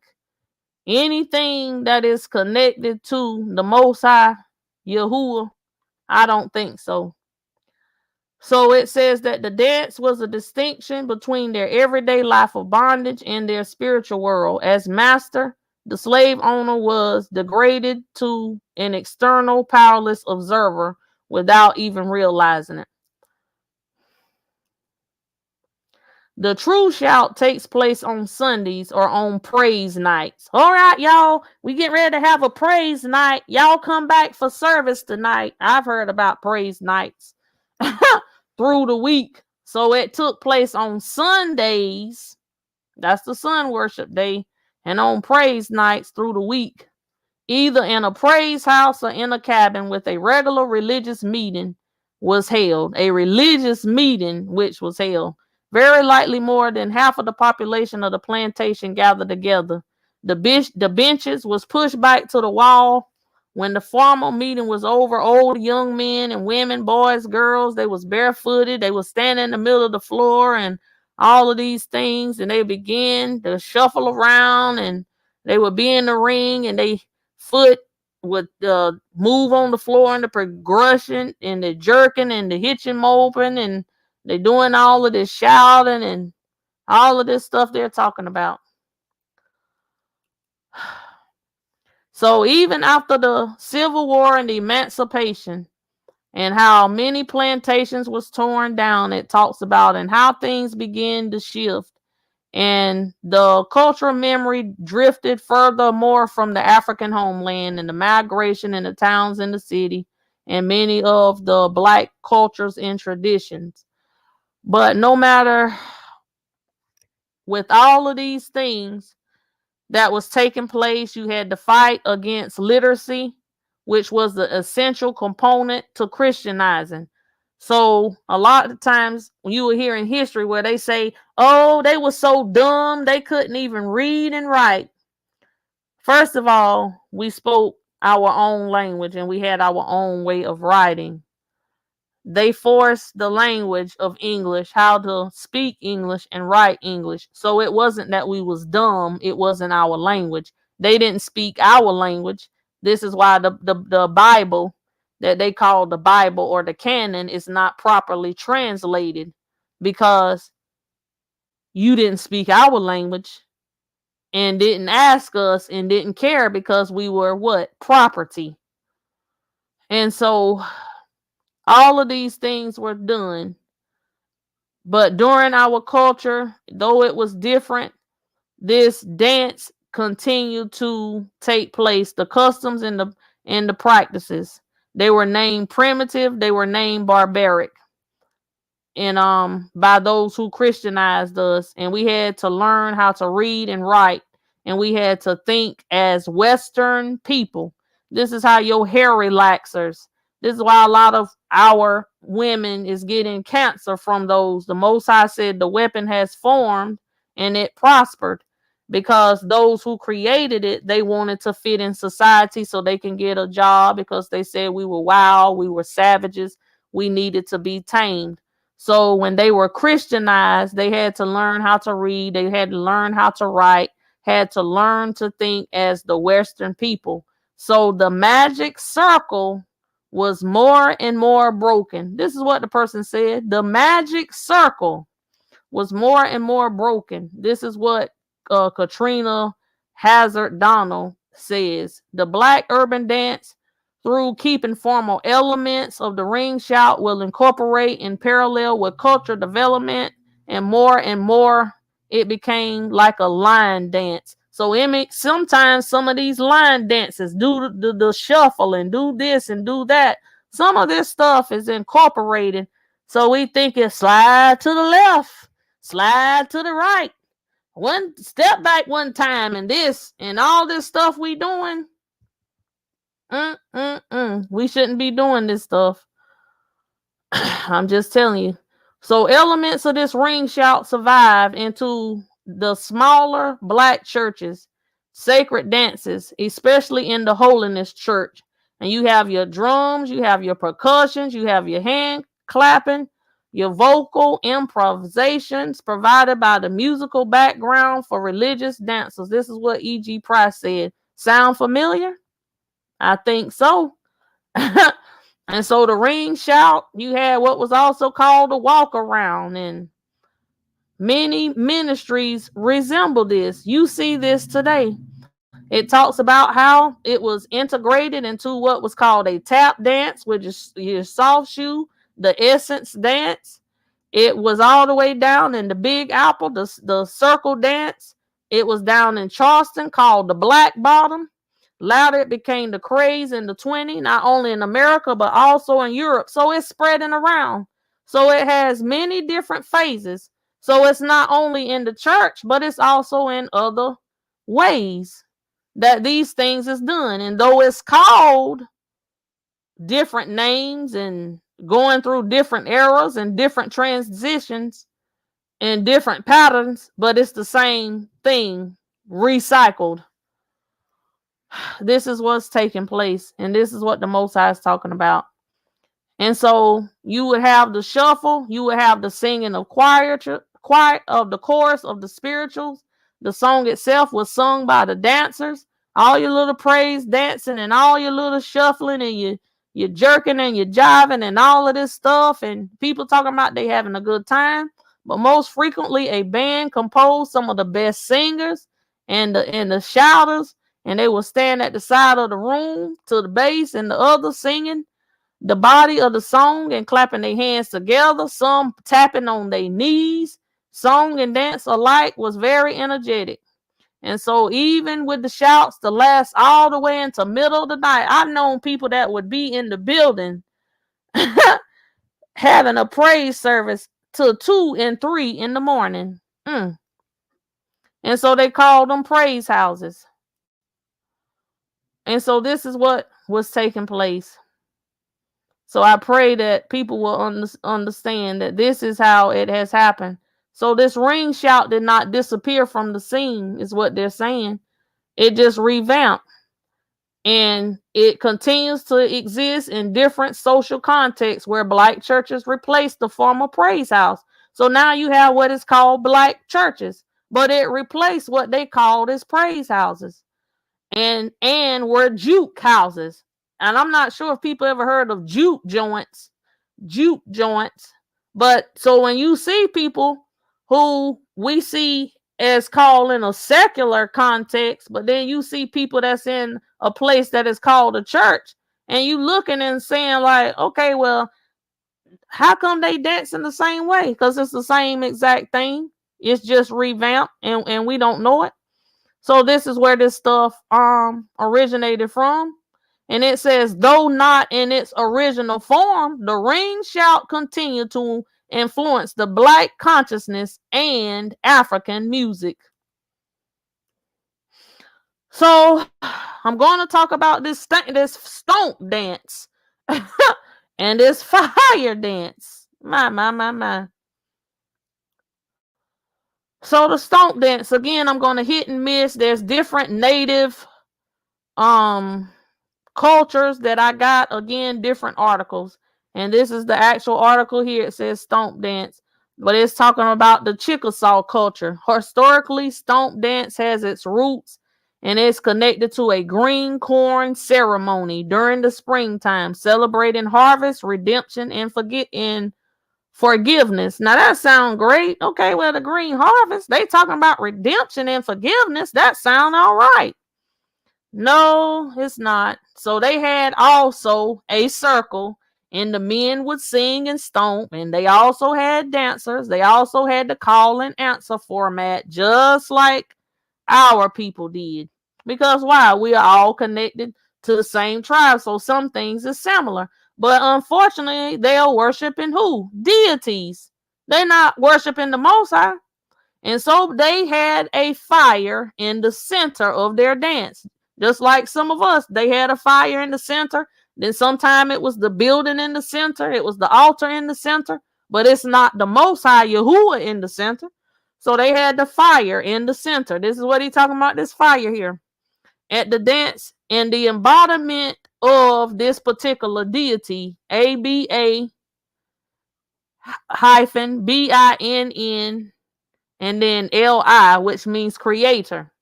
anything that is connected to the Most High, Yahuah? I don't think so. So it says that the dance was a distinction between their everyday life of bondage and their spiritual world. As master, the slave owner was degraded to an external, powerless observer without even realizing it. The true shout takes place on Sundays or on praise nights. All right, y'all, we get ready to have a praise night. Y'all come back for service tonight. I've heard about praise nights through the week. So it took place on Sundays. That's the sun worship day. And on praise nights through the week, either in a praise house or in a cabin with a regular religious meeting was held. A religious meeting which was held. Very likely more than half of the population of the plantation gathered together. The benches was pushed back to the wall. When the formal meeting was over, old young men and women, boys, girls, they was barefooted. They was standing in the middle of the floor and all of these things. And they began to shuffle around and they would be in the ring and they foot would move on the floor in the progression and the jerking and the hitching moping and they're doing all of this shouting and all of this stuff they're talking about. So even after the Civil War and the Emancipation and how many plantations was torn down, it talks about and how things began to shift. And the cultural memory drifted furthermore from the African homeland and the migration in the towns and the city and many of the black cultures and traditions. But no matter with all of these things that was taking place, you had to fight against literacy, which was the essential component to Christianizing. So a lot of times when you will hear in history where they say, oh, they were so dumb, they couldn't even read and write. First of all, we spoke our own language and we had our own way of writing. They forced the language of English, how to speak English and write English. So it wasn't that we was dumb. It wasn't our language. They didn't speak our language. This is why the Bible that they call the Bible or the canon is not properly translated, because you didn't speak our language and didn't ask us and didn't care because we were what? Property. And so all of these things were done. But during our culture, though it was different, this dance continued to take place. The customs and the practices, they were named primitive, they were named barbaric. And by those who Christianized us, and we had to learn how to read and write, and we had to think as Western people. This is how your hair relaxers. This is why a lot of our women is getting cancer from those. The Most High said the weapon has formed and it prospered, because those who created it, they wanted to fit in society so they can get a job, because they said we were wild, we were savages, we needed to be tamed. So when they were Christianized, they had to learn how to read, they had to learn how to write, had to learn to think as the Western people. So the magic circle was more and more broken. This is what the person said. The magic circle was more and more broken. This is what Katrina Hazard Donald says. The black urban dance, through keeping formal elements of the ring shout, will incorporate in parallel with culture development, and more it became like a line dance. So sometimes some of these line dances do the shuffle and do this and do that. Some of this stuff is incorporated. So we think it's slide to the left, slide to the right, one step back one time, and this and all this stuff we doing. We shouldn't be doing this stuff. I'm just telling you. So elements of this ring shout survived into the smaller black churches, sacred dances, especially in the holiness church. And you have your drums, you have your percussions, you have your hand clapping, your vocal improvisations provided by the musical background for religious dancers. This is what E.G. Price said. Sound familiar? I think so. And so the ring shout, you had what was also called a walk around, and many ministries resemble this. You see this today. It talks about how it was integrated into what was called a tap dance, which is your soft shoe, the essence dance. It was all the way down in the Big Apple, the circle dance. It was down in Charleston called the Black Bottom. Later, it became the craze in the 20s, not only in America, but also in Europe. So it's spreading around. So it has many different phases. So it's not only in the church, but it's also in other ways that these things is done. And though it's called different names and going through different eras and different transitions and different patterns, but it's the same thing recycled. This is what's taking place, and this is what the Most High is talking about. And so you would have the shuffle, you would have the singing of choir of the chorus of the spirituals. The song itself was sung by the dancers. All your little praise dancing and all your little shuffling and you jerking and you jiving and all of this stuff, and people talking about they having a good time. But most frequently, a band composed some of the best singers and the shouters, and they will stand at the side of the room to the bass and the other singing the body of the song and clapping their hands together, some tapping on their knees. Song and dance alike was very energetic. And so even with the shouts to last all the way into middle of the night, I've known people that would be in the building having a praise service till 2 and 3 in the morning. And so they called them praise houses. And so this is what was taking place. So I pray that people will understand that this is how it has happened. So this ring shout did not disappear from the scene, is what they're saying. It just revamped. And it continues to exist in different social contexts where black churches replaced the former praise house. So now you have what is called black churches, but it replaced what they called as praise houses and were juke houses. And I'm not sure if people ever heard of juke joints. But so when you see people who we see as called in a secular context, but then you see people that's in a place that is called a church, and you looking and saying like, okay, well, how come they dancing the same way? Because it's the same exact thing. It's just revamped and we don't know it. So this is where this stuff originated from. And it says, though not in its original form, the ring shout continued to influence the black consciousness and African music. So I'm going to talk about this stomp dance and this fire dance. My. So the stomp dance, again, I'm going to hit and miss. There's different native cultures that I got, again, different articles. And this is the actual article here. It says stomp dance, but it's talking about the Chickasaw culture. Historically, stomp dance has its roots and it's connected to a green corn ceremony during the springtime, celebrating harvest, redemption, and forgiveness. Now that sounds great. Okay, well, the green harvest, they talking about redemption and forgiveness. That sound all right. No, it's not. So they had also a circle, and the men would sing and stomp, and they also had dancers. They also had the call and answer format, just like our people did. Because why? We are all connected to the same tribe, so some things is similar. But unfortunately, they are worshiping who? Deities. They're not worshiping the Most High. And so they had a fire in the center of their dance. Just like some of us, they had a fire in the center. Then sometime it was the building in the center. It was the altar in the center. But it's not the Most High Yahuah in the center. So they had the fire in the center. This is what he's talking about, this fire here. At the dance, and the embodiment of this particular deity, ABA hyphen BINN and then LI, which means creator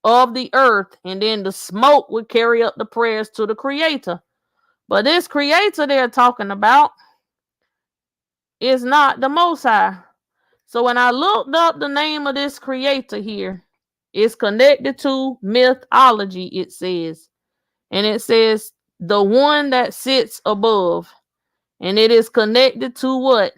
of the earth, and then the smoke would carry up the prayers to the creator. But this creator they're talking about is not the Most High. So when I looked up the name of this creator here, it's connected to mythology, it says. And it says the one that sits above. And it is connected to what?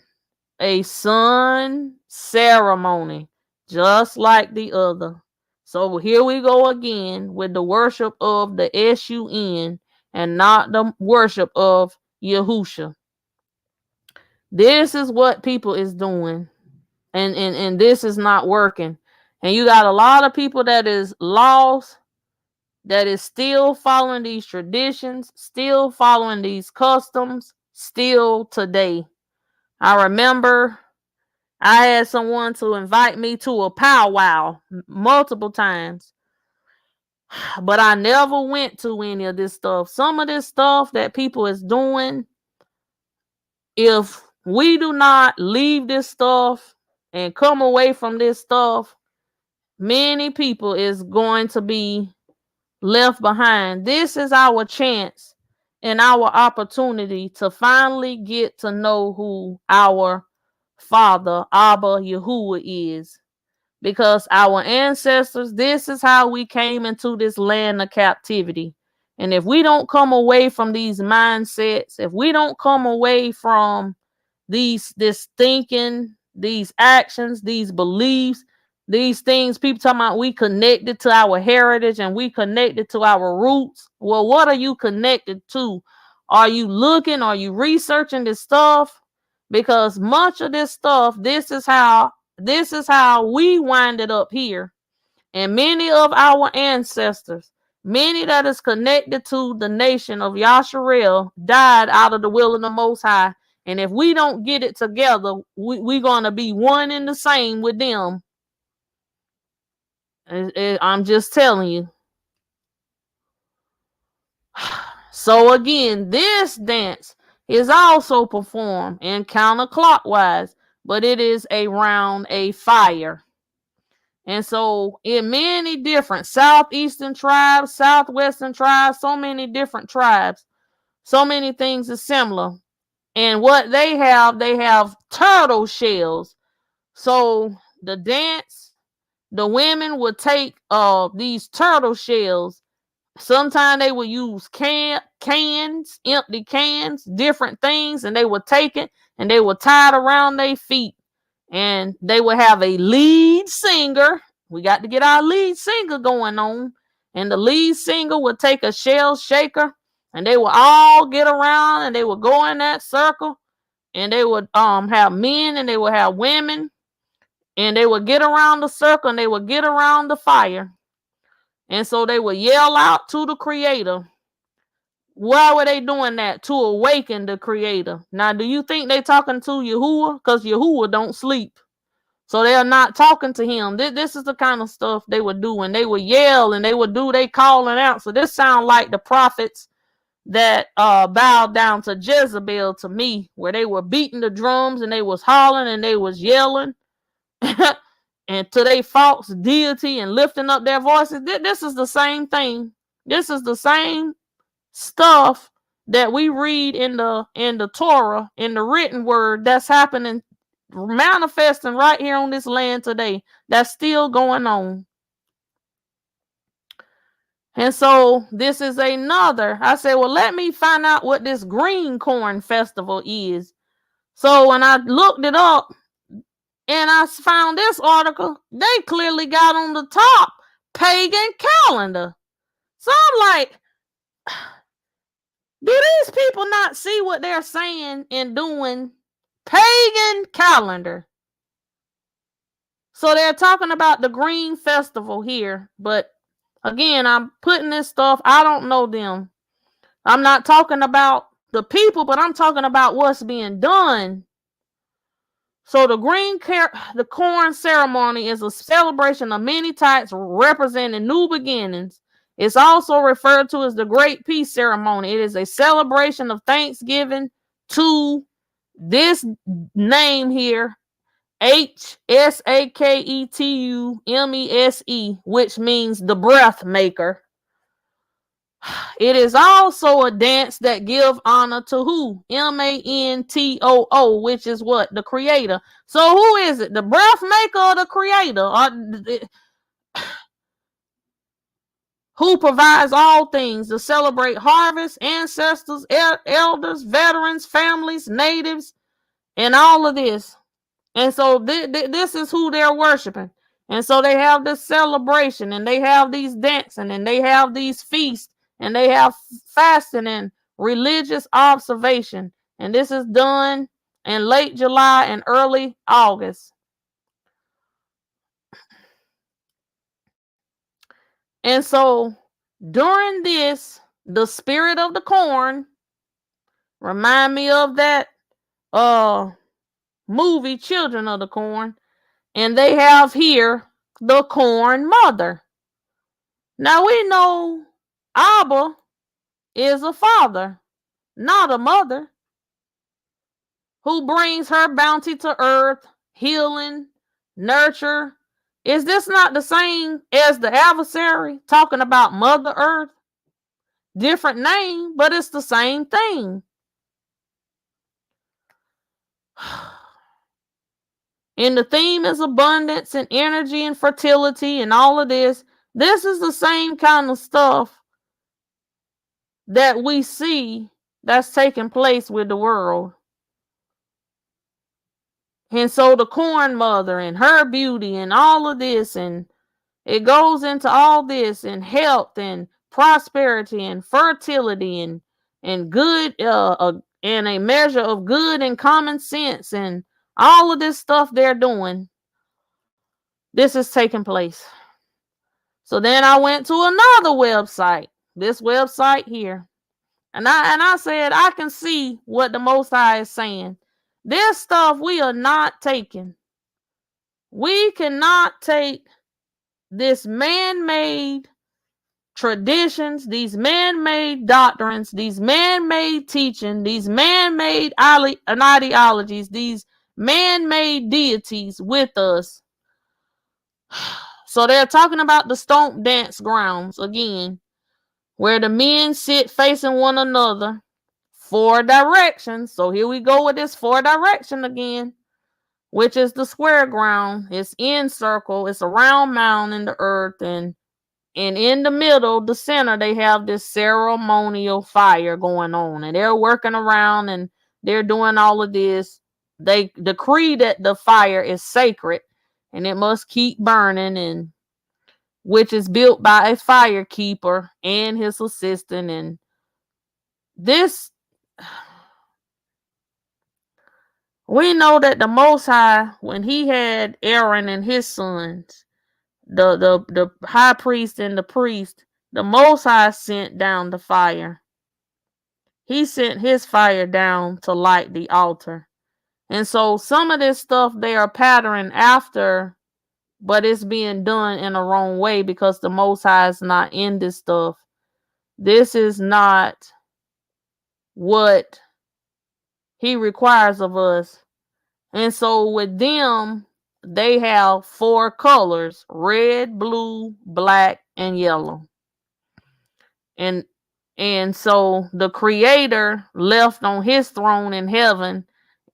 A sun ceremony, just like the other. So here we go again with the worship of the SUN and not the worship of Yahusha. This is what people is doing. And this is not working. And you got a lot of people that is lost, that is still following these traditions, still following these customs, still today. I remember I had someone to invite me to a powwow multiple times, but I never went to any of this stuff. Some of this stuff that people is doing, if we do not leave this stuff and come away from this stuff, many people is going to be left behind. This is our chance and our opportunity to finally get to know who our Father, Abba Yahuah, is. Because our ancestors, this is how we came into this land of captivity. And if we don't come away from these mindsets, if we don't come away from this thinking, these actions, these beliefs, these things, people talking about we connected to our heritage and we connected to our roots. Well, what are you connected to? Are you looking? Are you researching this stuff? Because much of this stuff, this is how we winded up here. And many of our ancestors, many that is connected to the nation of Yasharel, died out of the will of the Most High. And if we don't get it together, we're going to be one and the same with them. I'm just telling you. So again, this dance is also performed in counterclockwise, but it is around a fire. And so in many different southeastern tribes, southwestern tribes, so many different tribes, so many things are similar. And what they have turtle shells. So the dance, the women would take these turtle shells. Sometimes they would use cans, empty cans, different things, and they would take it and they would tie it around their feet. And they would have a lead singer. We got to get our lead singer going on. And the lead singer would take a shell shaker and they would all get around and they would go in that circle. And they would have men and they would have women. And they would get around the circle and they would get around the fire. And so they would yell out to the creator. Why were they doing that? To awaken the creator. Now, do you think they talking to Yahuah? Because Yahuah don't sleep. So they're not talking to him. This is the kind of stuff they would do. And they would yell and they would do they calling out. So this sound like the prophets that bowed down to Jezebel to me, where they were beating the drums and they was hollering and they was yelling and to their false deity and lifting up their voices. This is the same thing. This is the same stuff that we read in the Torah, in the written word, that's happening, manifesting right here on this land today. That's still going on. And so this is another. I said, well, let me find out what this green corn festival is. So when I looked it up and I found this article, they clearly got on the top pagan calendar. So I'm like, do these people not see what they're saying and doing? Pagan calendar. So they're talking about the Green Festival here, but again, I'm putting this stuff, I don't know them. I'm not talking about the people, but I'm talking about what's being done. So the corn ceremony is a celebration of many types representing new beginnings. It's also referred to as the Great Peace Ceremony. It is a celebration of thanksgiving to this name here, Hsaketumese, which means the breath maker. It is also a dance that give honor to who? Mantoo, which is what? The creator. So who is it? The breath maker or the creator? Who provides all things to celebrate harvest, ancestors, elders, veterans, families, natives, and all of this. And so this is who they're worshiping. And so they have this celebration, and they have these dancing, and they have these feasts, and they have fasting and religious observation. And this is done in late July and early August. And so during this, the spirit of the corn remind me of that movie Children of the Corn. And they have here the corn mother. Now we know Abba is a father, not a mother, who brings her bounty to earth, healing, nurture. Is this not the same as the adversary talking about Mother Earth? Different name, but it's the same thing. And the theme is abundance and energy and fertility and all of this. This is the same kind of stuff that we see that's taking place with the world. And so the corn mother and her beauty and all of this, and it goes into all this, and health and prosperity and fertility and good and a measure of good and common sense and all of this stuff they're doing. This is taking place. So then I went to another website, this website here. And I said, I can see what the Most High is saying. This stuff we are not taking. We cannot take this man-made traditions, these man-made doctrines, these man-made teaching, these man-made ideologies, these man-made deities with us. So they're talking about the stomp dance grounds again, where the men sit facing one another. 4 directions. So here we go with this 4 direction again, which is the square ground. It's in circle. It's a round mound in the earth, and in the middle, the center, they have this ceremonial fire going on, and they're working around and they're doing all of this. They decree that the fire is sacred and it must keep burning, and which is built by a fire keeper and his assistant. And this, we know that the Most High, when he had Aaron and his sons, the high priest and the priest, the Most High sent down the fire. He sent his fire down to light the altar. And so some of this stuff they are patterning after, but it's being done in a wrong way because the Most High is not in this stuff. This is not what he requires of us. And so with them, they have 4 colors: red, blue, black, and yellow. And so the creator left on his throne in heaven,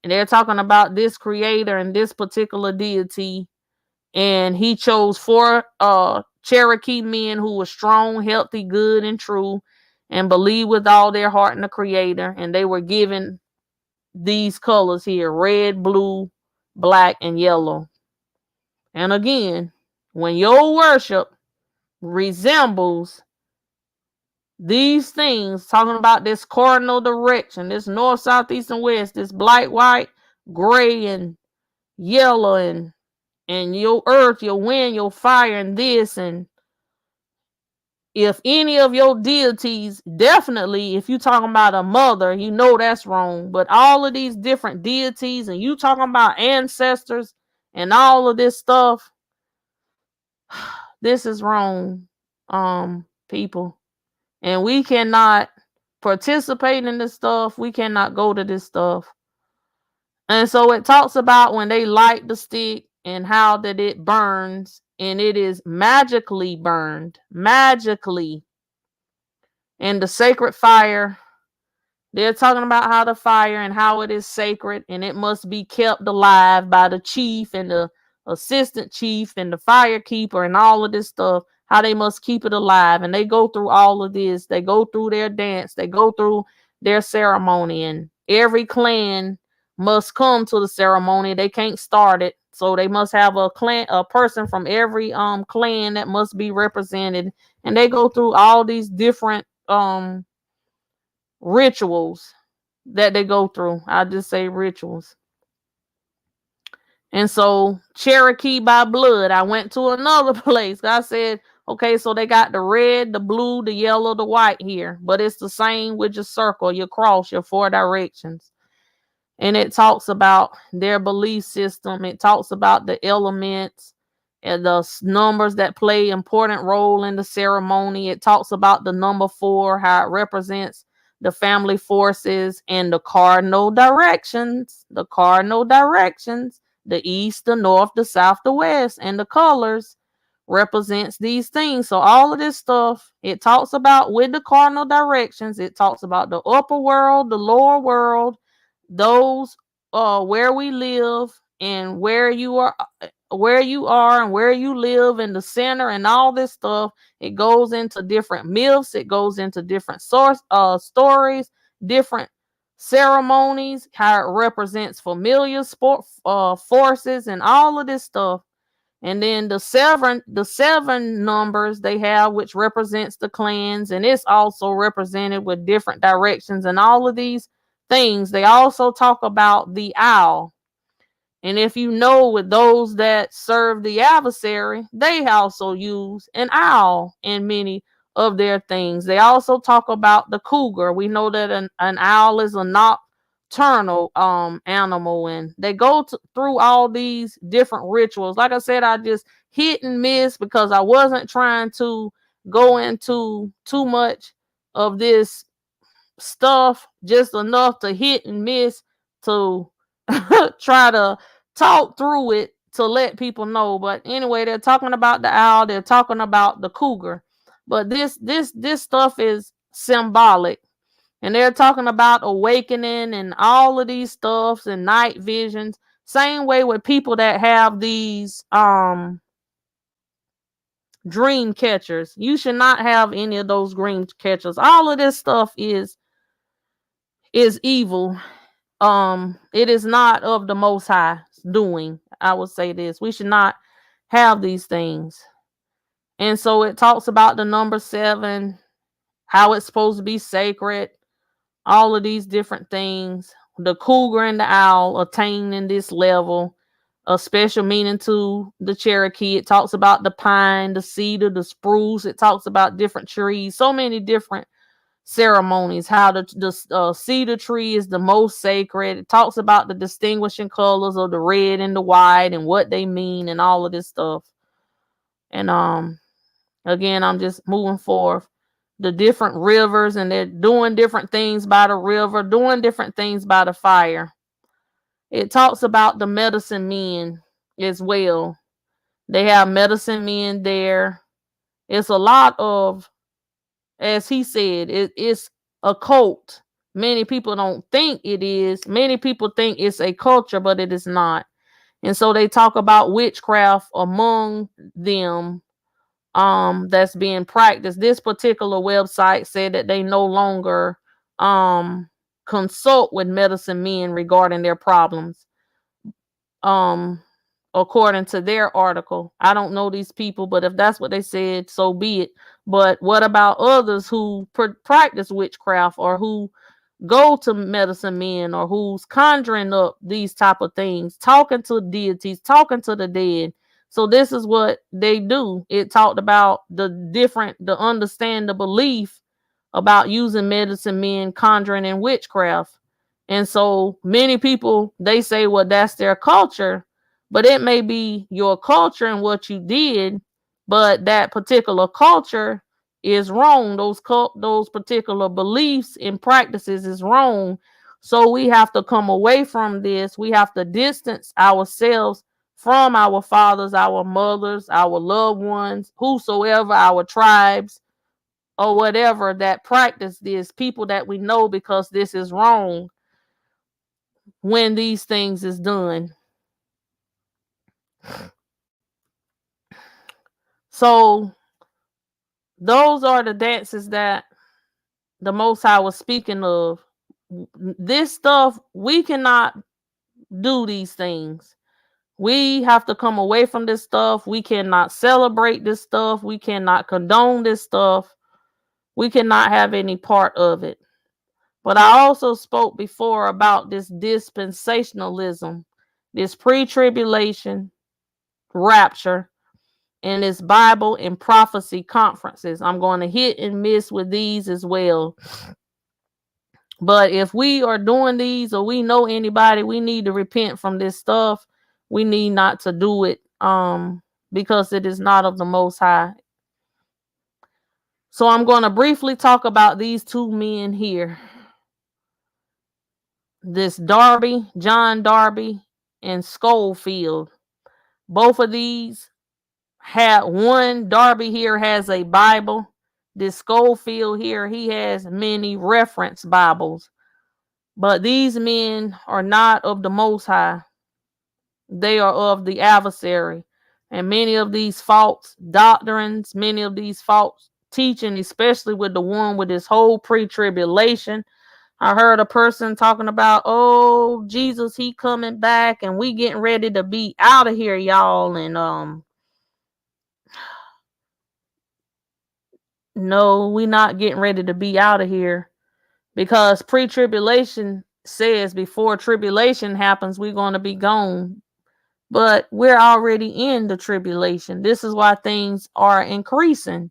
and they're talking about this creator and this particular deity, and he chose 4 Cherokee men who were strong, healthy, good, and true, and believed with all their heart in the creator, and they were given these colors here: red, blue, black, and yellow. And again, when your worship resembles these things, talking about this cardinal direction, this north, south, east, and west, this black, white, gray, and yellow, and your earth, your wind, your fire, and this. And if any of your deities, definitely, if you talking about a mother, you know that's wrong. But all of these different deities, and you talking about ancestors and all of this stuff, this is wrong, people. And we cannot participate in this stuff. We cannot go to this stuff. And so it talks about when they light the stick and how that it burns, and it is magically burned, magically. And the sacred fire, they're talking about how the fire and how it is sacred, and it must be kept alive by the chief and the assistant chief and the fire keeper and all of this stuff, how they must keep it alive. And they go through all of this. They go through their dance. They go through their ceremony, and every clan must come to the ceremony. They can't start it. So they must have a person from every clan that must be represented. And they go through all these different rituals that they go through. I just say rituals. And so Cherokee by blood, I went to another place. I said, okay, so they got the red, the blue, the yellow, the white here, but it's the same with your circle, your cross, your 4 directions. And it talks about their belief system. It talks about the elements and the numbers that play important role in the ceremony. It talks about the number 4, how it represents the family forces, and the cardinal directions. The cardinal directions, the east, the north, the south, the west, and the colors represents these things. So all of this stuff, it talks about with the cardinal directions. It talks about the upper world, the lower world, those where we live, and where you are and where you live in the center, and all this stuff. It goes into different myths. It goes into different stories, different ceremonies, how it represents familiar forces, and all of this stuff. And then the seven numbers they have, which represents the clans, and it's also represented with different directions and all of these things. They also talk about the owl. And if you know, with those that serve the adversary, they also use an owl in many of their things. They also talk about the cougar. We know that an owl is a nocturnal animal, and they go through all these different rituals. Like I said, I just hit and miss because I wasn't trying to go into too much of this stuff, just enough to hit and miss to try to talk through it to let people know. But anyway, they're talking about the owl, they're talking about the cougar. But this stuff is symbolic. And they're talking about awakening and all of these stuffs and night visions. Same way with people that have these dream catchers. You should not have any of those dream catchers. All of this stuff is evil. It is not of the Most High doing. I would say this. We should not have these things. And so it talks about the number 7, how it's supposed to be sacred, all of these different things. The cougar and the owl attaining this level, a special meaning to the Cherokee. It talks about the pine, the cedar, the spruce. It talks about different trees, so many different ceremonies, how the cedar tree is the most sacred. It talks about the distinguishing colors of the red and the white and what they mean and all of this stuff. And again, I'm just moving forth. The different rivers, and they're doing different things by the river, doing different things by the fire. It talks about the medicine men as well. They have medicine men there. It's a lot of, as he said, it's a cult. Many people don't think it is. Many people think it's a culture, but it is not. And so they talk about witchcraft among them that's being practiced. This particular website said that they no longer consult with medicine men regarding their problems. according to their article. I don't know these people, but if that's what they said, so be it. But what about others who practice witchcraft, or who go to medicine men, or who's conjuring up these type of things, talking to deities, talking to the dead? So this is what they do. It talked about the understand the belief about using medicine men, conjuring, and witchcraft. And so many people, they say, well, that's their culture, but it may be your culture and what you did, but that particular culture is wrong. Those particular beliefs and practices is wrong. So we have to come away from this. We have to distance ourselves from our fathers, our mothers, our loved ones, whosoever, our tribes, or whatever, that practice this, people that we know, because this is wrong when these things is done. So those are the dances that the Most High was speaking of. This stuff, we cannot do these things. We have to come away from this stuff. We cannot celebrate this stuff. We cannot condone this stuff. We cannot have any part of it. But I also spoke before about this dispensationalism, this pre-tribulation rapture, and this Bible and prophecy conferences. I'm going to hit and miss with these as well. But if we are doing these, or we know anybody, we need to repent from this stuff. We need not to do it because it is not of the Most High. So I'm going to briefly talk about these two men here. This John Darby, and Schofield. Both of these Darby here has a Bible. This Schofield here, he has many reference Bibles. But these men are not of the Most High. They are of the adversary. And many of these false doctrines, many of these false teaching, especially with the one with this whole pre-tribulation. I heard a person talking about, oh, Jesus, he coming back, and we getting ready to be out of here, y'all. And no, we not getting ready to be out of here, because pre-tribulation says before tribulation happens, we're going to be gone. But we're already in the tribulation. This is why things are increasing.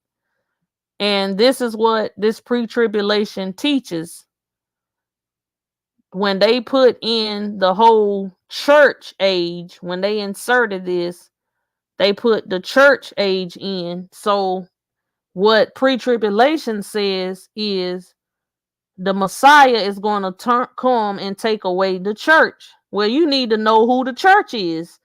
And this is what this pre-tribulation teaches. When they put in the whole church age, when they inserted this, they put the church age in. So what pre-tribulation says is the Messiah is going to come and take away the church. Well, you need to know who the church is.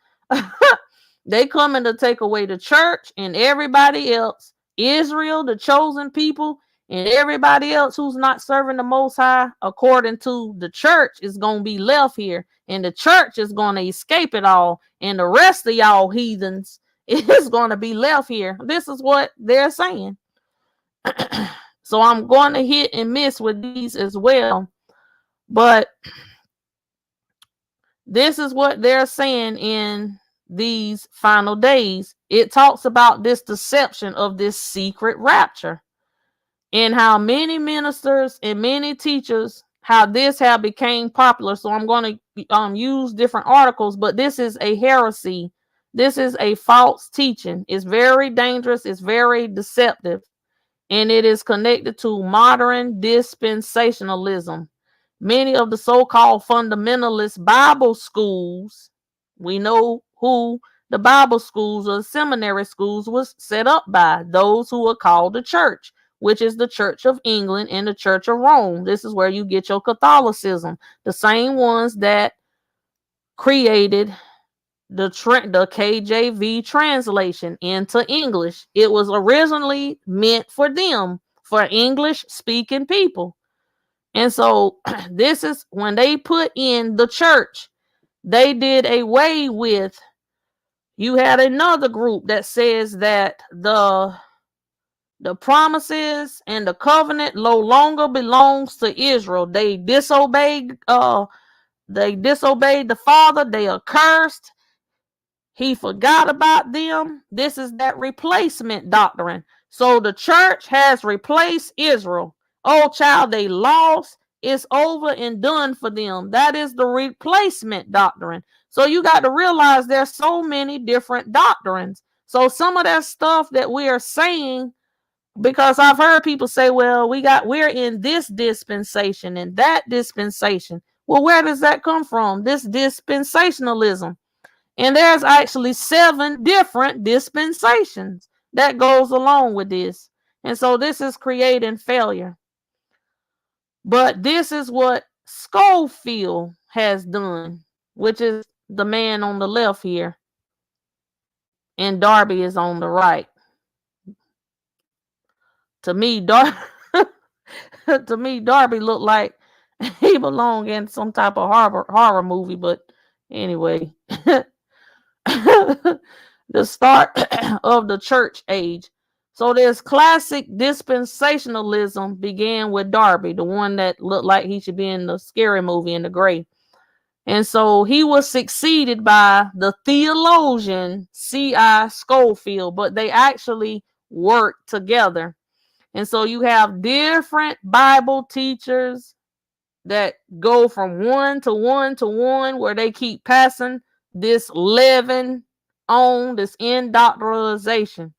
They coming to take away the church, and everybody else, Israel, the chosen people, and everybody else who's not serving the Most High according to the church is going to be left here, and the church is going to escape it all, and the rest of y'all heathens is going to be left here. This is what they're saying. So I'm going to hit and miss with these as well. But this is what they're saying in these final days. It talks about this deception of this secret rapture, and how many ministers and many teachers, how this have became popular. So I'm going to use different articles, but this is a heresy. This is a false teaching. It's very dangerous. It's very deceptive. And it is connected to modern dispensationalism. Many of the so-called fundamentalist Bible schools, we know who the Bible schools or seminary schools was set up by, those who are called the church, which is the Church of England and the Church of Rome. This is where you get your Catholicism, the same ones that created the KJV translation into English. It was originally meant for them, for English speaking people. And so this is when they put in the church, they did away with, you had another group that says that the promises and the covenant no longer belongs to Israel. They disobeyed the Father, they are cursed. He forgot about them. This is that replacement doctrine. So the church has replaced Israel. Oh, child, they lost. It's over and done for them. That is the replacement doctrine. So you got to realize there's so many different doctrines. So some of that stuff that we are saying, because I've heard people say, well, we're in this dispensation and that dispensation. Well, where does that come from? This dispensationalism. And there's actually 7 different dispensations that goes along with this. And so this is creating failure. But this is what Schofield has done, which is the man on the left here. And Darby is on the right. To me, Darby looked like he belonged in some type of horror movie. But anyway, the start of the church age. So this classic dispensationalism began with Darby, the one that looked like he should be in the scary movie in the gray. And so he was succeeded by the theologian C.I. Schofield, but they actually worked together. And so you have different Bible teachers that go from one to one to one, where they keep passing this leaven on, this indoctrinalization.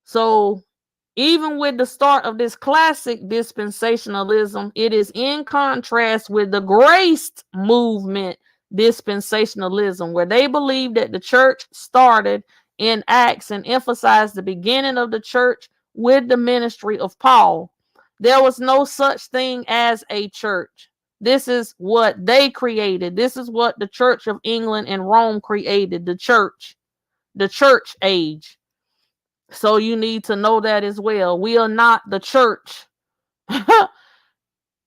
So even with the start of this classic dispensationalism, it is in contrast with the graced movement dispensationalism, where they believe that the church started in Acts and emphasized the beginning of the church with the ministry of Paul. There was no such thing as a church. This is what they created. This is what the Church of England and Rome created, the church age. So you need to know that as well. We are not the church.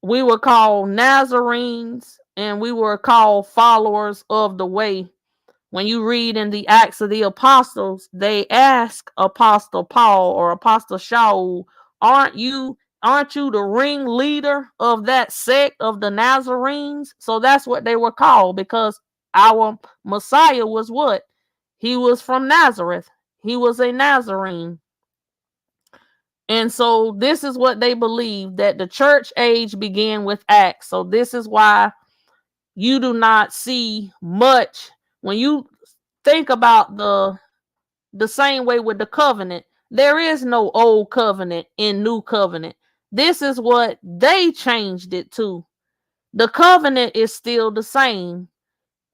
We were called Nazarenes, and we were called followers of the way. When you read in the Acts of the Apostles, they ask Apostle Paul or Apostle Shaul, aren't you the ringleader of that sect of the Nazarenes? So that's what they were called, because our Messiah was what? He was from Nazareth. He was a Nazarene. And so this is what they believe, that the church age began with Acts. So this is why you do not see much when you think about the same way with the covenant. There is no old covenant in new covenant. This is what they changed it to. The covenant is still the same.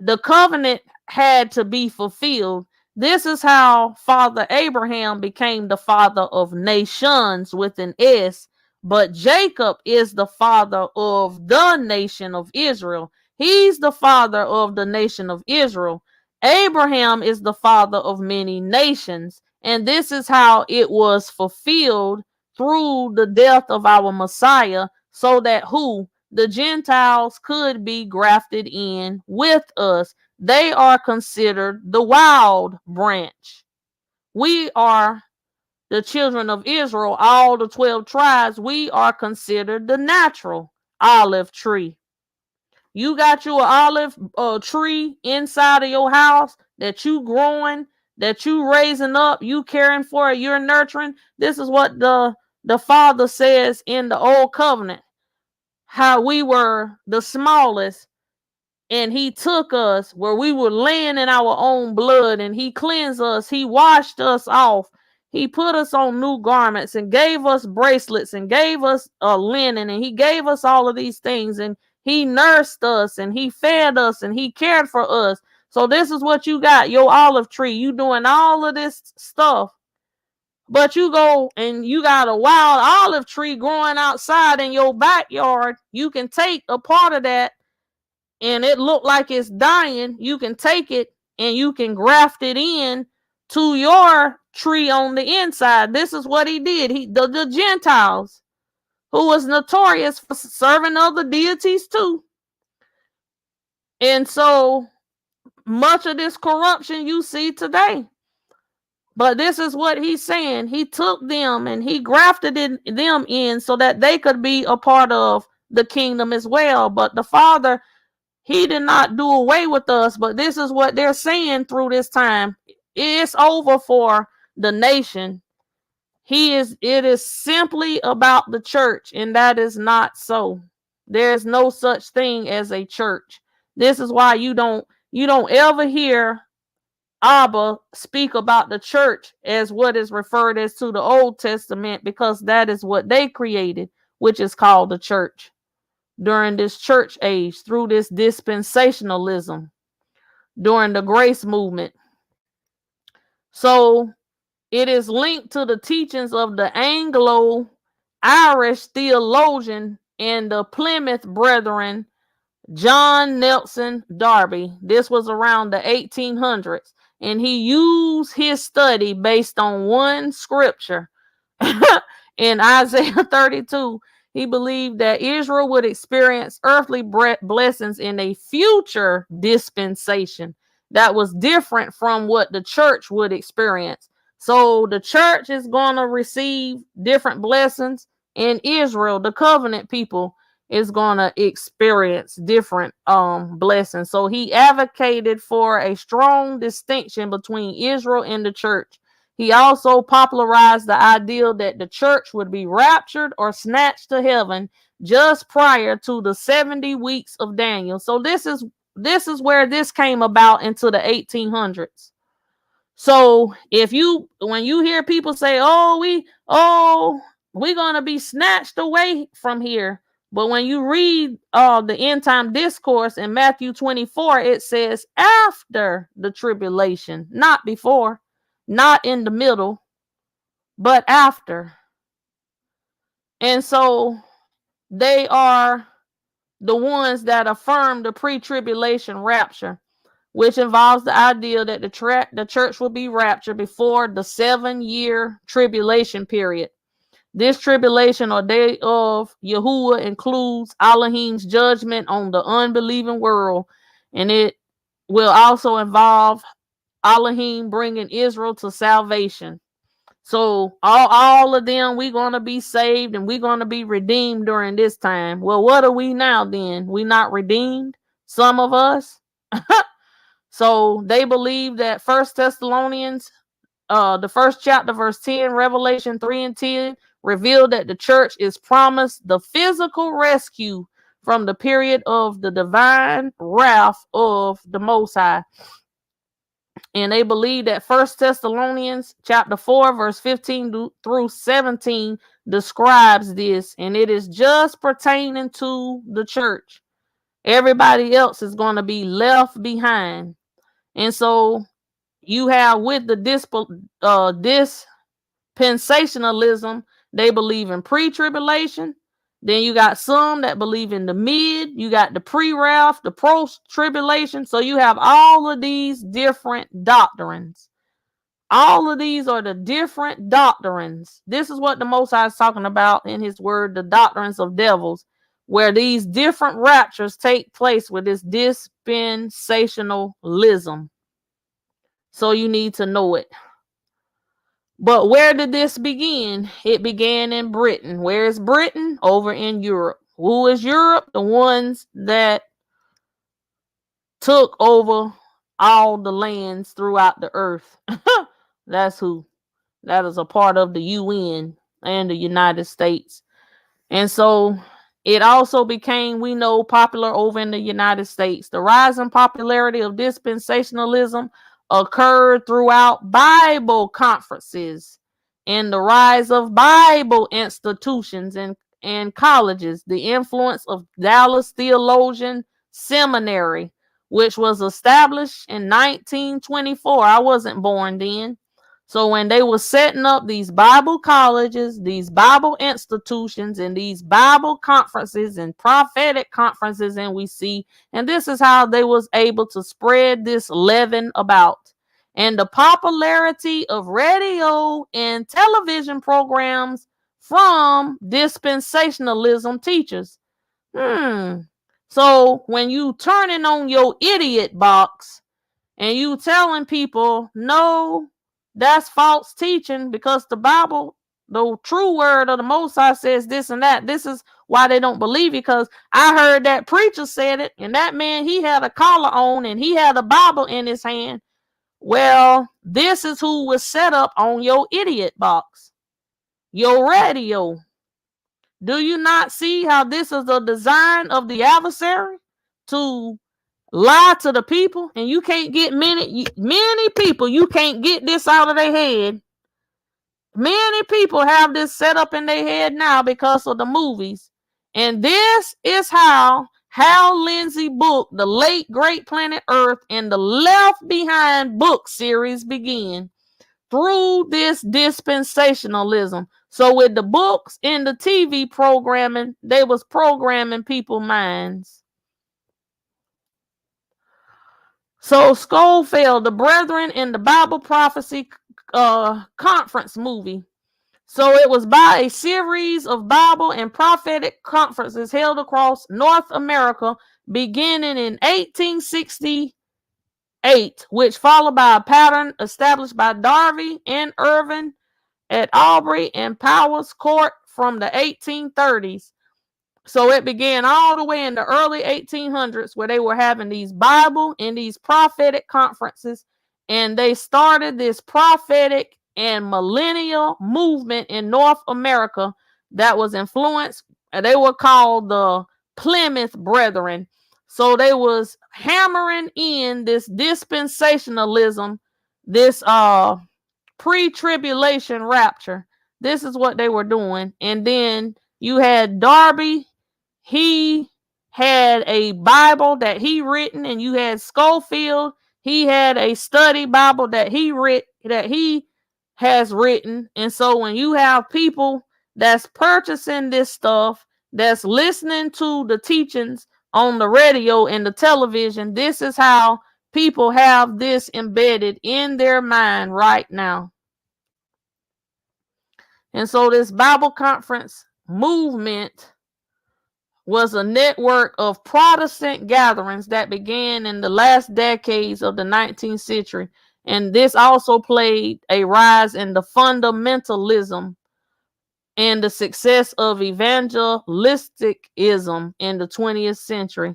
The covenant had to be fulfilled. This is how Father Abraham became the father of nations with an S, but Jacob is the father of the nation of Israel. He's the father of the nation of Israel. Abraham is the father of many nations, and this is how it was fulfilled through the death of our Messiah, so that the Gentiles could be grafted in with us. They are considered the wild branch. We are the children of Israel, all the 12 tribes. We are considered the natural olive tree. You got you an olive tree inside of your house that you growing, that you raising up, you caring for it, you're nurturing. This is what the Father says in the old covenant, how we were the smallest, and he took us where we were laying in our own blood, and he cleansed us, he washed us off, he put us on new garments and gave us bracelets and gave us a linen, and he gave us all of these things, and he nursed us and he fed us and he cared for us. So this is what you got, your olive tree. You doing all of this stuff, but you go and you got a wild olive tree growing outside in your backyard. You can take a part of that and it look like it's dying. You can take it and you can graft it in to your tree on the inside. This is what he did. The Gentiles, who was notorious for serving other deities too. And so much of this corruption you see today. But this is what he's saying. He took them and he grafted them in so that they could be a part of the kingdom as well. But the Father, he did not do away with us. But this is what they're saying through this time. it's over for the nation. It is simply about the church, and that is not so. There's no such thing as a church. This is why you don't ever hear Abba speak about the church as what is referred as to the Old Testament, because that is what they created, which is called the church during this church age, through this dispensationalism during the grace movement. So it is linked to the teachings of the Anglo-Irish theologian and the Plymouth Brethren, John Nelson Darby. This was around the 1800s, and he used his study based on one scripture in Isaiah 32. He believed that Israel would experience earthly blessings in a future dispensation that was different from what the church would experience. So the church is going to receive different blessings, and Israel, the covenant people, is going to experience different blessings. So he advocated for a strong distinction between Israel and the church. He also popularized the idea that the church would be raptured or snatched to heaven just prior to the 70 weeks of Daniel. So this is where this came about into the 1800s. So when you hear people say, we're gonna be snatched away from here, but when you read the end time discourse in Matthew 24, it says after the tribulation, not before, not in the middle, but after. And so they are the ones that affirm the pre-tribulation rapture, which involves the idea that the church will be raptured before the 7-year tribulation period. This tribulation or day of Yahuah includes Elohim's judgment on the unbelieving world, and it will also involve Elohim bringing Israel to salvation. So all of them, we're going to be saved and we're going to be redeemed during this time. Well, what are we now then? We not redeemed? Some of us? So they believe that 1 Thessalonians, the first chapter, verse 10, Revelation 3 and 10, revealed that the church is promised the physical rescue from the period of the divine wrath of the Most High. And they believe that 1 Thessalonians chapter 4, verse 15 through 17 describes this, and it is just pertaining to the church. Everybody else is going to be left behind. And so you have with the dispensationalism, they believe in pre-tribulation. Then you got some that believe in the mid. You got the pre-wrath, the pro-tribulation. So you have all of these different doctrines. All of these are the different doctrines. This is what the Most High is talking about in his word, the doctrines of devils, where these different raptures take place with this dispensationalism. So you need to know it. But where did this begin? It began in Britain. Where is Britain? Over in Europe. Who is Europe? The ones that took over all the lands throughout the earth. That's who. That is a part of the UN and the United States. And so it also became, we know, popular over in the United States. The rise in popularity of dispensationalism occurred throughout Bible conferences and the rise of Bible institutions and colleges. The influence of Dallas Theologian Seminary, which was established in 1924. I wasn't born then. So when they were setting up these Bible colleges, these Bible institutions, and these Bible conferences and prophetic conferences, and this is how they was able to spread this leaven about. And the popularity of radio and television programs from dispensationalism teachers. So when you turning on your idiot box and you telling people, no, that's false teaching, because the Bible, the true word of the Most High, says this and that. This is why they don't believe it, because I heard that preacher said it, and that man, he had a collar on and he had a Bible in his hand. Well, This is who was set up on your idiot box, your radio. Do you not see how this is the design of the adversary to lie to the people? And you can't get many people, you can't get this out of their head. Many people have this set up in their head now because of the movies. And this is how Hal Lindsey book, The Late Great Planet Earth, and the Left Behind book series begin. Through this dispensationalism. So with the books and the TV programming, they was programming people's minds. So Schofield, the Brethren in the Bible Prophecy Conference movie. So it was by a series of Bible and prophetic conferences held across North America beginning in 1868, which followed by a pattern established by Darby and Irvin at Aubrey and Powers Court from the 1830s. So it began all the way in the early 1800s where they were having these Bible and these prophetic conferences, and they started this prophetic and millennial movement in North America that was influenced, and they were called the Plymouth Brethren. So they was hammering in this dispensationalism, this pre-tribulation rapture. This is what they were doing. And then you had Darby. He had a Bible that he written, and you had Schofield. He had a study Bible that he has written. And so when you have people that's purchasing this stuff, that's listening to the teachings on the radio and the television, this is how people have this embedded in their mind right now. And so this Bible conference movement was a network of Protestant gatherings that began in the last decades of the 19th century. And this also played a rise in the fundamentalism and the success of evangelisticism in the 20th century.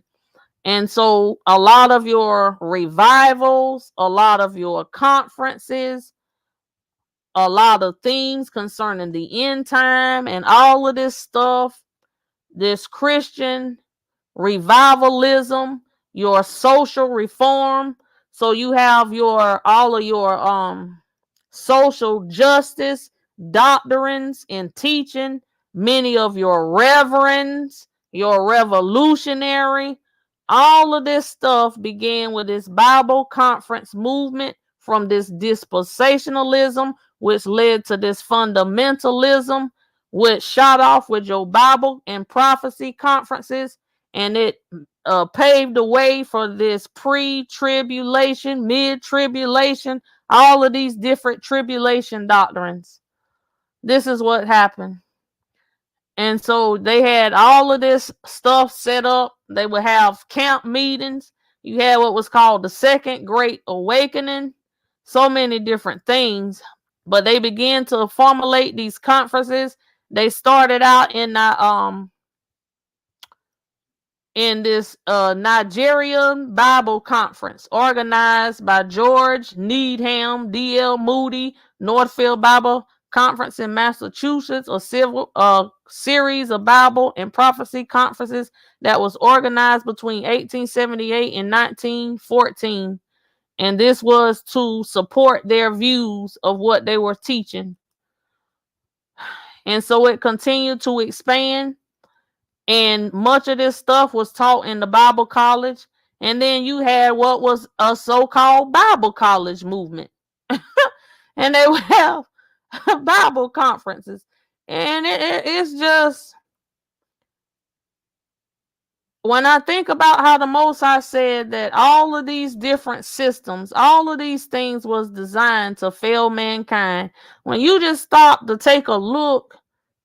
And so a lot of your revivals, a lot of your conferences, a lot of things concerning the end time and all of this stuff, this Christian revivalism, your social reform. So you have all of your social justice doctrines and teaching, many of your reverends, your revolutionary, all of this stuff began with this Bible conference movement from this dispensationalism, which led to this fundamentalism, which shot off with your Bible and prophecy conferences, and it paved the way for this pre-tribulation, mid-tribulation, all of these different tribulation doctrines. This is what happened. And so they had all of this stuff set up. They would have camp meetings. You had what was called the Second Great Awakening. So many different things. But they began to formulate these conferences. They started out in this Nigerian Bible Conference organized by George Needham, D.L. Moody, Northfield Bible Conference in Massachusetts, a series of Bible and prophecy conferences that was organized between 1878 and 1914. And this was to support their views of what they were teaching. And so it continued to expand. And much of this stuff was taught in the Bible college. And then you had what was a so-called Bible college movement. And they would have Bible conferences. And it's just, when I think about how the Most High said that all of these different systems, all of these things was designed to fail mankind, when you just stop to take a look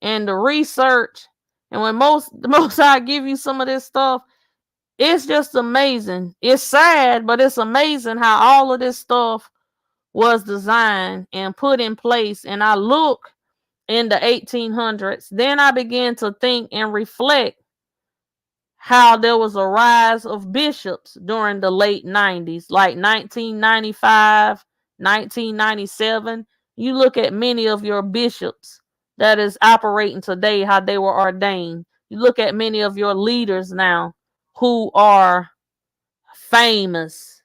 and the research, and when the Most High give you some of this stuff, it's just amazing. It's sad, but it's amazing how all of this stuff was designed and put in place. And I look in the 1800s, then I began to think and reflect how there was a rise of bishops during the late 90s, like 1995, 1997. You look at many of your bishops that is operating today, how they were ordained. You look at many of your leaders now who are famous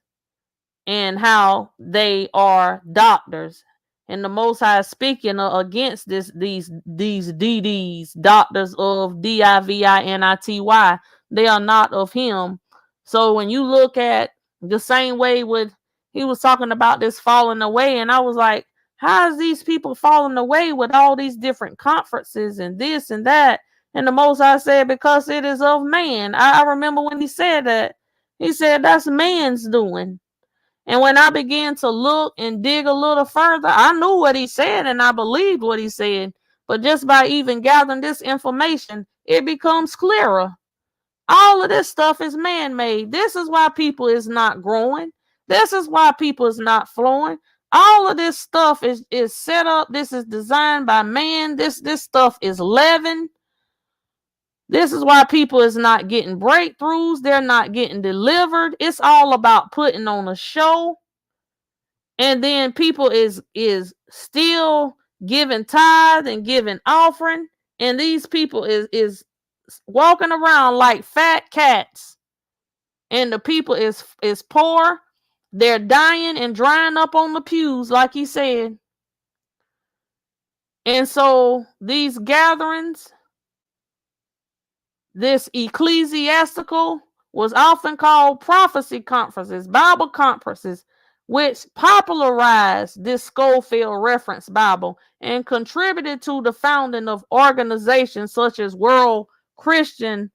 and how they are doctors. And the Most High is speaking against these DDs, doctors of DIVINITY. They are not of him. So when you look at the same way with, he was talking about this falling away, and I was like, how is these people falling away with all these different conferences and this and that? And the Most High said, because it is of man. I remember when he said that. He said that's man's doing. And when I began to look and dig a little further, I knew what he said and I believed what he said. But just by even gathering this information, it becomes clearer. All of this stuff is man-made. This is why people is not growing. This is why people is not flowing. All of this stuff is set up. This is designed by man. This stuff is leavened. This is why people is not getting breakthroughs. They're not getting delivered. It's all about putting on a show. And then people is still giving tithe and giving offering. And these people is walking around like fat cats. And the people is poor. They're dying and drying up on the pews, like he said. And so these gatherings, this ecclesiastical, was often called prophecy conferences, Bible conferences, which popularized this Schofield Reference Bible and contributed to the founding of organizations such as World Christian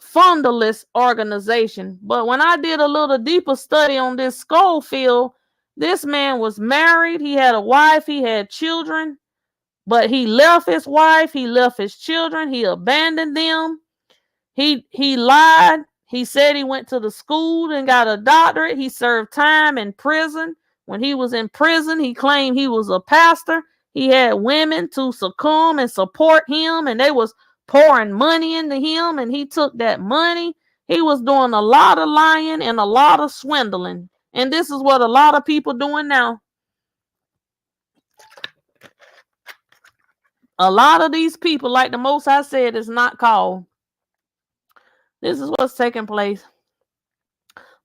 Fundamentalist Organization. But when I did a little deeper study on this Schofield, this man was married, he had a wife, he had children, but he left his wife, he left his children, he abandoned them. He lied. He said he went to the school and got a doctorate. He served time in prison. When he was in prison, he claimed he was a pastor. He had women to succumb and support him, and they was pouring money into him, and he took that money. He was doing a lot of lying and a lot of swindling. And this is what a lot of people doing now. A lot of these people, like the Most High said, is not called. This is what's taking place.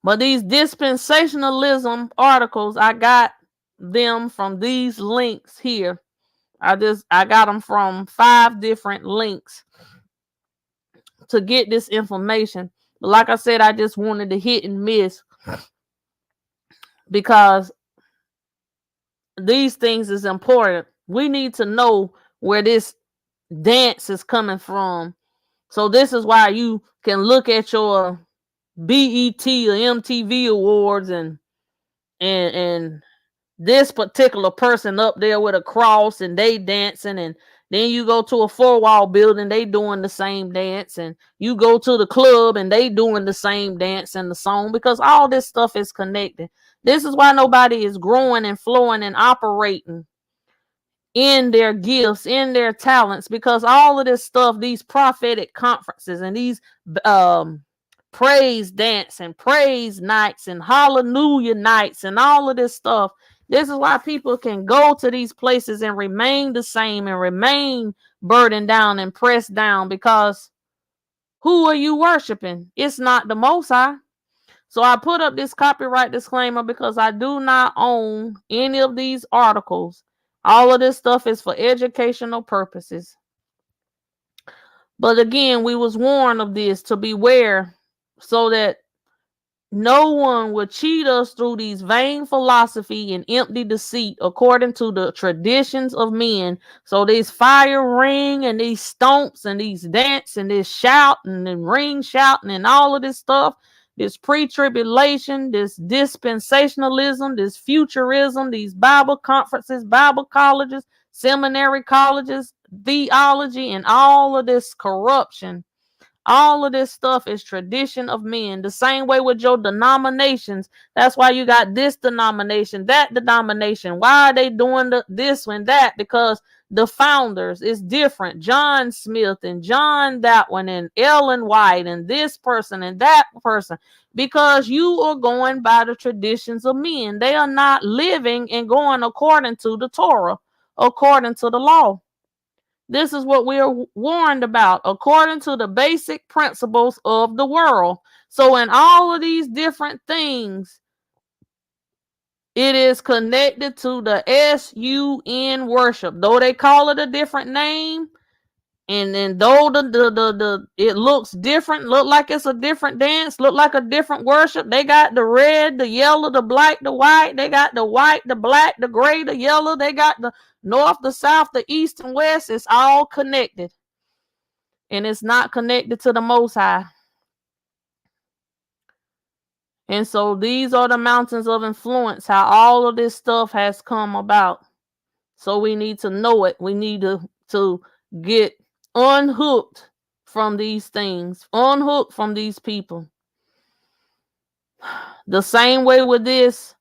But these dispensationalism articles, I got them from these links here. I got them from 5 different links to get this information. But like I said, I just wanted to hit and miss because these things is important. We need to know where this dance is coming from. So this is why you can look at your BET or MTV awards and this particular person up there with a cross and they dancing, and then you go to a 4-wall building, they doing the same dance, and you go to the club and they doing the same dance and the song, because all this stuff is connected. This is why nobody is growing and flowing and operating in their gifts, in their talents, because all of this stuff, these prophetic conferences and these praise dance and praise nights and hallelujah nights and all of this stuff, this is why people can go to these places and remain the same and remain burdened down and pressed down, because who are you worshiping? It's not the Most High. So I put up this copyright disclaimer because I do not own any of these articles. All of this stuff is for educational purposes. But again, we was warned of this to beware, so that no one would cheat us through these vain philosophy and empty deceit according to the traditions of men. So these fire ring and these stomps and these dance and this shouting and ring shouting and all of this stuff, this pre-tribulation, this dispensationalism, this futurism, these Bible conferences, Bible colleges, seminary colleges, theology, and all of this corruption. All of this stuff is tradition of men. The same way with your denominations. That's why you got this denomination, that denomination. Why are they doing this and that? Because the founders is different. John Smith and John that one and Ellen White and this person and that person, because you are going by the traditions of men. They are not living and going according to the Torah, according to the law. This is what we are warned about, according to the basic principles of the world. So in all of these different things, it is connected to the SUN worship. Though they call it a different name, and then though the it looks different, look like it's a different dance, look like a different worship. They got the red, the yellow, the black, the white. They got the white, the black, the gray, the yellow. They got the north, the south, the east, and west. It's all connected. And it's not connected to the Most High. And so these are the mountains of influence, how all of this stuff has come about. So we need to know it. We need to get unhooked from these things, unhooked from these people. The same way with this,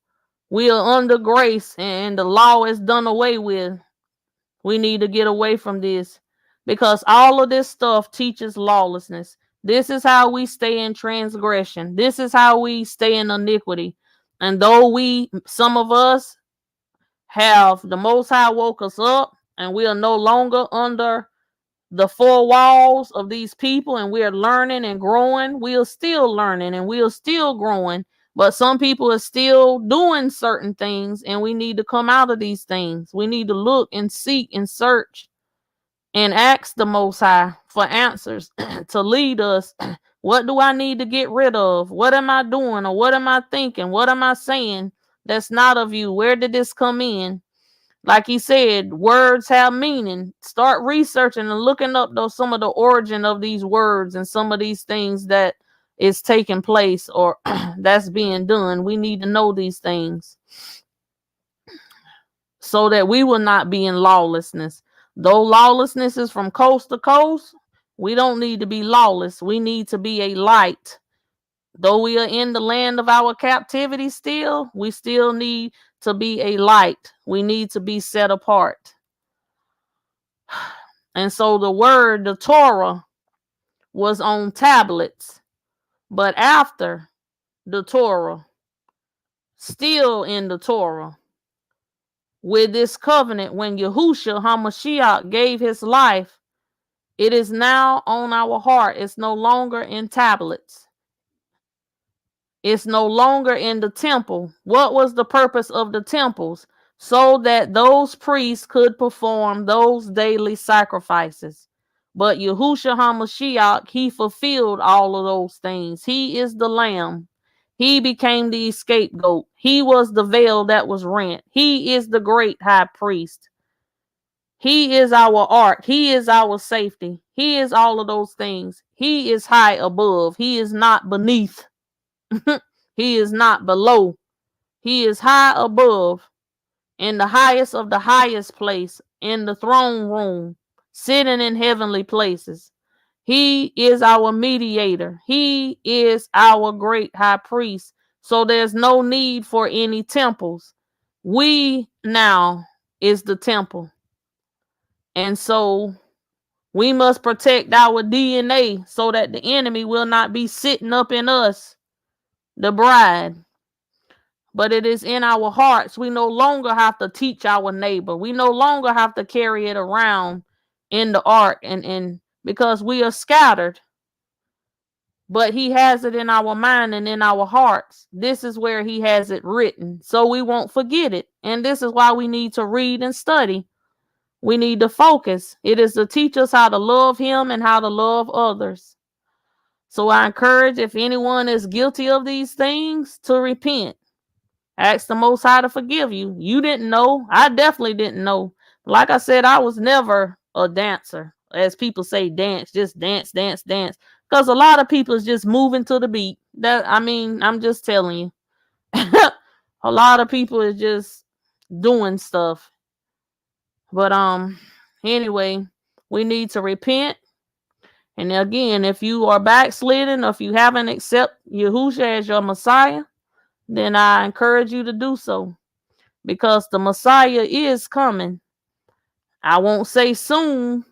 we are under grace and the law is done away with. We need to get away from this because all of this stuff teaches lawlessness. This is how we stay in transgression. This is how we stay in iniquity. And though some of us have the Most High woke us up and we are no longer under the four walls of these people and we are learning and growing, we are still learning and we are still growing. But some people are still doing certain things and we need to come out of these things. We need to look and seek and search and ask the Most High for answers to lead us. What do I need to get rid of? What am I doing or what am I thinking? What am I saying that's not of you? Where did this come in? Like he said, words have meaning. Start researching and looking up some of the origin of these words and some of these things that is taking place or that's being done. We need to know these things so that we will not be in lawlessness. Though lawlessness is from coast to coast, we don't need to be lawless. We need to be a light. Though we are in the land of our captivity still, we still need to be a light. We need to be set apart. And so the word, the Torah, was on tablets. But after the Torah, still in the Torah, with this covenant, when Yahushua HaMashiach gave his life, it is now on our heart. It's no longer in tablets. It's no longer in the temple. What was the purpose of the temples? So that those priests could perform those daily sacrifices. But Yahushua HaMashiach, he fulfilled all of those things. He is the Lamb. He became the scapegoat. He was the veil that was rent. He is the great high priest. He is our ark. He is our safety. He is all of those things. He is high above. He is not beneath. He is not below. He is high above, in the highest of the highest place, in the throne room, sitting in heavenly places. He is our mediator. He is our great high priest. So there's no need for any temples. We now is the temple. And so we must protect our DNA so that the enemy will not be sitting up in us, the bride. But it is in our hearts. We no longer have to teach our neighbor. We no longer have to carry it around in the ark and because we are scattered. But he has it in our mind and in our hearts. This is where he has it written, so we won't forget it. And this is why we need to read and study. We need to focus. It is to teach us how to love him and how to love others. So I encourage, if anyone is guilty of these things, to repent. Ask the Most High to forgive you. You didn't know. I definitely didn't know. Like I said, I was never a dancer. As people say, dance, just dance, dance, dance. Because a lot of people is just moving to the beat. I'm just telling you. A lot of people is just doing stuff. But anyway, we need to repent. And again, if you are backslidden or if you haven't accepted Yahushua as your Messiah, then I encourage you to do so. Because the Messiah is coming. I won't say soon.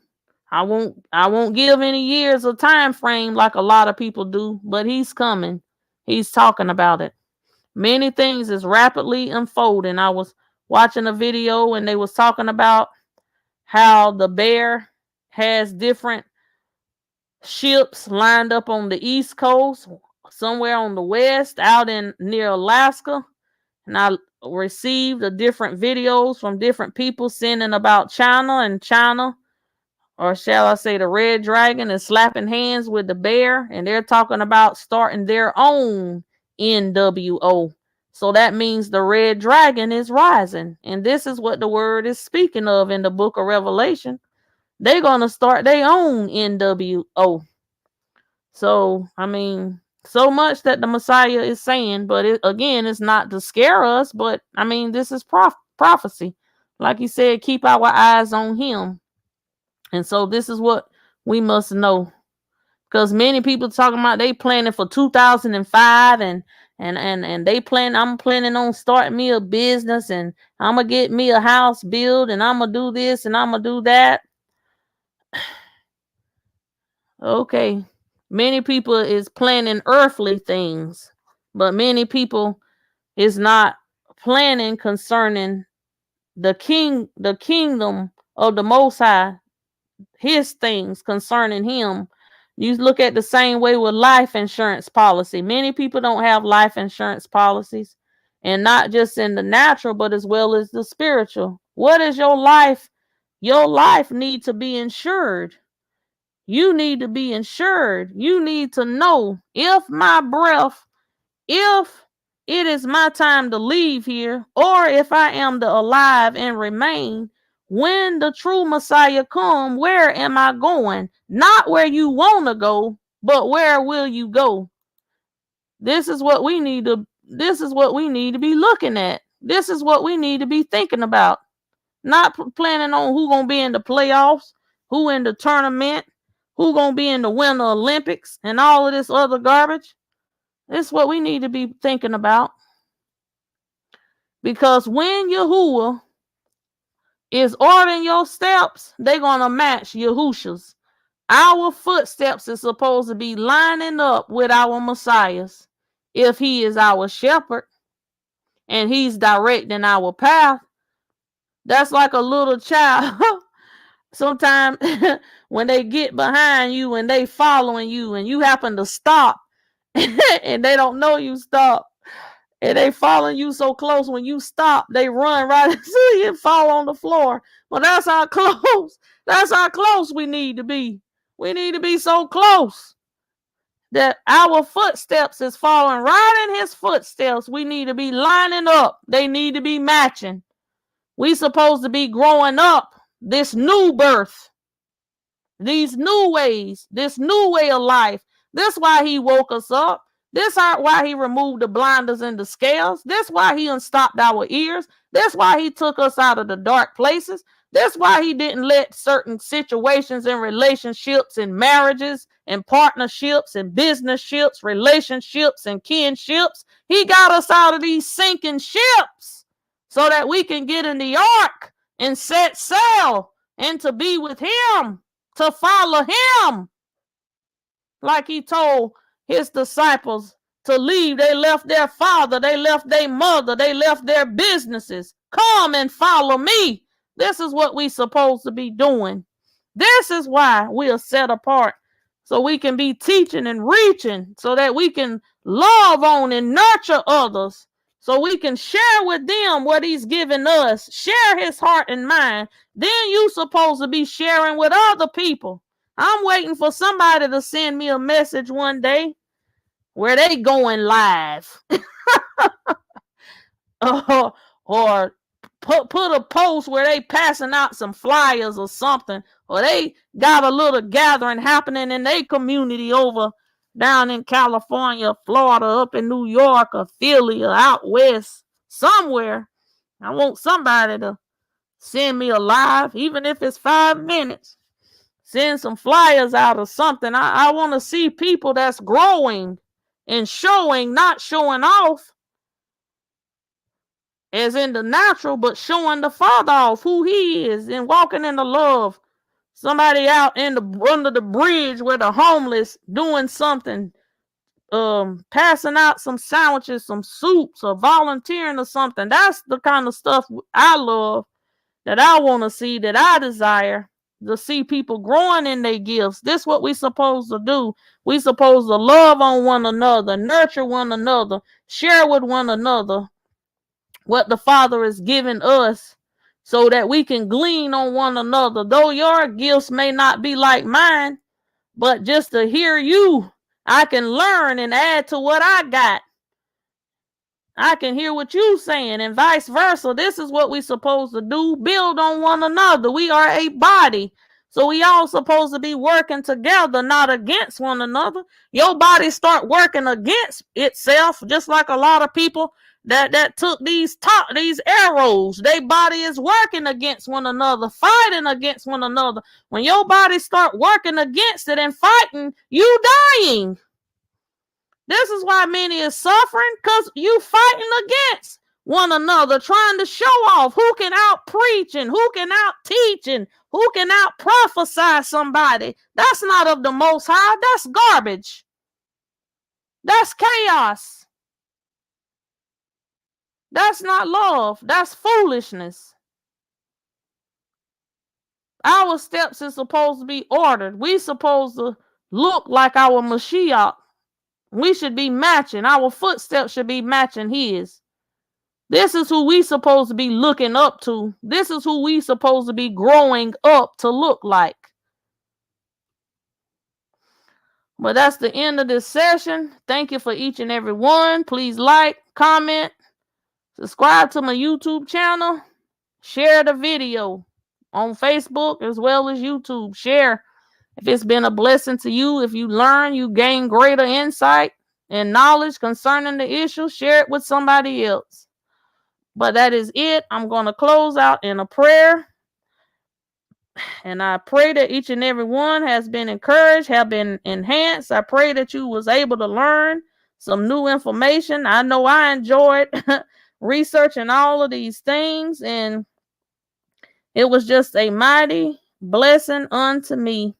I won't give any years or time frame like a lot of people do, but he's coming. He's talking about it. Many things is rapidly unfolding. I was watching a video and they was talking about how the bear has different ships lined up on the East Coast, somewhere on the West, out in near Alaska. And I received the different videos from different people sending about China, and China, or shall I say the red dragon, is slapping hands with the bear, and they're talking about starting their own NWO. So that means the red dragon is rising. And this is what the word is speaking of in the book of Revelation. They're going to start their own NWO. So, I mean, so much that the Messiah is saying, but again, it's not to scare us, but I mean, this is prophecy. Like he said, keep our eyes on him. And so this is what we must know. Because many people talking about they planning for 2005 and I'm planning on starting me a business, and I'm gonna get me a house built, and I'm gonna do this and I'm gonna do that. Okay. Many people is planning earthly things, but many people is not planning concerning the kingdom of the Most High, his things concerning him. You look at the same way with life insurance policy. Many people don't have life insurance policies, and not just in the natural, but as well as the spiritual. What is your life? Your life needs to be insured. You need to be insured. You need to know if it is my time to leave here, or if I am to alive and remain, when the true Messiah come, where am I going? Not where you want to go, but where will you go? This is what we need to be looking at. This is what we need to be thinking about. Not planning on who gonna be in the playoffs, who in the tournament, who gonna be in the Winter Olympics, and all of this other garbage. This is what we need to be thinking about. Because when Yahuah is ordering your steps, they're gonna match Yahusha's. Our footsteps is supposed to be lining up with our Messiah's. If he is our shepherd and he's directing our path, that's like a little child. Sometimes when they get behind you and they following you and you happen to stop and they don't know you stop, and they following you so close, when you stop, they run right into you and fall on the floor. But that's how close we need to be. We need to be so close that our footsteps is falling right in his footsteps. We need to be lining up. They need to be matching. We supposed to be growing up this new birth, these new ways, this new way of life. This why he woke us up. This why he removed the blinders and the scales. This why he unstopped our ears. This why he took us out of the dark places. This why he didn't let certain situations and relationships and marriages and partnerships and business ships, relationships and kinships. He got us out of these sinking ships so that we can get in the ark and set sail and to be with him, to follow him. Like he told his disciples to leave. They left their father, they left their mother, they left their businesses. Come and follow me. This is what we supposed to be doing. This is why we are set apart, so we can be teaching and reaching, so that we can love on and nurture others, so we can share with them what he's given us, share his heart and mind. Then you supposed to be sharing with other people. I'm waiting for somebody to send me a message one day where they going live. Or put a post where they passing out some flyers or something, or they got a little gathering happening in their community over down in California, Florida, up in New York, or Philly, or out west somewhere. I want somebody to send me a live, even if it's 5 minutes. Send some flyers out or something. I want to see people that's growing and showing, not showing off. as in the natural, but showing the Father off who he is and walking in the love. Somebody out in the under the bridge where the homeless doing something, passing out some sandwiches, some soups, or volunteering or something. That's the kind of stuff I love, that I want to see, that I desire to see people growing in their gifts. This is what we supposed to do. We supposed to love on one another, nurture one another, share with one another what the Father is giving us, so that we can glean on one another. Though your gifts may not be like mine, but just to hear you, I can learn and add to what I got. I can hear what you saying, and vice versa. This is what we supposed to do. Build on one another. We are a body. So we all supposed to be working together, not against one another. Your body start working against itself, just like a lot of people that took these arrows. Their body is working against one another, fighting against one another. When your body start working against it and fighting, you dying. This is why many is suffering, because you fighting against one another, trying to show off who can out preach and who can out teach and who can out prophesy somebody. That's not of the Most High. That's garbage. That's chaos. That's not love. That's foolishness. Our steps is supposed to be ordered. We supposed to look like our Mashiach. We should be matching. Our footsteps should be matching his. This is who we supposed to be looking up to. This is who we supposed to be growing up to look like. But that's the end of this session. Thank you for each and every one. Please like, comment, subscribe to my YouTube channel. Share the video on Facebook as well as YouTube. Share if it's been a blessing to you. If you learn, you gain greater insight and knowledge concerning the issue, share it with somebody else. But that is it. I'm going to close out in a prayer. And I pray that each and every one has been encouraged, have been enhanced. I pray that you was able to learn some new information. I know I enjoyed researching all of these things, and it was just a mighty blessing unto me.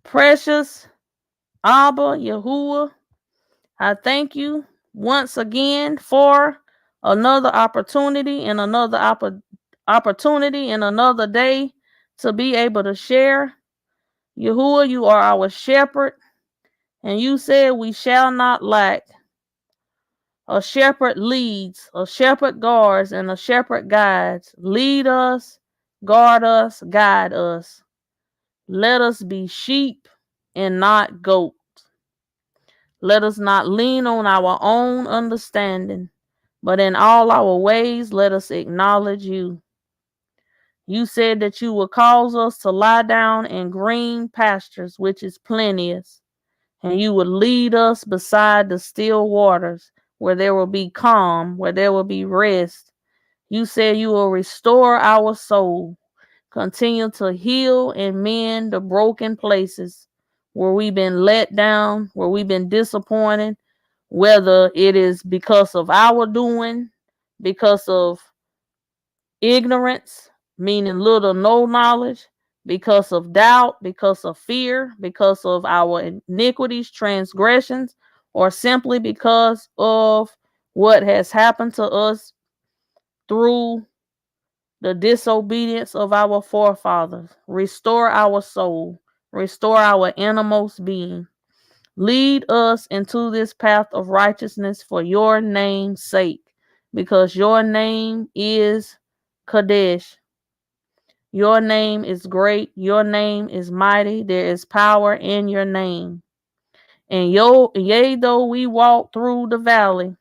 Precious Abba, Yahuah, I thank you once again for another opportunity and another opportunity and another day to be able to share. Yahuah, you are our shepherd, and you said we shall not lack. A shepherd leads, a shepherd guards, and a shepherd guides. Lead us, guard us, guide us. Let us be sheep and not goats. Let us not lean on our own understanding, but in all our ways let us acknowledge you. You said that you will cause us to lie down in green pastures, which is plenteous, and you will lead us beside the still waters, where there will be calm, where there will be rest. You said you will restore our soul, continue to heal and mend the broken places where we've been let down, where we've been disappointed, whether it is because of our doing, because of ignorance, meaning little no knowledge, because of doubt, because of fear, because of our iniquities, transgressions, or simply because of what has happened to us through the disobedience of our forefathers. Restore our soul, restore our innermost being. Lead us into this path of righteousness for your name's sake, because your name is Kadesh. Your name is great. Your name is mighty. There is power in your name. And yea, though we walk through the valley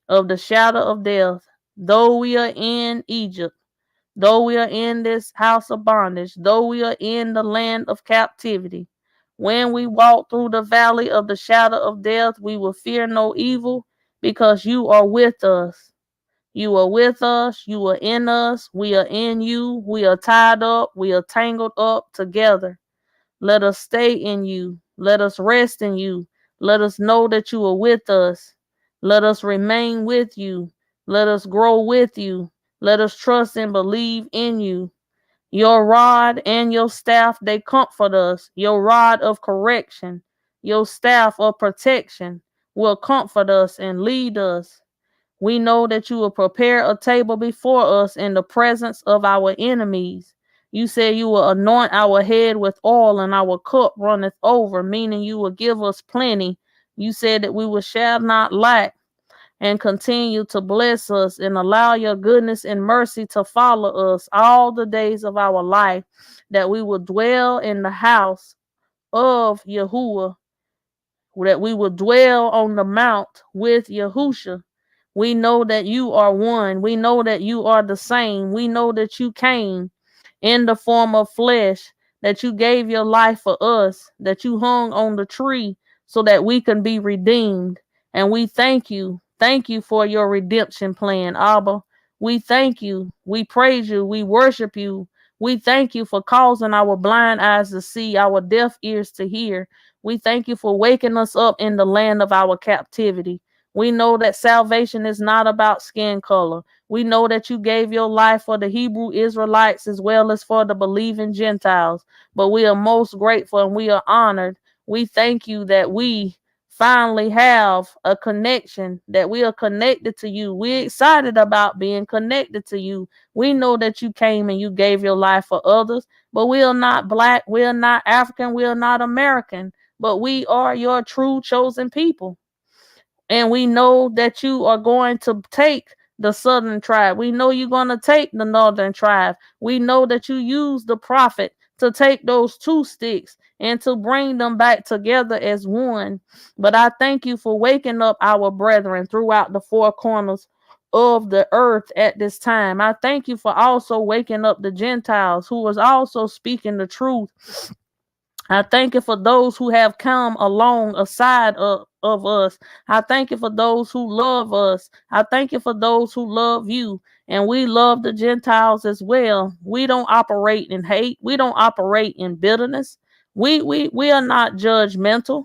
of the shadow of death, though we are in Egypt, though we are in this house of bondage, though we are in the land of captivity, when we walk through the valley of the shadow of death, we will fear no evil, because you are with us. You are with us. You are in us. We are in you. We are tied up. We are tangled up together. Let us stay in you. Let us rest in you. Let us know that you are with us. Let us remain with you. Let us grow with you. Let us trust and believe in you. Your rod and your staff, they comfort us. Your rod of correction, your staff of protection will comfort us and lead us. We know that you will prepare a table before us in the presence of our enemies. You said you will anoint our head with oil and our cup runneth over, meaning you will give us plenty. You said that we will shall not lack, and continue to bless us and allow your goodness and mercy to follow us all the days of our life, that we will dwell in the house of Yahuah, that we will dwell on the mount with Yahusha. We know that you are one. We know that you are the same. We know that you came in the form of flesh, that you gave your life for us, that you hung on the tree so that we can be redeemed. And we thank you. Thank you for your redemption plan, Abba. We thank you. We praise you. We worship you. We thank you for causing our blind eyes to see, our deaf ears to hear. We thank you for waking us up in the land of our captivity. We know that salvation is not about skin color. We know that you gave your life for the Hebrew Israelites as well as for the believing Gentiles. But we are most grateful and we are honored. We thank you that we finally have a connection, that we are connected to you. We're excited about being connected to you. We know that you came and you gave your life for others, but we are not black, we are not African, we are not American, but we are your true chosen people. And we know that you are going to take the southern tribe. We know you're going to take the northern tribe. We know that you use the prophet to take those two sticks and to bring them back together as one. But I thank you for waking up our brethren throughout the four corners of the earth at this time. I thank you for also waking up the Gentiles who was also speaking the truth. I thank you for those who have come along aside of us. I thank you for those who love us. I thank you for those who love you. And we love the Gentiles as well. We don't operate in hate. We don't operate in bitterness. We are not judgmental.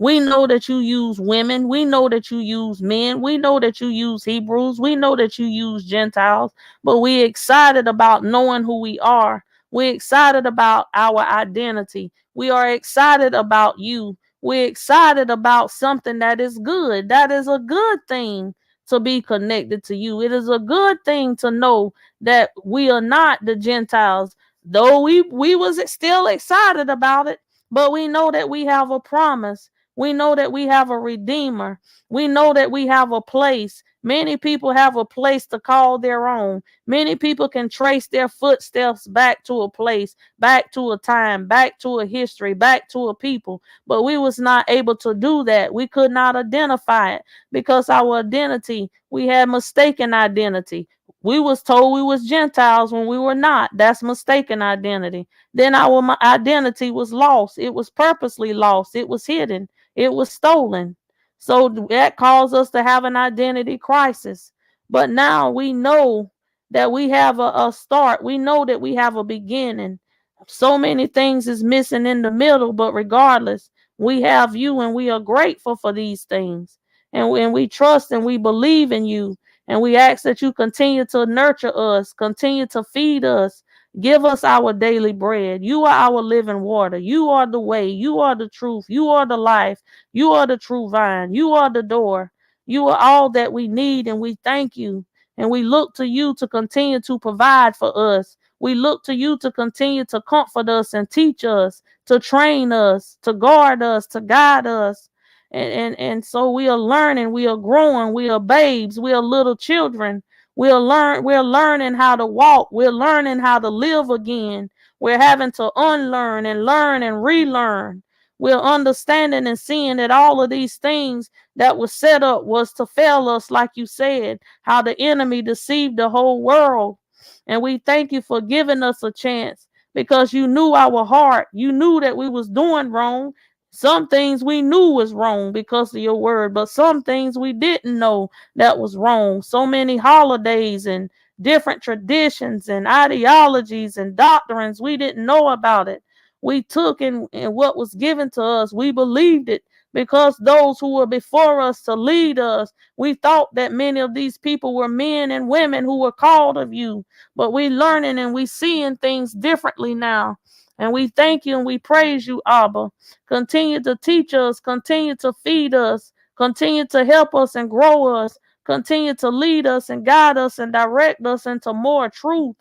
We know that you use women. We know that you use men. We know that you use Hebrews. We know that you use Gentiles. But we're excited about knowing who we are. We're excited about our identity. We are excited about you. We're excited about something that is good. That is a good thing to be connected to you. It is a good thing to know that we are not the Gentiles, though we was still excited about it, but we know that we have a promise. We know that we have a redeemer. We know that we have a place. Many people have a place to call their own. Many people can trace their footsteps back to a place, back to a time, back to a history, back to a people. But we was not able to do that. We could not identify it because our identity, we had mistaken identity. We was told we was Gentiles when we were not. That's mistaken identity. Then our identity was lost. It was purposely lost. It was hidden. It was stolen. So that caused us to have an identity crisis. But now we know that we have a start. We know that we have a beginning. So many things is missing in the middle, but regardless, we have you and we are grateful for these things. And we trust and we believe in you. And we ask that you continue to nurture us, continue to feed us, give us our daily bread. You are our living water. You are the way. You are the truth. You are the life. You are the true vine. You are the door. You are all that we need, and we thank you. And we look to you to continue to provide for us. We look to you to continue to comfort us and teach us, to train us, to guard us, to guide us. And so we are learning, we are growing, we are babes, we are little children. We're learning how to walk, we're learning how to live again. We're having to unlearn and learn and relearn. We're understanding and seeing that all of these things that was set up was to fail us, like you said, how the enemy deceived the whole world. And we thank you for giving us a chance because you knew our heart. You knew that we was doing wrong. Some things we knew was wrong because of your word, but some things we didn't know that was wrong. So many holidays and different traditions and ideologies and doctrines, we didn't know about it. We took in what was given to us. We believed it because those who were before us to lead us, we thought that many of these people were men and women who were called of you, but we learning and we seeing things differently now. And we thank you and we praise you, Abba. Continue to teach us, continue to feed us, continue to help us and grow us, continue to lead us and guide us and direct us into more truth.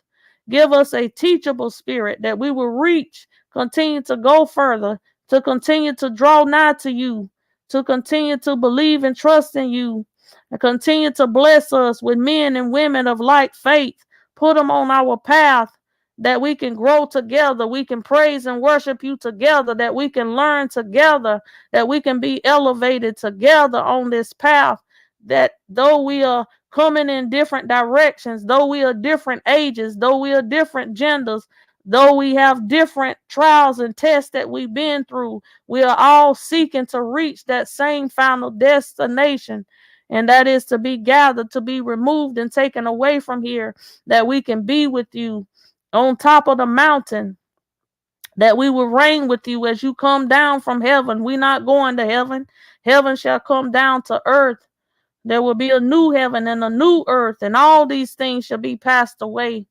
Give us a teachable spirit that we will reach, continue to go further, to continue to draw nigh to you, to continue to believe and trust in you, and continue to bless us with men and women of like faith. Put them on our path that we can grow together, we can praise and worship you together, that we can learn together, that we can be elevated together on this path, that though we are coming in different directions, though we are different ages, though we are different genders, though we have different trials and tests that we've been through, we are all seeking to reach that same final destination. And that is to be gathered, to be removed and taken away from here, that we can be with you on top of the mountain, that we will reign with you as you come down from heaven. We're not going to heaven. Heaven shall come down to earth. There will be a new heaven and a new earth, and all these things shall be passed away.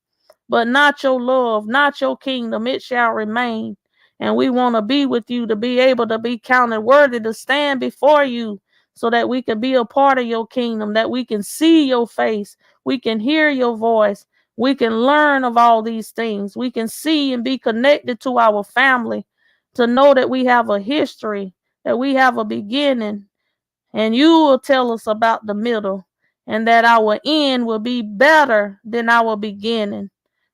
But not your love, not your kingdom, it shall remain. And we want to be with you, to be able to be counted worthy to stand before you, so that we can be a part of your kingdom, that we can see your face, we can hear your voice, we can learn of all these things, we can see and be connected to our family, to know that we have a history, that we have a beginning, and you will tell us about the middle, and that our end will be better than our beginning.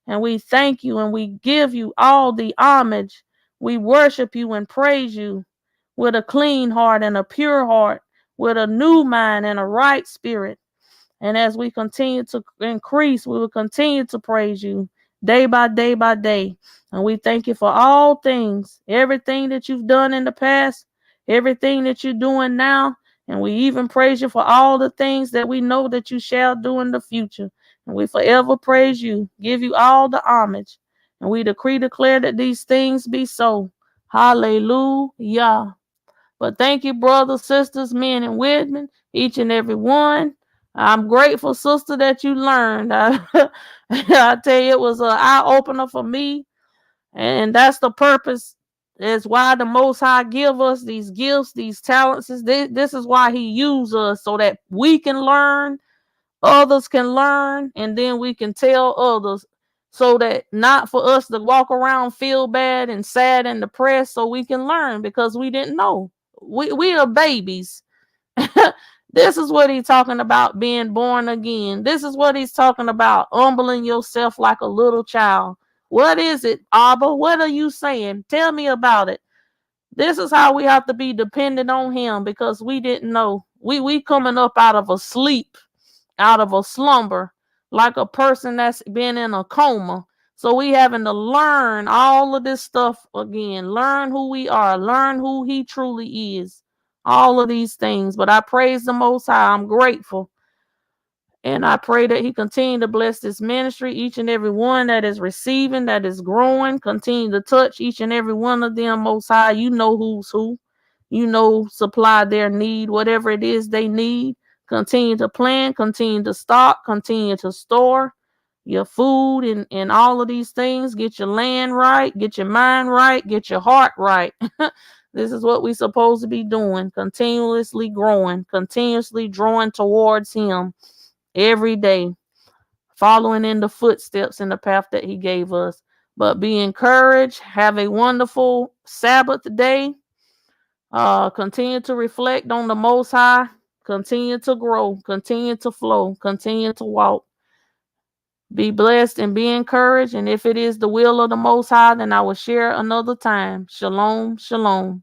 And we thank you and we give you all the homage. We worship you and praise you with a clean heart and a pure heart, with a new mind and a right spirit. And as we continue to increase, we will continue to praise you day by day by day. And we thank you for all things, everything that you've done in the past, everything that you're doing now. And we even praise you for all the things that we know that you shall do in the future. And we forever praise you, give you all the homage. And we decree, declare that these things be so. Hallelujah. But thank you, brothers, sisters, men, and women, each and every one. I'm grateful, sister, that you learned. I tell you, it was an eye opener for me. And that's the purpose. Is why the Most High give us these gifts, these talents. This is why He uses us, so that we can learn, others can learn, and then we can tell others, so that not for us to walk around feel bad and sad and depressed, so we can learn because we didn't know. We are babies. This is what He's talking about, being born again. This is what He's talking about, humbling yourself like a little child. What is it, Abba? What are you saying? Tell me about it. This is how we have to be dependent on Him, because we didn't know. We coming up out of a sleep, out of a slumber, like a person that's been in a coma. So we having to learn all of this stuff again, learn who we are, learn who He truly is, all of these things. But I praise the Most High. I'm grateful. And I pray that He continue to bless this ministry, each and every one that is receiving, that is growing. Continue to touch each and every one of them, Most High. You know who's who. You know, supply their need, whatever it is they need. Continue to plan, continue to stock, continue to store your food and all of these things. Get your land right, get your mind right, get your heart right. This is what we're supposed to be doing. Continuously growing, continuously drawing towards Him every day, following in the footsteps in the path that He gave us. But be encouraged. Have a wonderful Sabbath day. Continue to reflect on the Most High. Continue to grow. Continue to flow. Continue to walk. Be blessed and be encouraged. And if it is the will of the Most High, then I will share another time. Shalom, shalom.